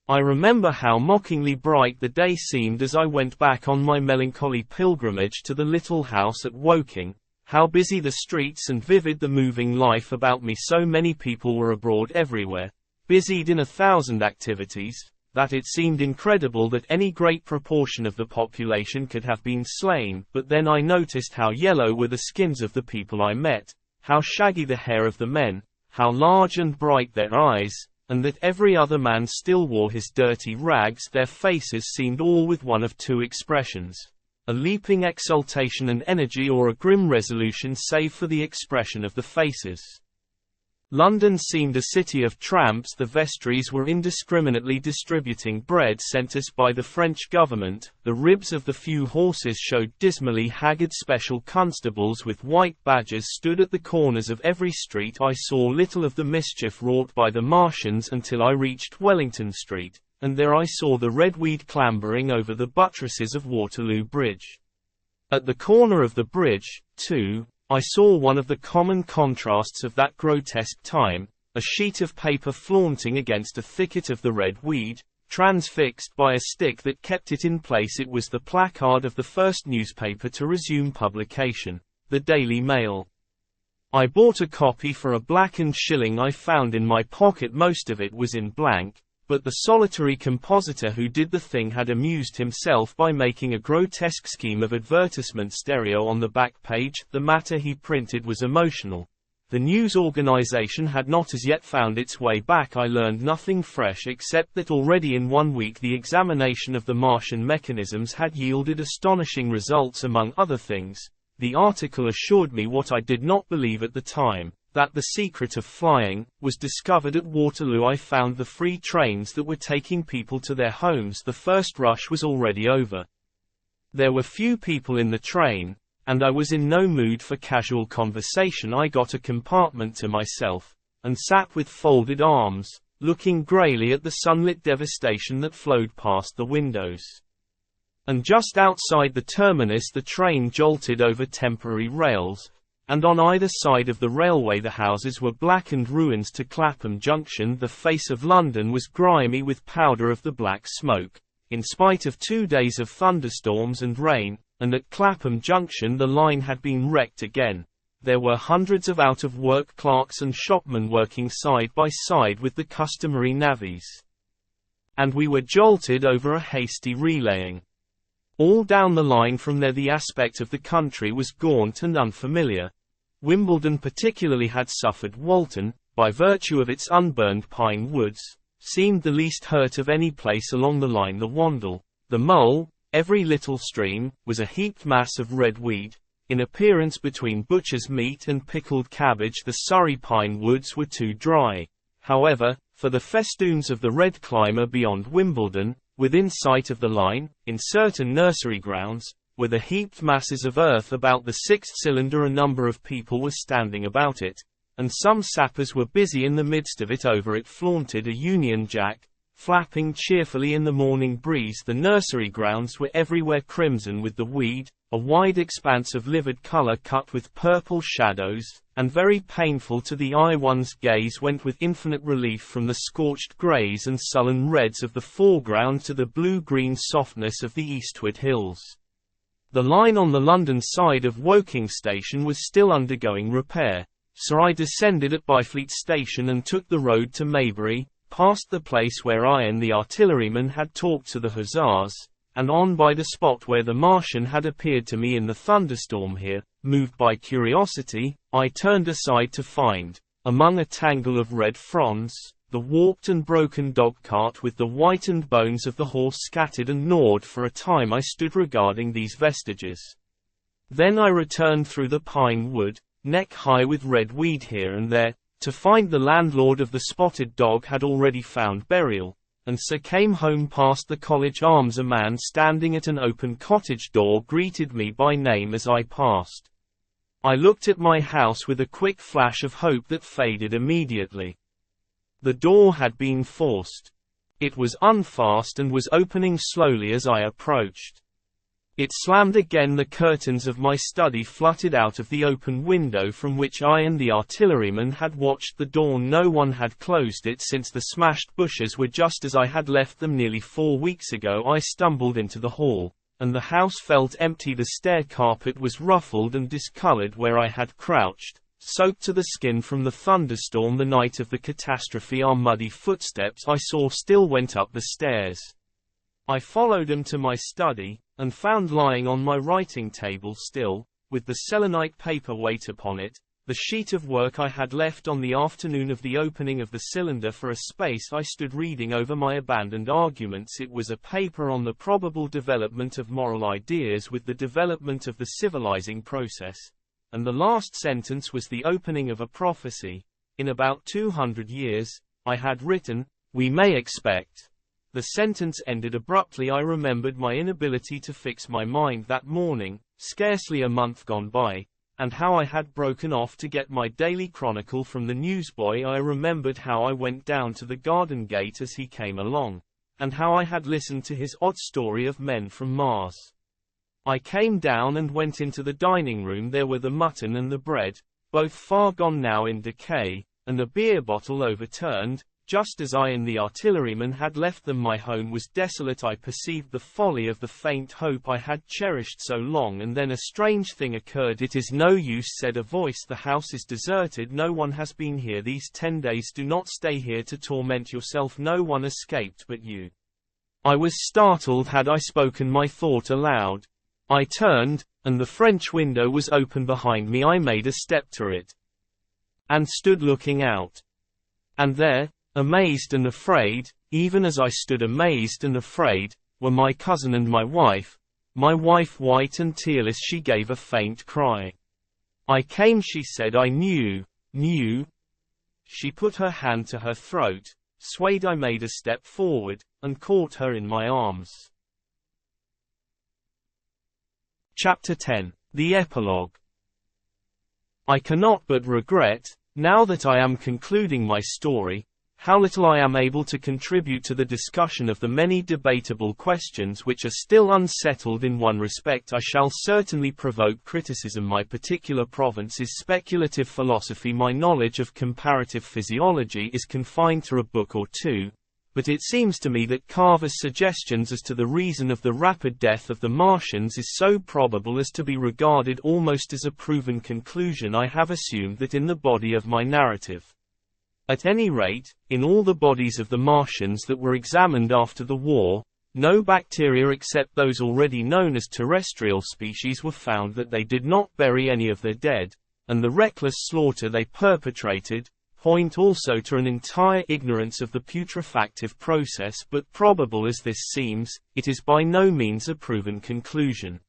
I remember how mockingly bright the day seemed as I went back on my melancholy pilgrimage to the little house at Woking, how busy the streets and vivid the moving life about me. So many people were abroad everywhere, busied in 1,000 activities. that it seemed incredible that any great proportion of the population could have been slain, but then I noticed how yellow were the skins of the people I met, how shaggy the hair of the men, how large and bright their eyes, and that every other man still wore his dirty rags. Their faces seemed all with one of two expressions: a leaping exultation and energy, or a grim resolution, save for the expression of the faces. London seemed a city of tramps. The vestries were indiscriminately distributing bread sent us by the French government. The ribs of the few horses showed dismally haggard. Special constables with white badges stood at the corners of every street. I saw little of the mischief wrought by the Martians until I reached Wellington Street, and there I saw the red weed clambering over the buttresses of Waterloo Bridge. At the corner of the bridge, too, I saw one of the common contrasts of that grotesque time, a sheet of paper flaunting against a thicket of the red weed, transfixed by a stick that kept it in place. It was the placard of the first newspaper to resume publication, the Daily Mail. I bought a copy for a blackened shilling I found in my pocket. Most of it was in blank, but the solitary compositor who did the thing had amused himself by making a grotesque scheme of advertisement stereo on the back page. The matter he printed was emotional. The news organization had not as yet found its way back. I learned nothing fresh except that already in 1 week the examination of the Martian mechanisms had yielded astonishing results. Among other things, the article assured me what I did not believe at the time, that the secret of flying was discovered at Waterloo. I found the free trains that were taking people to their homes. The first rush was already over. There were few people in the train, and I was in no mood for casual conversation. I got a compartment to myself, and sat with folded arms, looking greyly at the sunlit devastation that flowed past the windows. And just outside the terminus the train jolted over temporary rails, and on either side of the railway the houses were blackened ruins. To Clapham Junction the face of London was grimy with powder of the black smoke, in spite of 2 days of thunderstorms and rain, and at Clapham Junction the line had been wrecked again. There were hundreds of out-of-work clerks and shopmen working side by side with the customary navvies. And we were jolted over a hasty relaying. All down the line from there the aspect of the country was gaunt and unfamiliar. Wimbledon particularly had suffered. Walton, by virtue of its unburned pine woods, seemed the least hurt of any place along the line. The Wandle, the Mole, every little stream, was a heaped mass of red weed, in appearance between butcher's meat and pickled cabbage. The Surrey pine woods were too dry, however, for the festoons of the red climber. Beyond Wimbledon, within sight of the line, in certain nursery grounds, were the heaped masses of earth about the sixth cylinder. A number of people were standing about it, and some sappers were busy in the midst of it. Over it flaunted a Union Jack, flapping cheerfully in the morning breeze. The nursery grounds were everywhere crimson with the weed, a wide expanse of livid color cut with purple shadows, and very painful to the eye. One's gaze went with infinite relief from the scorched greys and sullen reds of the foreground to the blue-green softness of the eastward hills. The line on the London side of Woking Station was still undergoing repair, so I descended at Byfleet Station and took the road to Maybury, past the place where I and the artilleryman had talked to the hussars, and on by the spot where the Martian had appeared to me in the thunderstorm. Here, moved by curiosity, I turned aside to find, among a tangle of red fronds, the warped and broken dog-cart with the whitened bones of the horse scattered and gnawed. For a time I stood regarding these vestiges. Then I returned through the pine wood, neck-high with red weed here and there, to find the landlord of the Spotted Dog had already found burial, and so came home past the College Arms. A man standing at an open cottage door greeted me by name as I passed. I looked at my house with a quick flash of hope that faded immediately. The door had been forced. It was unfast and was opening slowly as I approached. It slammed again. The curtains of my study fluttered out of the open window from which I and the artilleryman had watched the dawn. No one had closed it since the smashed bushes were just as I had left them nearly 4 weeks ago. I stumbled into the hall, and the house felt empty. The stair carpet was ruffled and discolored where I had crouched, soaked to the skin from the thunderstorm the night of the catastrophe. Our muddy footsteps I saw still went up the stairs. I followed them to my study, and found lying on my writing table still, with the selenite paperweight upon it, the sheet of work I had left on the afternoon of the opening of the cylinder. For a space I stood reading over my abandoned arguments. It was a paper on the probable development of moral ideas with the development of the civilizing process, and the last sentence was the opening of a prophecy. In about 200 years, I had written, we may expect. The sentence ended abruptly. I remembered my inability to fix my mind that morning, scarcely a month gone by, and how I had broken off to get my daily chronicle from the newsboy. I remembered how I went down to the garden gate as he came along, and how I had listened to his odd story of men from Mars. I came down and went into the dining room. There were the mutton and the bread, both far gone now in decay, and a beer bottle overturned, just as I and the artilleryman had left them. My home was desolate. I perceived the folly of the faint hope I had cherished so long, and then a strange thing occurred. It is no use, said a voice. The house is deserted. No one has been here these 10 days. Do not stay here to torment yourself. No one escaped but you. I was startled. Had I spoken my thought aloud? I turned, and the French window was open behind me. I made a step to it, and stood looking out. And there, amazed and afraid, even as I stood amazed and afraid, were my cousin and my wife, white and tearless. She gave a faint cry. I came, she said. I knew. She put her hand to her throat, swayed. I made a step forward, and caught her in my arms. Chapter 10. The Epilogue. I cannot but regret, now that I am concluding my story, how little I am able to contribute to the discussion of the many debatable questions which are still unsettled. In one respect I shall certainly provoke criticism. My particular province is speculative philosophy. My knowledge of comparative physiology is confined to a book or two, but it seems to me that Carver's suggestions as to the reason of the rapid death of the Martians is so probable as to be regarded almost as a proven conclusion. I have assumed that in the body of my narrative, at any rate, in all the bodies of the Martians that were examined after the war, no bacteria except those already known as terrestrial species were found. That they did not bury any of their dead, and the reckless slaughter they perpetrated, point also to an entire ignorance of the putrefactive process. But probable as this seems, it is by no means a proven conclusion.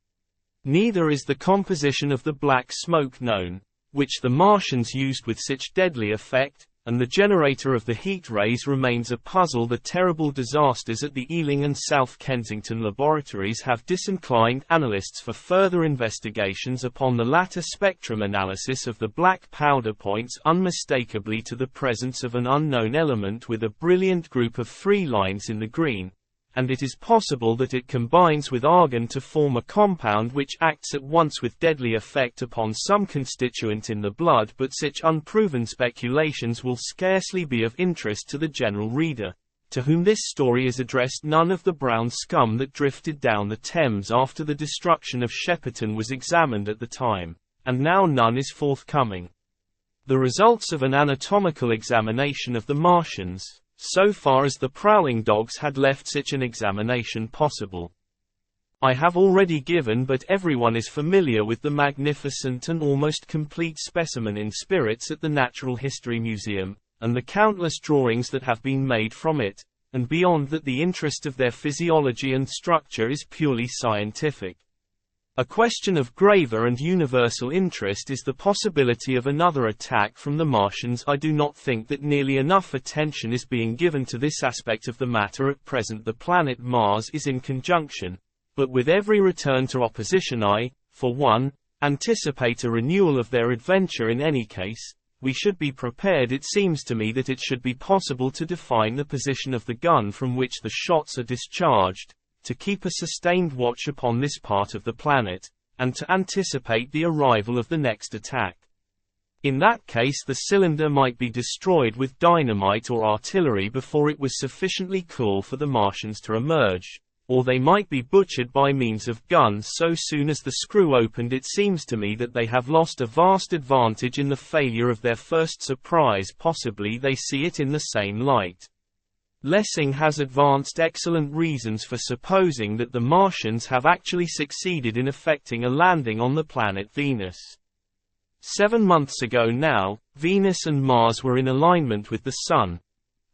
Neither is the composition of the black smoke known, which the Martians used with such deadly effect, and the generator of the heat rays remains a puzzle. The terrible disasters at the Ealing and South Kensington laboratories have disinclined analysts for further investigations upon the latter. Spectrum analysis of the black powder points unmistakably to the presence of an unknown element with a brilliant group of 3 lines in the green, and it is possible that it combines with argon to form a compound which acts at once with deadly effect upon some constituent in the blood. But such unproven speculations will scarcely be of interest to the general reader, to whom this story is addressed. None of the brown scum that drifted down the Thames after the destruction of Shepperton was examined at the time, and now none is forthcoming. The results of an anatomical examination of the Martians, so far as the prowling dogs had left such an examination possible, I have already given, but everyone is familiar with the magnificent and almost complete specimen in spirits at the Natural History Museum, and the countless drawings that have been made from it, and beyond that the interest of their physiology and structure is purely scientific. A question of graver and universal interest is the possibility of another attack from the Martians. I do not think that nearly enough attention is being given to this aspect of the matter at present. The planet Mars is in conjunction, but with every return to opposition I, for one, anticipate a renewal of their adventure. In any case, we should be prepared. It seems to me that it should be possible to define the position of the gun from which the shots are discharged, to keep a sustained watch upon this part of the planet, and to anticipate the arrival of the next attack. In that case the cylinder might be destroyed with dynamite or artillery before it was sufficiently cool for the Martians to emerge, or they might be butchered by means of guns. So soon as the screw opened, it seems to me that they have lost a vast advantage in the failure of their first surprise. Possibly they see it in the same light. Lessing has advanced excellent reasons for supposing that the Martians have actually succeeded in effecting a landing on the planet Venus. 7 months ago now, Venus and Mars were in alignment with the Sun.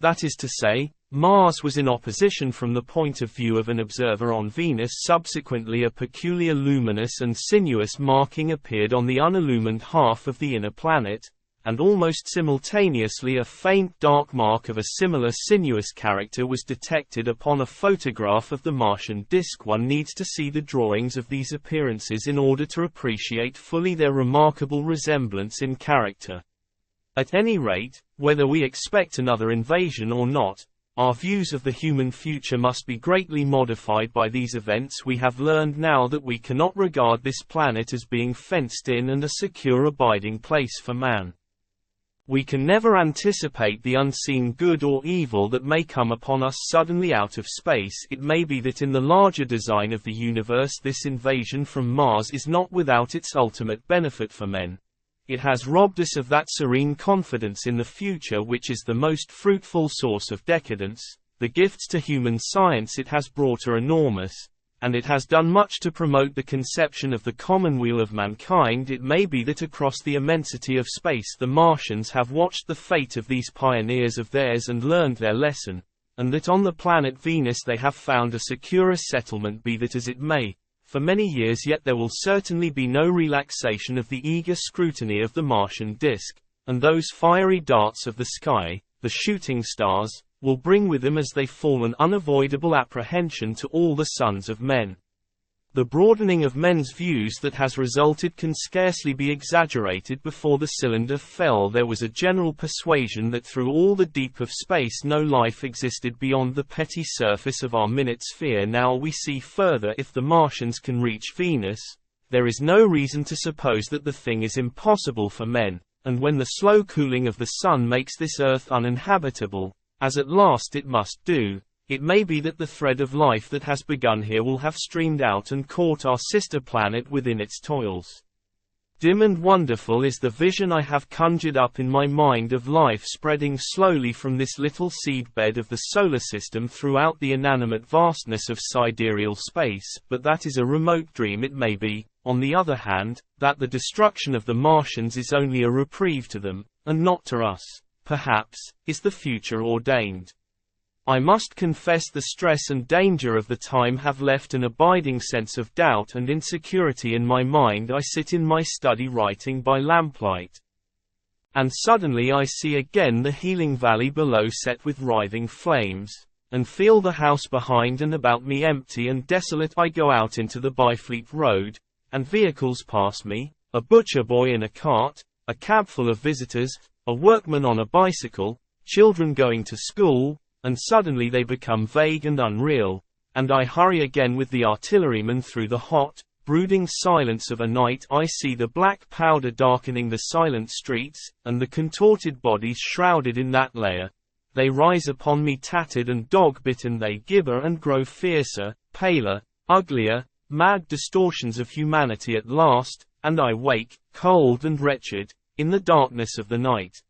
That is to say, Mars was in opposition from the point of view of an observer on Venus. Subsequently, a peculiar luminous and sinuous marking appeared on the unillumined half of the inner planet, and almost simultaneously a faint dark mark of a similar sinuous character was detected upon a photograph of the Martian disk. One needs to see the drawings of these appearances in order to appreciate fully their remarkable resemblance in character. At any rate, whether we expect another invasion or not, our views of the human future must be greatly modified by these events. We have learned now that we cannot regard this planet as being fenced in and a secure abiding place for man. We can never anticipate the unseen good or evil that may come upon us suddenly out of space. It may be that in the larger design of the universe this invasion from Mars is not without its ultimate benefit for men. It has robbed us of that serene confidence in the future which is the most fruitful source of decadence. The gifts to human science it has brought are enormous, and it has done much to promote the conception of the commonweal of mankind. It may be that across the immensity of space the Martians have watched the fate of these pioneers of theirs and learned their lesson, and that on the planet Venus they have found a securer settlement. Be that as it may, for many years yet there will certainly be no relaxation of the eager scrutiny of the Martian disk, and those fiery darts of the sky, the shooting stars, will bring with them as they fall an unavoidable apprehension to all the sons of men. The broadening of men's views that has resulted can scarcely be exaggerated. Before the cylinder fell, there was a general persuasion that through all the deep of space no life existed beyond the petty surface of our minute sphere. Now we see further. If the Martians can reach Venus, there is no reason to suppose that the thing is impossible for men, and when the slow cooling of the sun makes this earth uninhabitable, as at last it must do, it may be that the thread of life that has begun here will have streamed out and caught our sister planet within its toils. Dim and wonderful is the vision I have conjured up in my mind of life spreading slowly from this little seed bed of the solar system throughout the inanimate vastness of sidereal space. But that is a remote dream. It may be, on the other hand, that the destruction of the Martians is only a reprieve to them, and not to us. Perhaps, is the future ordained. I must confess the stress and danger of the time have left an abiding sense of doubt and insecurity in my mind. I sit in my study writing by lamplight, and suddenly I see again the healing valley below set with writhing flames, and feel the house behind and about me empty and desolate. I go out into the Byfleet Road, and vehicles pass me, a butcher boy in a cart, a cab full of visitors, a workman on a bicycle, children going to school, and suddenly they become vague and unreal, and I hurry again with the artilleryman through the hot, brooding silence of a night. I see the black powder darkening the silent streets, and the contorted bodies shrouded in that layer. They rise upon me tattered and dog-bitten. They gibber and grow fiercer, paler, uglier, mad distortions of humanity at last, and I wake, cold and wretched, in the darkness of the night.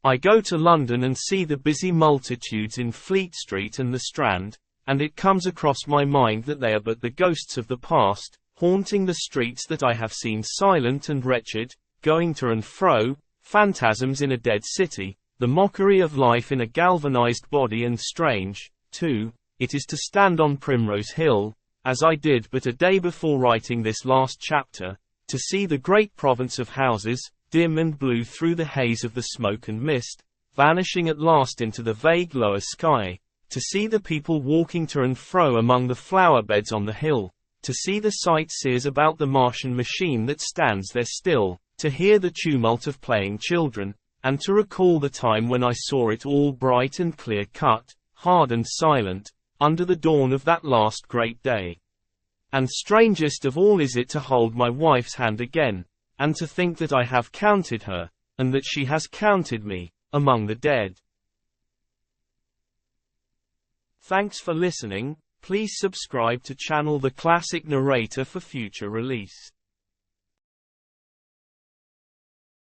I go to London and see the busy multitudes in Fleet Street and the Strand, and it comes across my mind that they are but the ghosts of the past, haunting the streets that I have seen, silent and wretched, going to and fro, phantasms in a dead city, the mockery of life in a galvanized body. And strange, too, it is to stand on Primrose Hill, as I did but a day before writing this last chapter, to see the great province of houses, dim and blue through the haze of the smoke and mist, vanishing at last into the vague lower sky, to see the people walking to and fro among the flower beds on the hill, to see the sightseers about the Martian machine that stands there still, to hear the tumult of playing children, and to recall the time when I saw it all bright and clear-cut, hard and silent, under the dawn of that last great day. And strangest of all is it to hold my wife's hand again, and to think that I have counted her, and that she has counted me, among the dead. Thanks for listening. Please subscribe to channel The Classic Narrator for future release.